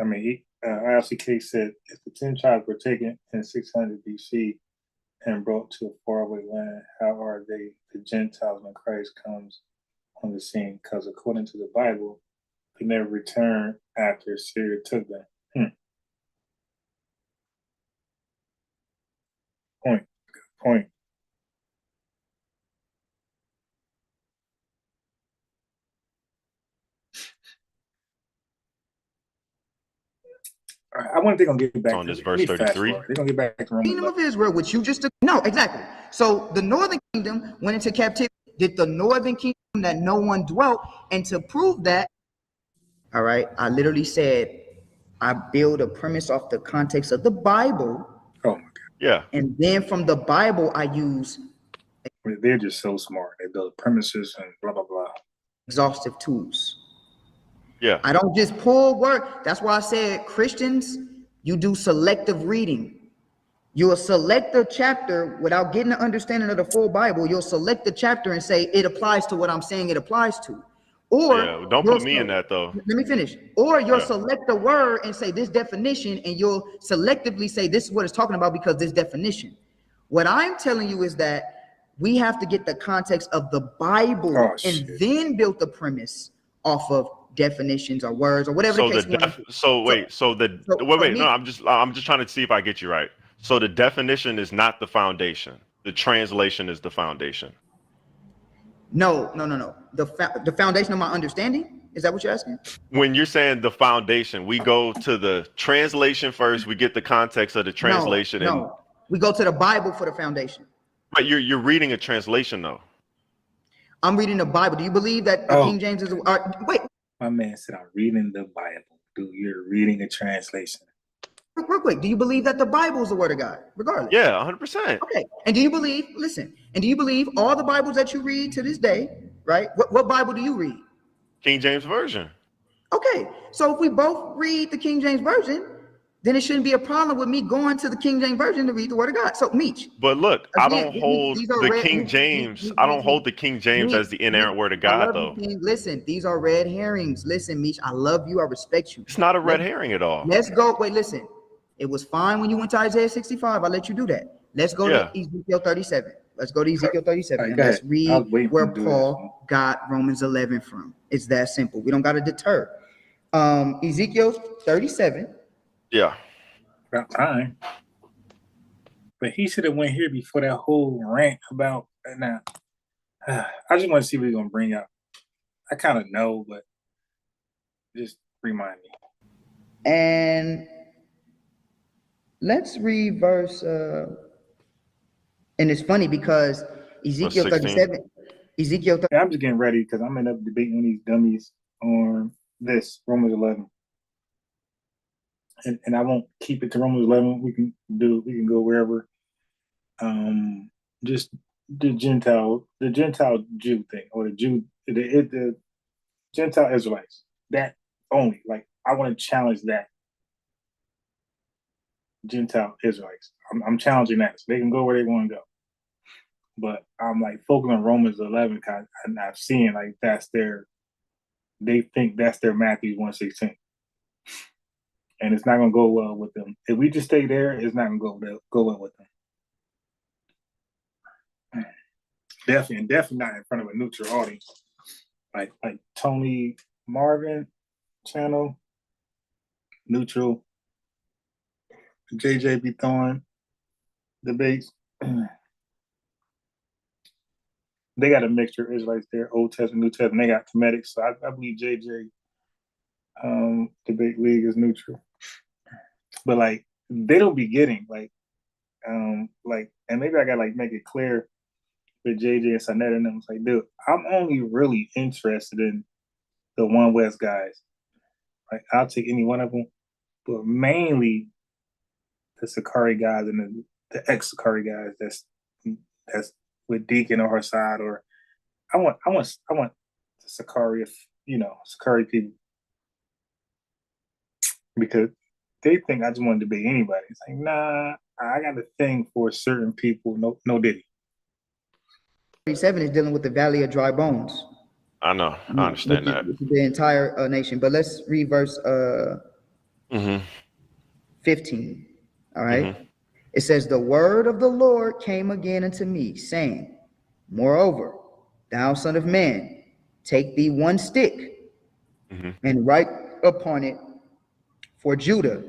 I mean, ILCK said if the 10 tribes were taken in 600 BC and brought to a faraway land, how are they, the Gentiles, when Christ comes on the scene? Because according to the Bible, they never returned after Syria took them. Good point. I wonder if they're gonna get back on to this verse 33. They're gonna get back to Romans. Kingdom of Israel, which you just no, exactly. So the northern kingdom went into captivity. Did the northern kingdom that no one dwelt, and to prove that, all right, I literally said I build a premise off the context of the Bible. Oh my God. Yeah. And then from the Bible, I use. They're just so smart. They build premises and blah blah blah. Exhaustive tools. Yeah. I don't just pull word. That's why I said Christians, you do selective reading. You'll select a chapter without getting an understanding of the full Bible. You'll select the chapter and say it applies to what I'm saying it applies to. Or don't put me in that though. Let me finish. Or you'll select a word and say this definition, and you'll selectively say this is what it's talking about because this definition. What I'm telling you is that we have to get the context of the Bible and then build the premise off of definitions or words or whatever the case wait. No, I'm just trying to see if I get you right. So the definition is not the foundation. The translation is the foundation. No. The foundation of my understanding? Is that what you're asking? When you're saying the foundation, we go to the translation first. We get the context of the translation. No. We go to the Bible for the foundation. But you're reading a translation though. I'm reading the Bible. Do you believe that the King James is? Wait, my man said I'm reading the Bible. Dude, you're reading a translation. real quick. Do you believe that the Bible is the word of God, regardless? Yeah, 100%. Okay. And do you believe? Listen. And do you believe all the Bibles that you read to this day? Right. What Bible do you read? King James Version. Okay. So if we both read the King James Version, then it shouldn't be a problem with me going to the King James Version to read the Word of God. So, Meech. But look, I don't Again, hold these are the red. King James. I don't hold the King James as the inerrant word of I God, love you, though. King. Listen, these are red herrings. Listen, Meech, I love you. I respect you. It's not a red herring at all. Let's go. Wait, listen. It was fine when you went to Isaiah 65. I let you do that. Let's go to Ezekiel 37. Let's go to Ezekiel 37 and let's read where Paul got Romans 11 from. It's that simple. We don't got to deter. Ezekiel 37. Yeah. About time. But he should have went here before that whole rant about now. I just want to see what he's gonna bring up. I kind of know, but just remind me. And let's read verse. And it's funny because Ezekiel 37. Ezekiel 37. Yeah, I'm just getting ready because I'm end up debating these dummies on this Romans 11. And I won't keep it to Romans 11. We can go wherever. Just the Gentile Jew thing, or the Gentile Israelites. That only. Like, I want to challenge that. Gentile Israelites. I'm challenging that. So they can go where they want to go. But I'm like focusing on Romans 11 because I've seen like they think that's their Matthew 1:16. And it's not going to go well with them. If we just stay there, it's not going to go well with them. Definitely not in front of a neutral audience. Like Tony Marvin channel, neutral. JJ be throwing debates. They got a mixture of Israelites there, Old Testament, New Testament. They got Kemetic, so I believe JJ debate league is neutral. But like they don't be getting and maybe I gotta like make it clear with JJ and Sanet and them. It's like, dude, I'm only really interested in the One West guys. Like, I'll take any one of them, but mainly the Sakari guys and the ex Sakari guys that's with Deacon or her side, or I want the Sakari, Sakari people, because they think I just want to debate anybody. It's like, nah, I got a thing for certain people. No diddy. 37 is dealing with the valley of dry bones. I know. I understand that. The entire nation. But let's read verse 15. All right. It says, the word of the Lord came again unto me, saying, moreover, thou son of man, take thee one stick and write upon it for Judah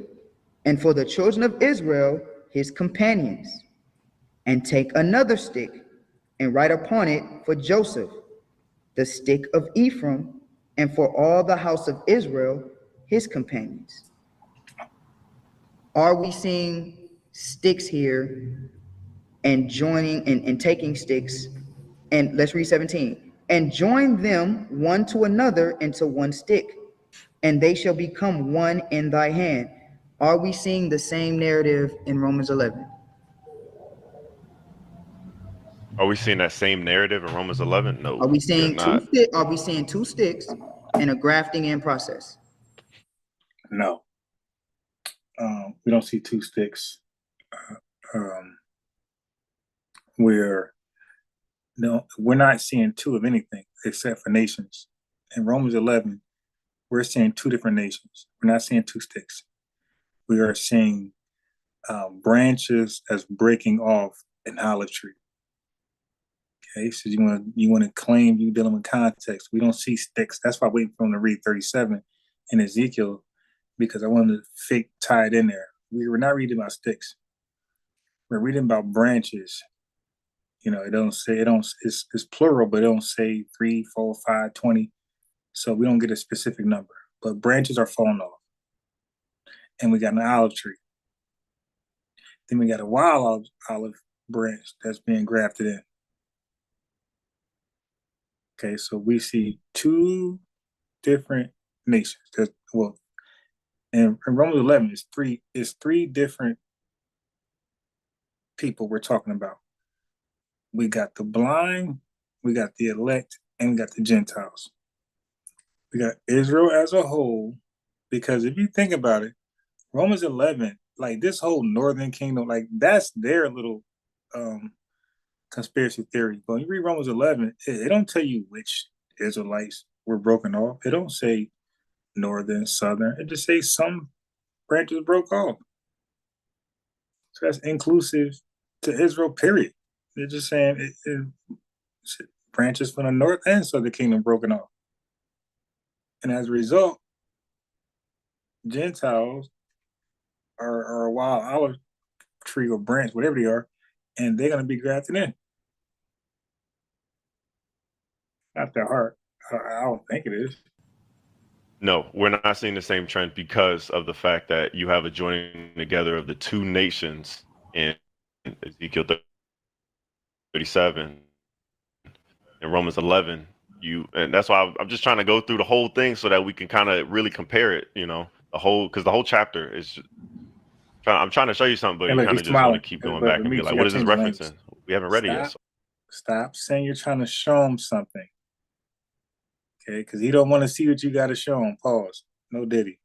and for the children of Israel, his companions, and take another stick and write upon it for Joseph, the stick of Ephraim, and for all the house of Israel, his companions. Are we seeing sticks here and joining and taking sticks? And let's read 17. And join them one to another into one stick, and they shall become one in thy hand. Are we seeing the same narrative in Romans 11? Are we seeing that same narrative in Romans 11? No. Are we seeing two sticks and a grafting in process? No. We don't see two sticks. We're not seeing two of anything except for nations. In Romans 11, we're seeing two different nations. We're not seeing two sticks. We are seeing branches as breaking off an olive tree. Okay, so you want to claim you dealing with context. We don't see sticks. That's why I'm waiting for them to read 37 in Ezekiel, because I wanted to tie it in there. We were not reading about sticks. We're reading about branches. It's plural, but it don't say 3, 4, 5, 20. So we don't get a specific number. But branches are falling off. And we got an olive tree. Then we got a wild olive branch that's being grafted in. Okay, so we see two different nations. Well, in Romans 11, it's three different people we're talking about. We got the blind, we got the elect, and we got the Gentiles. We got Israel as a whole, because if you think about it, Romans 11, like this whole northern kingdom, like that's their little conspiracy theory. But when you read Romans 11, it don't tell you which Israelites were broken off. It don't say northern, southern. It just says some branches broke off. So that's inclusive to Israel, period. They're just saying branches from the north and southern kingdom broken off. And as a result, Gentiles are a wild olive tree or branch, whatever they are, and they're going to be grafted in. Not that hard. I don't think it is. No, we're not seeing the same trend because of the fact that you have a joining together of the two nations in Ezekiel 37 and Romans 11. And that's why I'm just trying to go through the whole thing so that we can kind of really compare it, because the whole chapter is I'm trying to show you something, but you kind of just want to keep going back and be like, what is this referencing? We haven't read it yet. Stop saying you're trying to show him something. Okay, because he don't want to see what you got to show him. Pause. No diddy.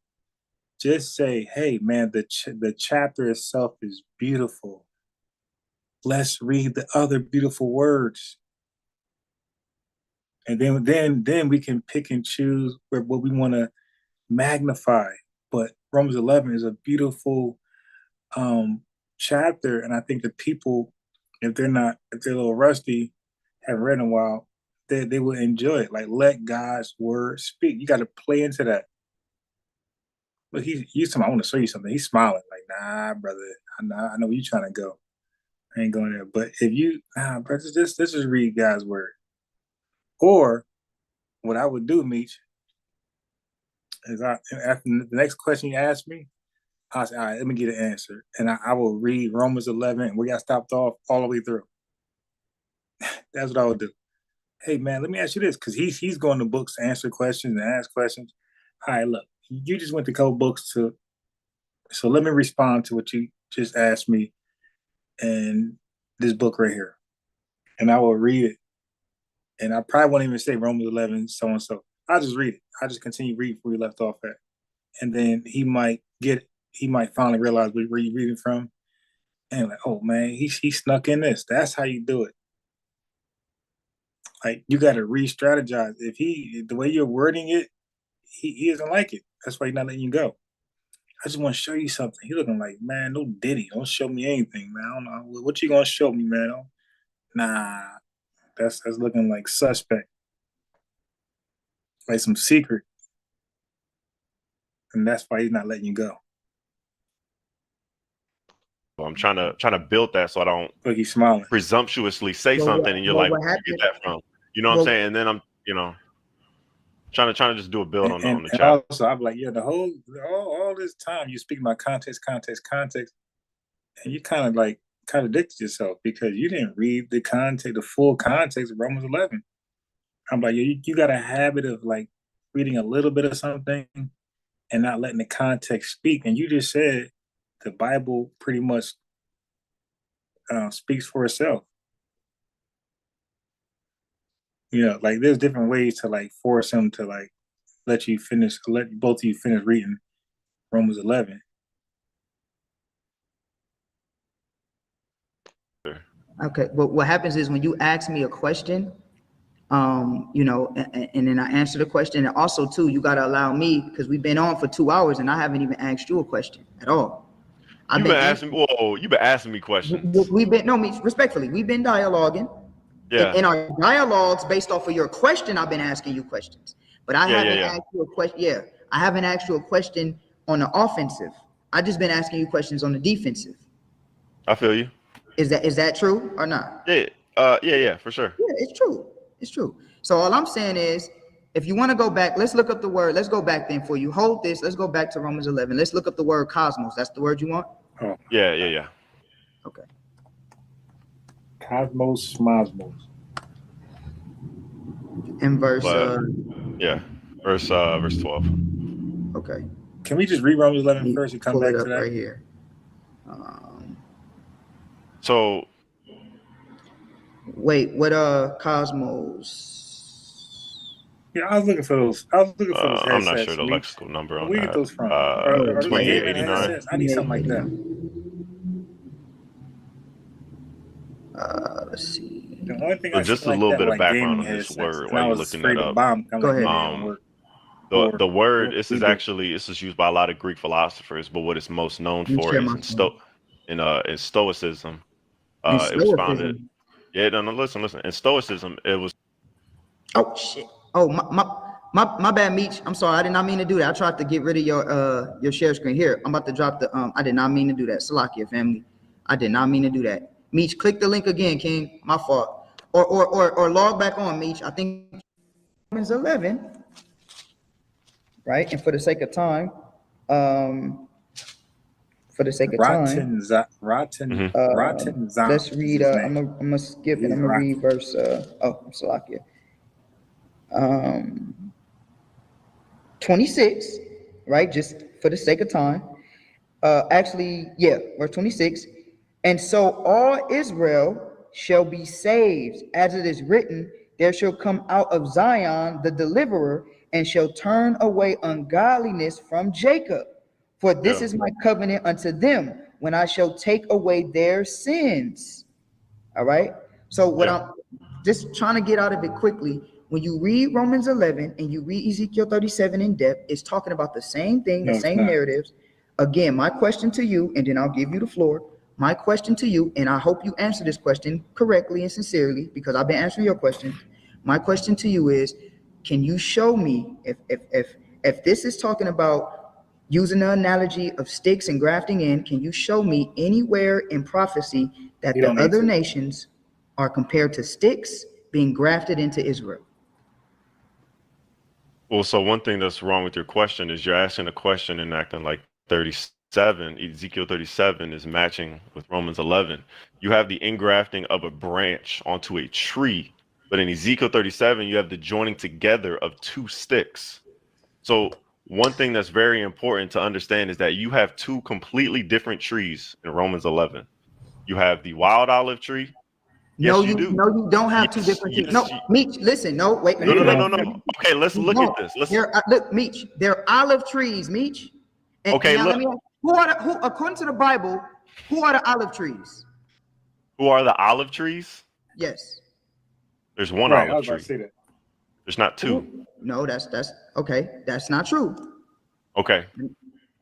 Just say, hey, man, the chapter itself is beautiful. Let's read the other beautiful words. And then we can pick and choose what we want to magnify. But Romans 11 is a beautiful chapter, and I think the people, if they're a little rusty, haven't read in a while, they will enjoy it. Like, let God's word speak. You got to play into that. But he's talking, I want to show you something. He's smiling like, nah, brother, I know where you're trying to go. I ain't going there. But if you, brother, this is read God's word. Or what I would do, Meech, is after the next question you ask me, I'll say, all right, let me get an answer. And I will read Romans 11, and we got stopped off all the way through. That's what I would do. Hey, man, let me ask you this, because he's going to books to answer questions and ask questions. All right, look, you just went to a couple books so let me respond to what you just asked me in this book right here. And I will read it. And I probably won't even say Romans 11, so-and-so. I'll just read it. I'll just continue reading where we left off at. And then he might finally realize where you're reading from. And like, oh, man, he snuck in this. That's how you do it. Like, you got to re-strategize. If the way you're wording it, he doesn't like it. That's why he's not letting you go. I just want to show you something. He's looking like, man, no diddy. Don't show me anything, man. I don't know. What you going to show me, man? Nah, that's looking like suspect. Like some secret. And that's why he's not letting you go. I'm trying to build that so I don't Look, he's smiling. Presumptuously say something and you're like, where did you get that from? You know what I'm saying? And then I'm, trying to just do a build on the chat. Also, I'm like, yeah, all this time you speak about context, and you kind of like contradicted yourself because you didn't read the full context of Romans 11. I'm like, you got a habit of like reading a little bit of something and not letting the context speak. And you just said the Bible pretty much speaks for itself. Like there's different ways to like force him to like let both of you finish reading Romans 11. Okay, but what happens is when you ask me a question, and then I answer the question, and also too, you got to allow me, because we've been on for 2 hours and I haven't even asked you a question at all. You've been asking me questions. Respectfully, we've been dialoguing. Yeah. In our dialogues, based off of your question, I've been asking you questions. But I haven't asked you a question. Yeah, I haven't asked you a question on the offensive. I just been asking you questions on the defensive. I feel you. Is that true or not? Yeah. Yeah, for sure. Yeah, it's true. It's true. So all I'm saying is, if you want to go back, let's look up the word. Let's go back then for you. Hold this. Let's go back to Romans 11. Let's look up the word cosmos. That's the word you want? Oh. Yeah. Okay. Cosmos Smosmos. In verse, But yeah, verse 12. okay. Can we just read Romans 11 Let me first and come pull it back up to that? right here. So Wait, what Cosmos? Yeah, I was looking for those. I was looking for those I'm not sure headsets, the Meech. lexical number Where on we get that. those from? Are those like gaming 2889. headsets? I need something like that. Let's see. The only thing So I seen just a like little that bit were of like background gaming on this headsets, word and while I you're was looking afraid that the up. bomb. I'm Go like, ahead. maybe it don't work. The word, Or this we is good. actually, this is used by a lot of Greek philosophers, but what it's most known Let me for share is my phone. in Stoicism. And It was founded. Stoicism. Yeah, no, listen. In Stoicism, it was Oh shit. Oh my bad, Meech. I'm sorry. I did not mean to do that. I tried to get rid of your share screen. Here, I'm about to drop the I did not mean to do that. Salakia family. I did not mean to do that. Meech, click the link again, King. My fault. Or log back on, Meech. I think Romans 11, right? And for the sake of time, for the sake of time, mhm. Rotten Zom let's is read. his I'm name. gonna skip it. He's I'm gonna read rotten. verse. Salakia. 26, right? Just for the sake of time. Actually, yeah, verse 26. And so all Israel shall be saved, as it is written, there shall come out of Zion the deliverer, and shall turn away ungodliness from Jacob. For this Yeah. is my covenant unto them, when I shall take away their sins. All right. So what Yeah. I'm just trying to get out of it quickly, when you read Romans 11 and you read Ezekiel 37 in depth, it's talking about the same thing, the No, it's same not. narratives. Again, my question to you, and then I'll give you the floor. My question to you, and I hope you answer this question correctly and sincerely, because I've been answering your questions. My question to you is, can you show me if this is talking about using the analogy of sticks and grafting in, can you show me anywhere in prophecy that You the don't need other to. nations are compared to sticks being grafted into Israel? Well, so one thing that's wrong with your question is you're asking a question and acting like 37, Ezekiel 37 is matching with Romans 11. You have the ingrafting of a branch onto a tree, but in Ezekiel 37, you have the joining together of two sticks. So one thing that's very important to understand is that you have two completely different trees in Romans 11. You have the wild olive tree. No, Yes, you do. you don't have two Yes, different trees. No, yes. Meech, listen, no, wait, let Yeah, me No, you no, correct no, don't. no, you. no. Okay, let's look No, at this. Let's look, Meech, they're olive trees, Meech. And okay, now let look. me ask, who according to the Bible, who are the olive trees? Who are the olive trees? Yes. There's one Right, I olive was about to tree. say that. There's not two. No, that's okay. That's not true. Okay.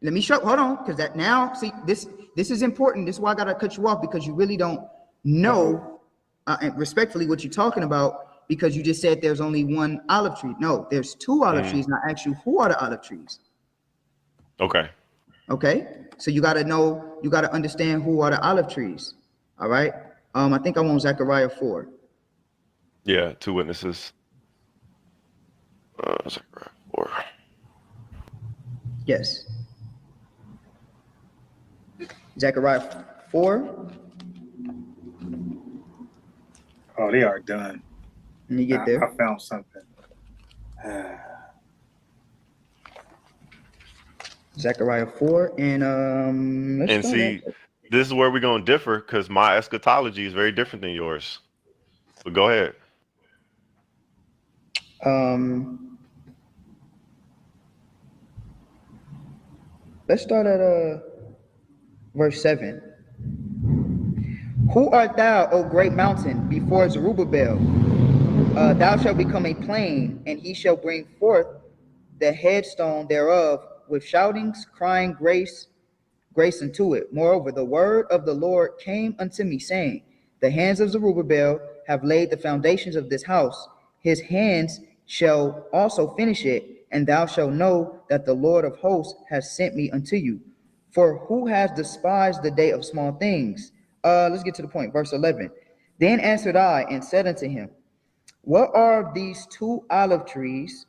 Let me show. Hold on, because that now see this is important. This is why I gotta cut you off, because you really don't know, and respectfully, what you're talking about, because you just said there's only one olive tree. No, there's two olive trees. And I asked you, who are the olive trees? Okay. Okay, so you gotta know, you gotta understand who are the olive trees. All right. I think I'm on Zechariah 4. Yeah, two witnesses. Zechariah 4. Yes. Zechariah 4. Oh, they are done. Let me get I there. found something. Zechariah 4, and let's And start at see, this is where we're going to differ because my eschatology is very different than yours. But go ahead. let's start at verse 7. Who art thou, O great mountain, before Zerubbabel? Thou shalt become a plain, and he shall bring forth the headstone thereof with shoutings, crying grace, grace unto it. Moreover, the word of the Lord came unto me, saying, the hands of Zerubbabel have laid the foundations of this house. His hands shall also finish it, and thou shalt know that the Lord of hosts has sent me unto you. For who has despised the day of small things? Let's get to the point. Verse 11. Then answered I and said unto him, what are these two olive trees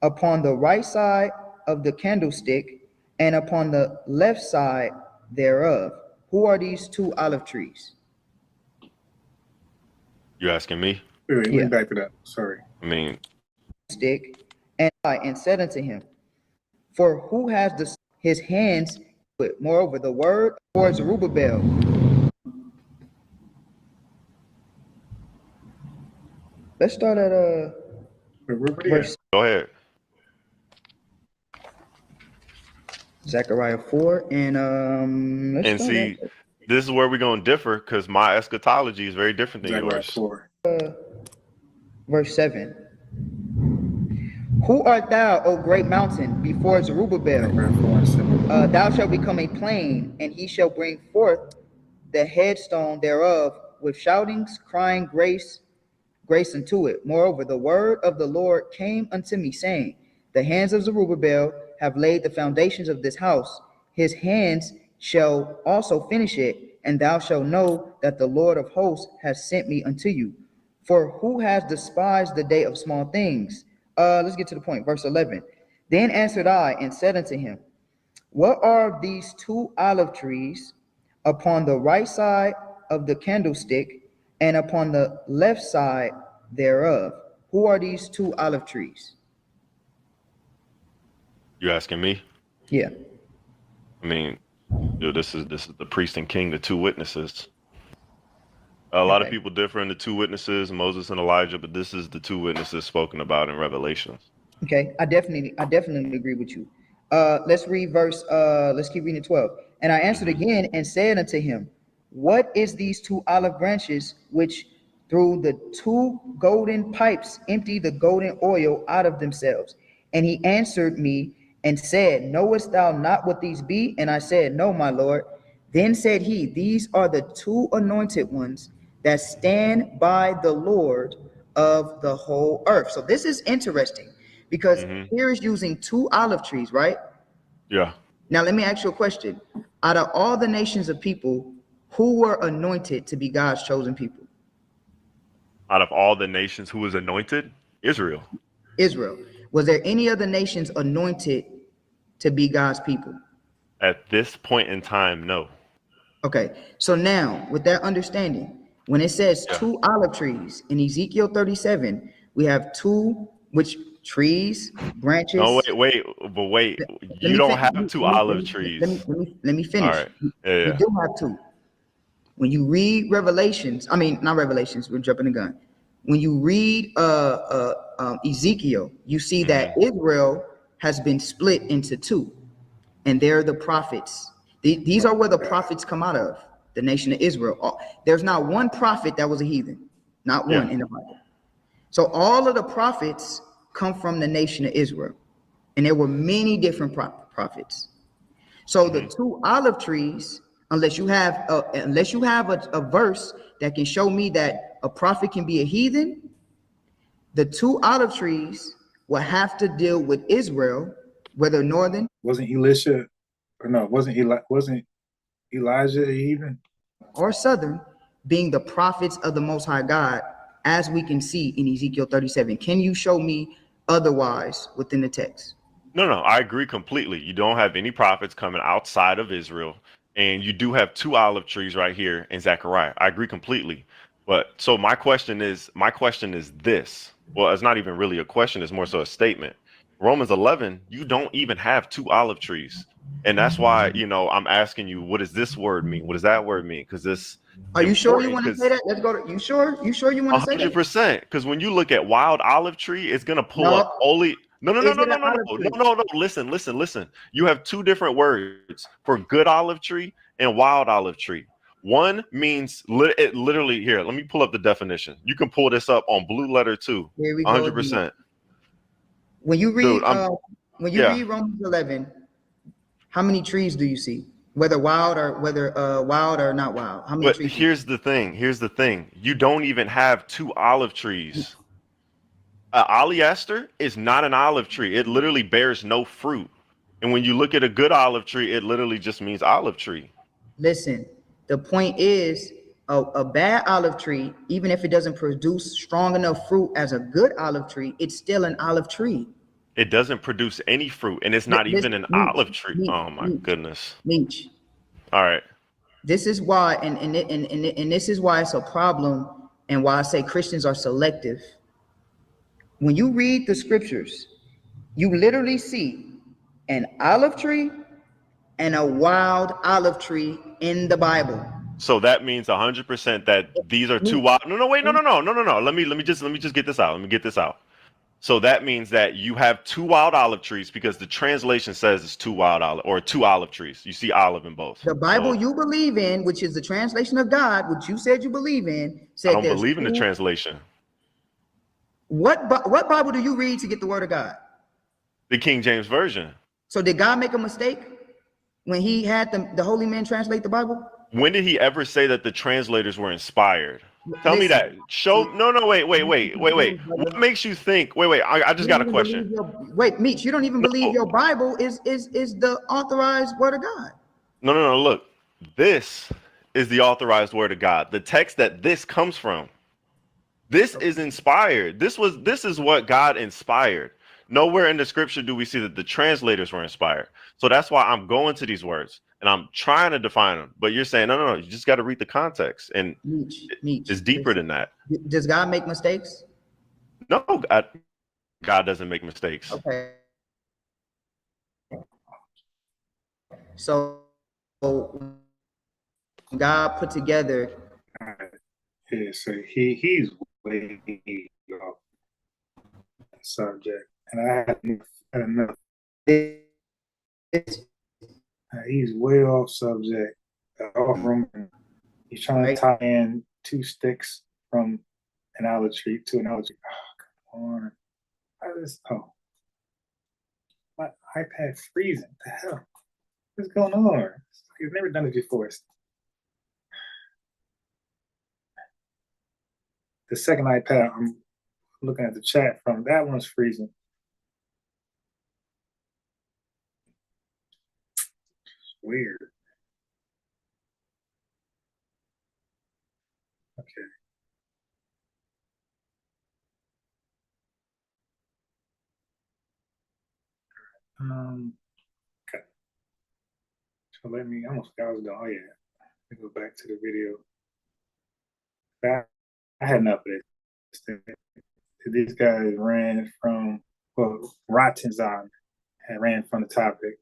upon the right side of the candlestick and upon the left side thereof? Who are these two olive trees? You asking me? Wait, let me Yeah. back it up. Sorry. I mean, Stick and said unto him, for who has his hands with? Moreover, the word for Zerubbabel. Let's start at Where we at? verse go ahead. Zechariah 4, and let's And start at see, this is where we're going to differ because my eschatology is very different than Zechariah yours. 4. verse 7. Who art thou, O great mountain, before Zerubbabel? Zechariah 4 and 7. Thou shalt become a plain, and he shall bring forth the headstone thereof with shoutings, crying grace, grace unto it. Moreover, the word of the Lord came unto me, saying, the hands of Zerubbabel have laid the foundations of this house. His hands shall also finish it, and thou shalt know that the Lord of hosts has sent me unto you. For who has despised the day of small things? Let's get to the point. Verse 11. Then answered I and said unto him, what are these two olive trees upon the right side of the candlestick and upon the left side thereof? Who are these two olive trees? You asking me? Yeah. I mean, dude, this is the priest and king, the two witnesses. A lot of Okay. people differ in the two witnesses, Moses and Elijah, but this is the two witnesses spoken about in Revelations. Okay. I definitely agree with you. Let's read verse, let's keep reading 12. And I answered again and said unto him, what is these two olive branches which through the two golden pipes empty the golden oil out of themselves? And he answered me and said, knowest thou not what these be? And I said, no, my Lord. Then said he, these are the two anointed ones that stand by the Lord of the whole earth. So this is interesting because here is using two olive trees, right? Yeah. Now, let me ask you a question. Out of all the nations of people, who were anointed to be God's chosen people? Out of all the nations, who was anointed? Israel. Israel. Was there any other nations anointed to be God's people? At this point in time, no. Okay, so now with that understanding, when it says two olive trees in Ezekiel 37, we have two, which trees, branches. No, wait. You don't have two olive trees. Let me finish. All right. Yeah. You do have two. When you read Revelations, I mean, not Revelations, we're jumping the gun. When you read Ezekiel, you see that Israel has been split into two, and they're the prophets. These are where the prophets come out of, the nation of Israel. There's not one prophet that was a heathen, not one in the Bible. So all of the prophets come from the nation of Israel, and there were many different prophets. So the two olive trees, unless you have a verse that can show me that a prophet can be a heathen, the two olive trees will have to deal with Israel, whether northern. Wasn't Elisha, or no, wasn't Elijah even? Or southern, being the prophets of the Most High God, as we can see in Ezekiel 37. Can you show me otherwise within the text? No, I agree completely. You don't have any prophets coming outside of Israel, and you do have two olive trees right here in Zechariah. I agree completely. But so my question is this. Well, it's not even really a question, it's more so a statement. Romans 11, you don't even have two olive trees. And that's why, I'm asking you, what does this word mean? What does that word mean? Because this Are you sure you want to say that? Let's go to, you sure you want to say that? 100%. Because when you look at wild olive tree, it's gonna pull up only. No. Listen. You have two different words for good olive tree and wild olive tree. One means it literally here. Let me pull up the definition. You can pull this up on Blue Letter too. Here we go. 100%. When you read, Dude, read Romans 11, how many trees do you see? Whether wild or not wild. How many trees? Here's the thing. You don't even have two olive trees. Oleaster is not an olive tree. It literally bears no fruit. And when you look at a good olive tree, it literally just means olive tree. Listen, the point is a bad olive tree, even if it doesn't produce strong enough fruit as a good olive tree, it's still an olive tree. It doesn't produce any fruit, and it's not even an olive tree. Oh my goodness. Meech. All right. This is why, and this is why it's a problem and why I say Christians are selective. When you read the scriptures, you literally see an olive tree and a wild olive tree in the Bible. So that means 100% that these are two wild. No, wait, no. Let me just get this out. Let me get this out. So that means that you have two wild olive trees because the translation says it's two wild olive or two olive trees. You see olive in both. The Bible So you believe in, which is the translation of God, which you said you believe in, I said don't there's believe in the two. translation. What Bible do you read to get the word of God? The King James Version. So did God make a mistake when he had the holy men translate the Bible? When did he ever say that the translators were inspired? Tell me Listen, that. Show. No, wait. What makes you think? Wait. I just you don't got a even question. believe wait, Meech, you don't even believe No, your Bible is the authorized word of God. no. Look, this is the authorized word of God. The text that this comes from. This is inspired. This is what God inspired. Nowhere in the scripture do we see that the translators were inspired. So that's why I'm going to these words and I'm trying to define them. But you're saying no. You just got to read the context, and Meech, it's deeper than that. does God make mistakes? No, God doesn't make mistakes. Okay. So God put together. Yeah, so he's way off the subject, and I had enough. He's way off subject. Off from he's trying to tie in two sticks from an olive tree to an olive tree. Oh, come on! My iPad freezing. What the hell? What's going on? He's never done it before. The second iPad I'm looking at the chat from, that one's freezing. It's weird. Okay. Okay. So I almost forgot I was done. Oh yeah. Let me go back to the video. I had enough of this. These guys ran from, well, Rottenzon had ran from the topic.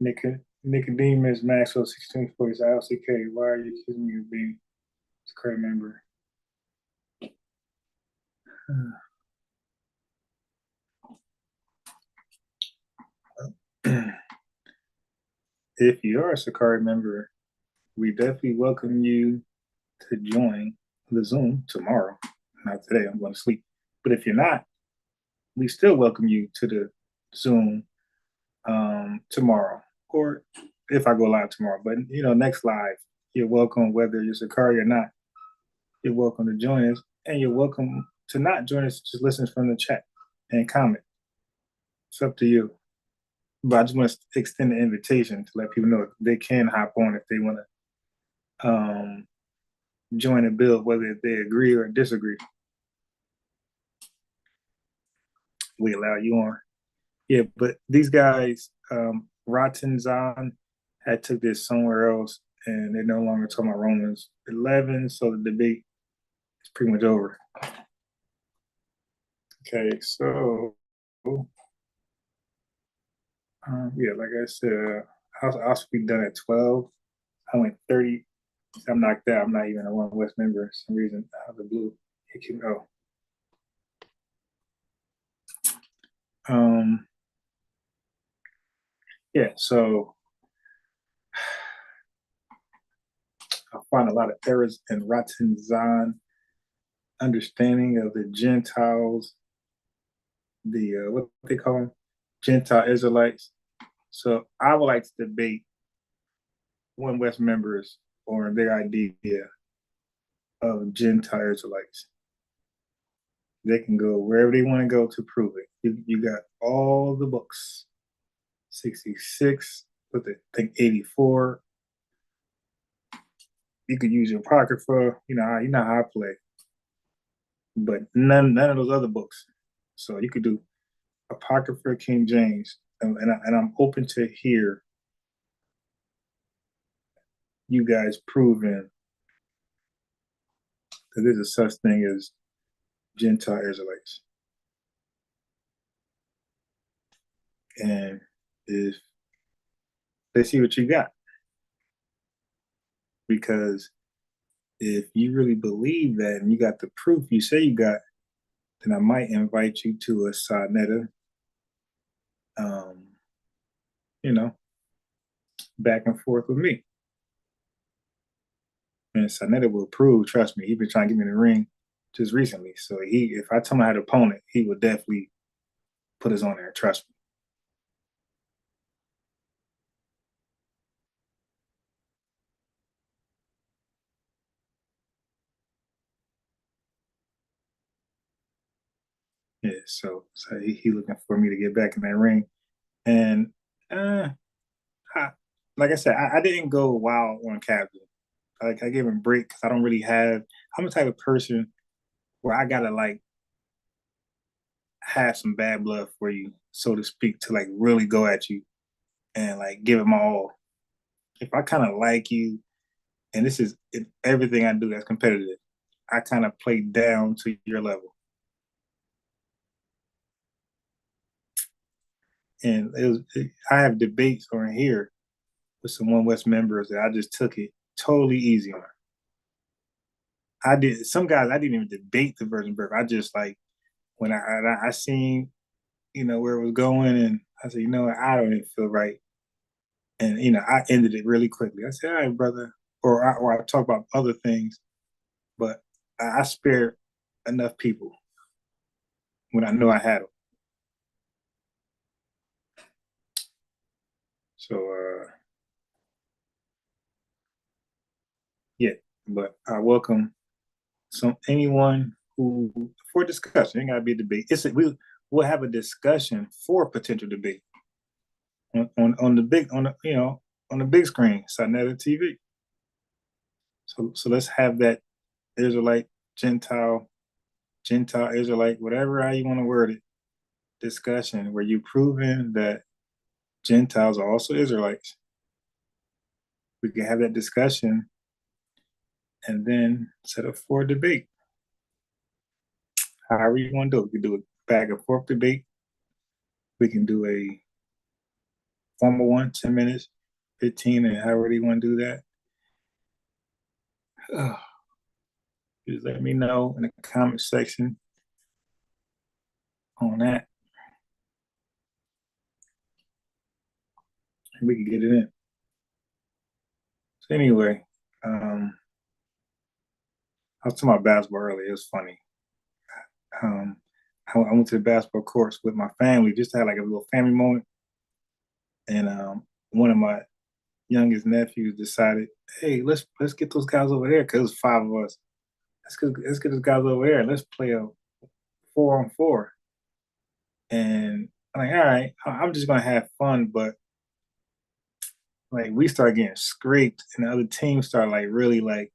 Nicodemus Maxwell 1640 LCK. Why are you accusing me of being a current member? If you are a Sakari member, we definitely welcome you to join the Zoom tomorrow. Not today, I'm going to sleep. But if you're not, we still welcome you to the Zoom tomorrow, or if I go live tomorrow. But next live, you're welcome, whether you're Sakari or not. You're welcome to join us, and you're welcome to not join us. Just listen from the chat and comment. It's up to you. But I just want to extend the invitation to let people know they can hop on if they want to join and build, whether they agree or disagree. We allow you on. Yeah, but these guys, Rottenzon had took this somewhere else, and they're no longer talking about Romans 11, so the debate is pretty much over. Okay, so yeah, like I said, I'll be done at 12. I went 30. I'm knocked out. I'm not even a One West member for some reason. Out of the blue, it can go. Yeah, so I find a lot of errors in Ratzenzan understanding of the Gentiles, the what they call them, Gentile Israelites. So I would like to debate One West members or their idea of Gentile Israelites. They can go wherever they want to go to prove it. You got all the books, 66, I think 84. You could use your Apocrypha, you know how I play, but none of those other books. So you could do Apocrypha, King James, and I'm open to hear you guys proven that there's a such thing as Gentile Israelites. And if let's see what you got. Because if you really believe that and you got the proof you say you got, then I might invite you to a Sarnetta, you know, back and forth with me. And Sarnetta will prove, trust me, he's been trying to get me in the ring just recently. So if I tell him I had an opponent, he would definitely put us on there, trust me. Yeah, so he looking for me to get back in that ring. And like I said, I didn't go wild on Captain. Like I gave him a break because I don't really have. I'm the type of person where I gotta like have some bad blood for you, so to speak, to like really go at you and like give it my all. If I kind of like you, and this is everything I do that's competitive, I kind of play down to your level. And I have debates on here with some One West members that I just took it totally easy on. I did some guys I didn't even debate the virgin birth. I just like when I seen where it was going, and I said, I don't even feel right, and I ended it really quickly. I said, all right, brother, or I talk about other things, but I spared enough people when I knew I had them. So yeah, but I welcome anyone who for discussion. It ain't gotta be a debate. We'll have a discussion for potential debate on the big on the big screen, Sarnetta TV. So let's have that Israelite, Gentile, Israelite, whatever how you want to word it, discussion where you proven that Gentiles are also Israelites. We can have that discussion and then set up for a debate. However you want to do it. We can do a back and forth debate. We can do a formal one, 10 minutes, 15, and however you want to do that. Just let me know in the comment section on that. And we can get it in. So anyway, I was talking about basketball earlier. It was funny. I went to the basketball courts with my family, just to have like a little family moment. And one of my youngest nephews decided, hey, let's get those guys over there, because it was five of us. Let's get those guys over there and let's play a 4-on-4. And I'm like, all right, I'm just gonna have fun, but like we start getting scraped, and the other team start like really like,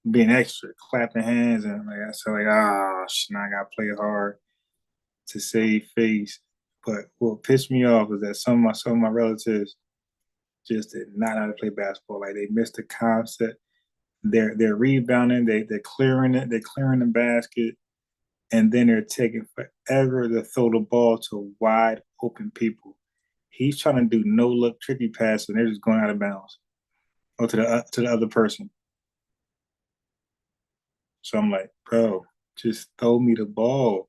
being extra, clapping hands, and like I said, like, now I gotta play hard to save face. But what pissed me off is that some of my relatives just did not know how to play basketball. Like they missed the concept. They're rebounding, they're clearing it, they're clearing the basket, and then they're taking forever to throw the ball to wide open people. He's trying to do no look tricky pass, and they're just going out of bounds or to the other person. So I'm like, bro, just throw me the ball.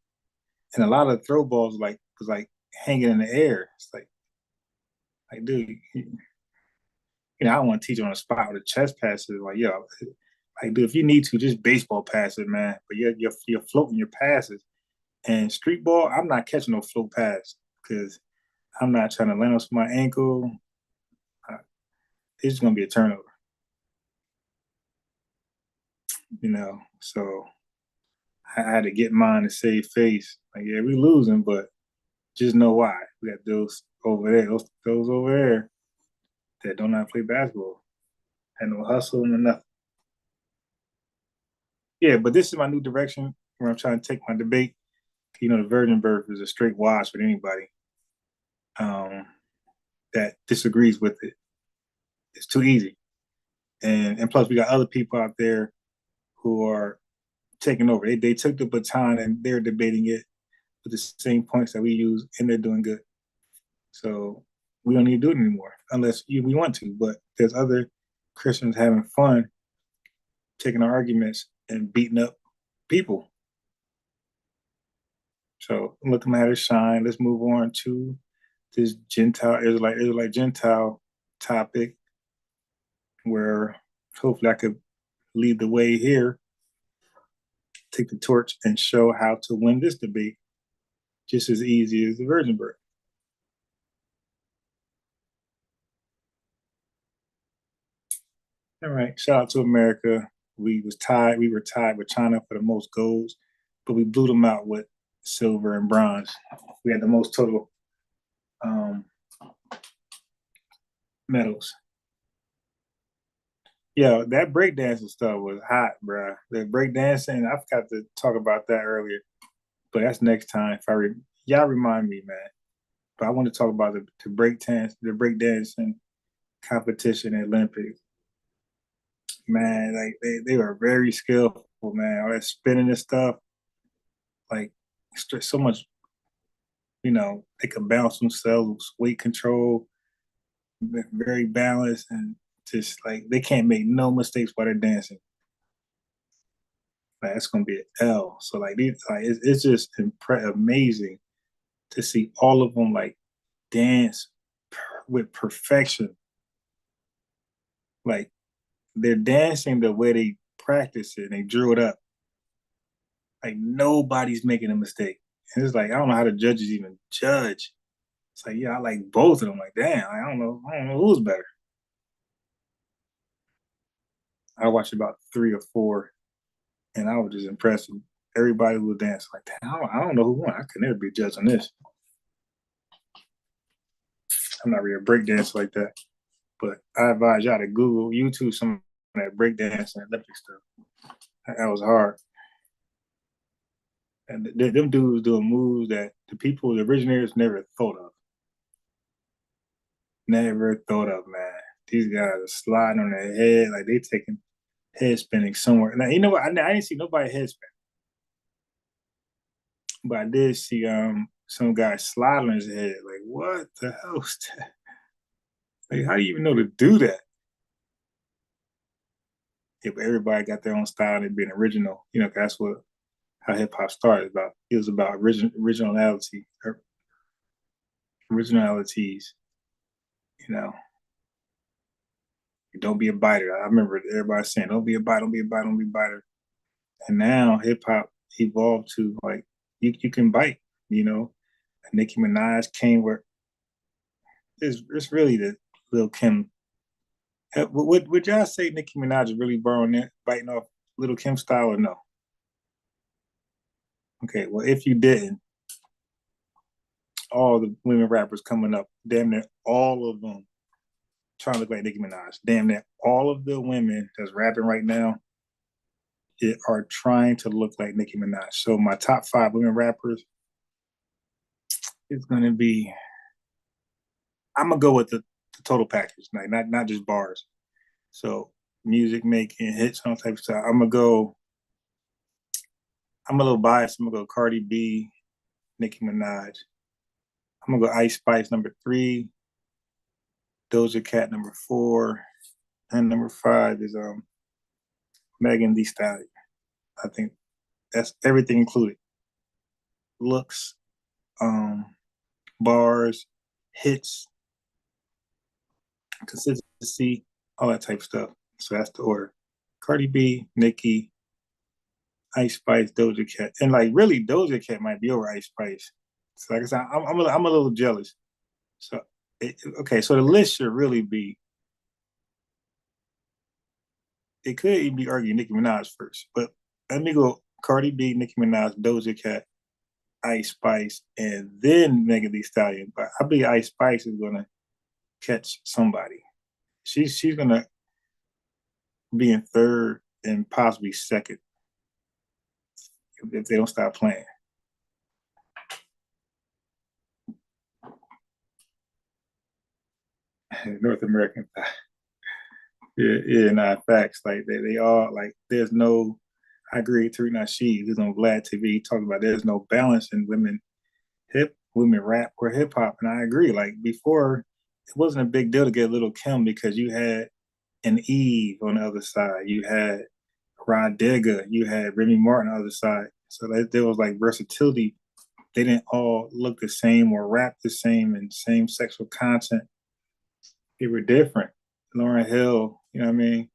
And a lot of throw balls was like hanging in the air. It's like, dude, I don't want to teach on the spot with the chest passes. Like, yo, like, dude, if you need to, just baseball pass it, man. But you're floating your passes. And street ball, I'm not catching no float pass because I'm not trying to land on my ankle. It's just gonna be a turnover, So I had to get mine to save face. Like, yeah, we losing, but just know why. We got those over there, those over there that don't know how to play basketball. Had no hustle and nothing. Yeah, but this is my new direction where I'm trying to take my debate. The virgin birth is a straight wash with anybody that disagrees with it. It's too easy. and plus we got other people out there who are taking over. They took the baton and they're debating it with the same points that we use, and they're doing good. So we don't need to do it anymore unless we want to. But there's other Christians having fun taking our arguments and beating up people. So look matter shine. Let's move on to this Gentile Israelite Gentile topic, where hopefully I could lead the way here, take the torch, and show how to win this debate just as easy as the virgin birth. All right, shout out to America. We were tied with China for the most golds, but we blew them out with silver and bronze. We had the most total medals. Yeah, that breakdancing stuff was hot, bro. The breakdancing, I forgot to talk about that earlier, but that's next time. Y'all remind me, man. But I want to talk about the breakdancing competition at Olympics. Man, like they were very skillful, man. All that spinning and stuff, like so much, they could balance themselves, weight control, very balanced, and just like they can't make no mistakes while they're dancing. Like, that's gonna be an L. So like it's just amazing to see all of them like dance with perfection. Like they're dancing the way they practice it and they drew it up. Like nobody's making a mistake. And it's like I don't know how the judges even judge. It's like, yeah, I like both of them. Like, damn, I don't know who's better. I watched about 3 or 4, and I was just impressed with everybody who was dancing. Like, damn, I don't know who won. I could never be a judge on this. I'm not really a breakdancer like that. But I advise y'all to Google, YouTube some of that breakdance and Olympic stuff. That was hard. And them dudes doing moves that the originators never thought of. Never thought of, man. These guys are sliding on their head like they taking head spinning somewhere. Now, you know what? I didn't see nobody head spin, but I did see some guy slide on his head. Like, what the hell is that? Like, how do you even know to do that? Yeah, but everybody got their own style and being original. That's what how hip hop started. It was about originality, or originalities. You know, don't be a biter. I remember everybody saying, "Don't be a biter, don't be a biter, don't be a biter." And now hip hop evolved to like you can bite. Nicki Minaj came where it's really the Lil Kim. Would y'all say Nicki Minaj is really biting off Lil Kim style or no? Okay, well if you didn't, all the women rappers coming up, damn near all of them trying to look like Nicki Minaj. Damn near all of the women that's rapping right now are trying to look like Nicki Minaj. So my top 5 women rappers is gonna be. I'm gonna go with the total package, like not just bars. So music making, hits, all type of stuff. I'm gonna go. I'm a little biased. I'm gonna go Cardi B, Nicki Minaj. I'm gonna go Ice Spice number 3, Doja Cat number 4, and number 5 is Megan Thee Stallion. I think that's everything included. Looks, um, bars, hits, consistency, all that type of stuff. So that's the order. Cardi B, Nicki, Ice Spice, Doja Cat, and like really Doja Cat might be over Ice Spice. So like I said, I'm a little jealous. So okay, so the list should really be. It could even be arguing Nicki Minaj first, but let me go Cardi B, Nicki Minaj, Doja Cat, Ice Spice, and then Megan Thee Stallion. But I believe Ice Spice is gonna catch somebody. She's gonna be in third and possibly second if they don't stop playing. North American. Yeah, not facts. Like they all like there's no I agree Tariq Nasheed, there's no Vlad TV talking about there's no balance in women rap or hip hop. And I agree. Like before it wasn't a big deal to get Little Kim because you had an Eve on the other side. You had Rod Digger, you had Remy Martin on the other side. So that there was like versatility. They didn't all look the same or rap the same and same sexual content. They were different. Lauren Hill, you know what I mean?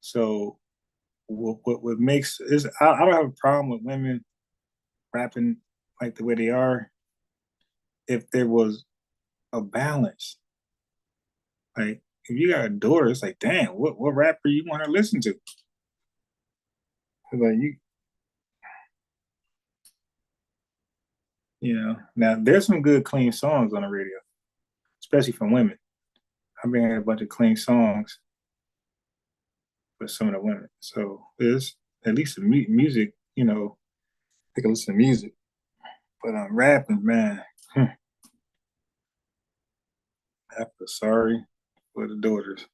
So what makes is I don't have a problem with women rapping like the way they are if there was a balance. Like if you got a daughter, it's like, damn, what rapper you want to listen to? Like now there's some good clean songs on the radio, especially from women. I've been hearing a bunch of clean songs with some of the women. So there's at least the music, they can listen to music. But I'm rapping, man. I feel sorry for the daughters.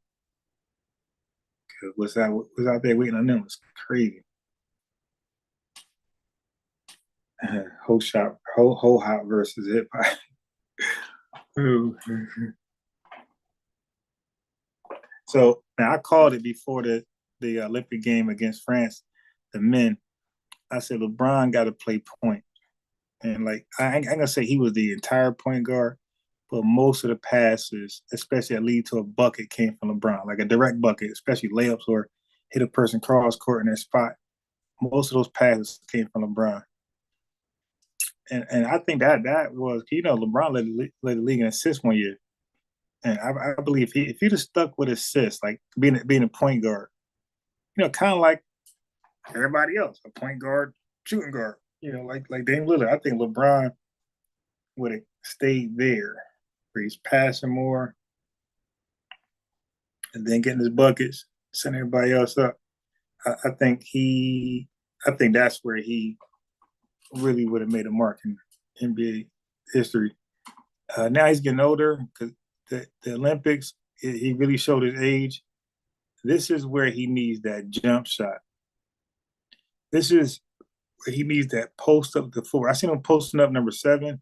Cause what's out there waiting on them is crazy. Whole hop versus hip hop. So now I called it before the Olympic game against France, the men. I said LeBron got to play point, and like I ain't gonna say he was the entire point guard, but most of the passes, especially that lead to a bucket, came from LeBron, like a direct bucket, especially layups or hit a person cross court in their spot. Most of those passes came from LeBron, and I think that was LeBron led the league in assists one year, and I believe if he'd have stuck with assists, like being a point guard, kind of like everybody else, a point guard, shooting guard, like Dame Lillard. I think LeBron would have stayed there, where he's passing more and then getting his buckets, setting everybody else up. I think that's where he really would have made a mark in NBA history. Now he's getting older because the Olympics, he really showed his age. This is where he needs that jump shot. This is where he needs that post up the floor. I seen him posting up number 7, and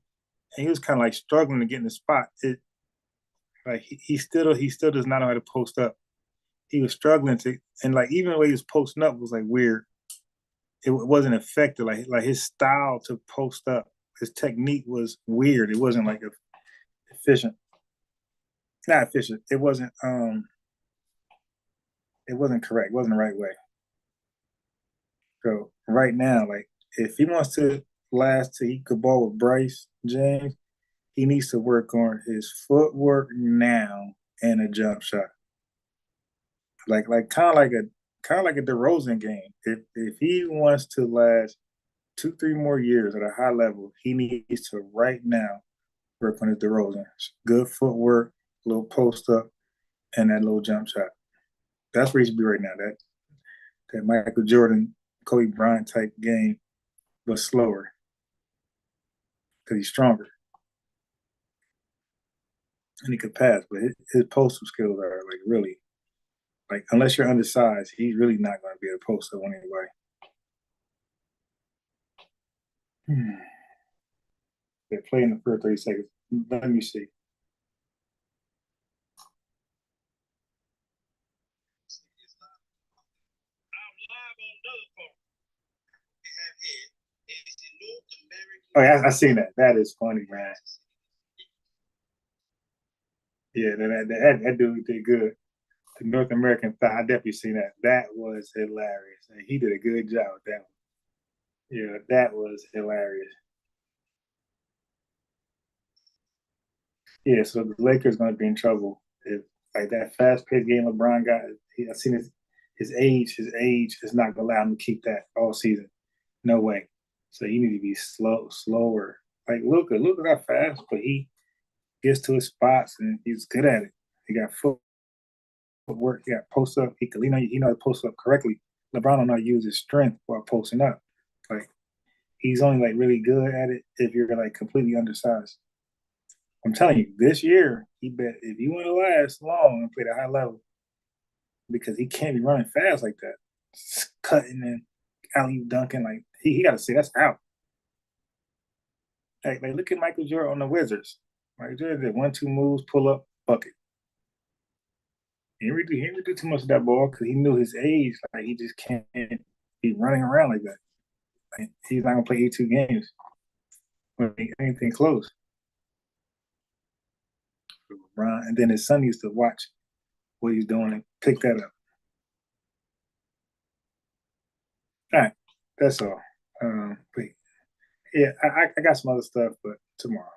he was kind of like struggling to get in the spot. Like he still does not know how to post up. He was struggling to, and like even the way he was posting up was like weird. It wasn't effective. Like his style to post up, his technique was weird. It wasn't like efficient. Not efficient. It wasn't. It wasn't correct. It wasn't the right way. So right now, like if he wants to last till he could ball with Bryce James, he needs to work on his footwork now and a jump shot. Like kind of like a DeRozan game. If he wants to last 2-3 more years at a high level, he needs to right now work on his DeRozan. Good footwork, little post up, and that little jump shot. That's where he should be right now. That Michael Jordan, Kobe Bryant type game, but slower because he's stronger and he could pass. But his postal skills are like really like unless you're undersized, he's really not going to be able to post up anyway. They're playing the first 30 seconds. Let me see. Oh, yeah, I seen that. That is funny, man. Yeah, that dude did good. The North American thigh, I definitely seen that. That was hilarious. And he did a good job with that one. Yeah, that was hilarious. Yeah, so the Lakers going to be in trouble if like that fast paced game LeBron got. I seen his age. His age is not going to allow him to keep that all season. No way. So he need to be slower. Like Luka got fast, but he gets to his spots and he's good at it. He got footwork. He got post up. He know how to post up correctly. LeBron don't know how to use his strength while posting up. Like he's only like really good at it if you're like completely undersized. I'm telling you, this year he bet if you want to last long and play at a high level, because he can't be running fast like that. Just cutting and alley dunking, like he got to say that's out. Like look at Michael Jordan on the Wizards. Michael Jordan did 1-2 moves, pull up, bucket. He didn't do too much of that ball because he knew his age. Like he just can't be running around like that. Like, he's not gonna play 82 games. Anything close. And then his son used to watch what he's doing and pick that up. All right, that's all. But yeah, I got some other stuff, but tomorrow.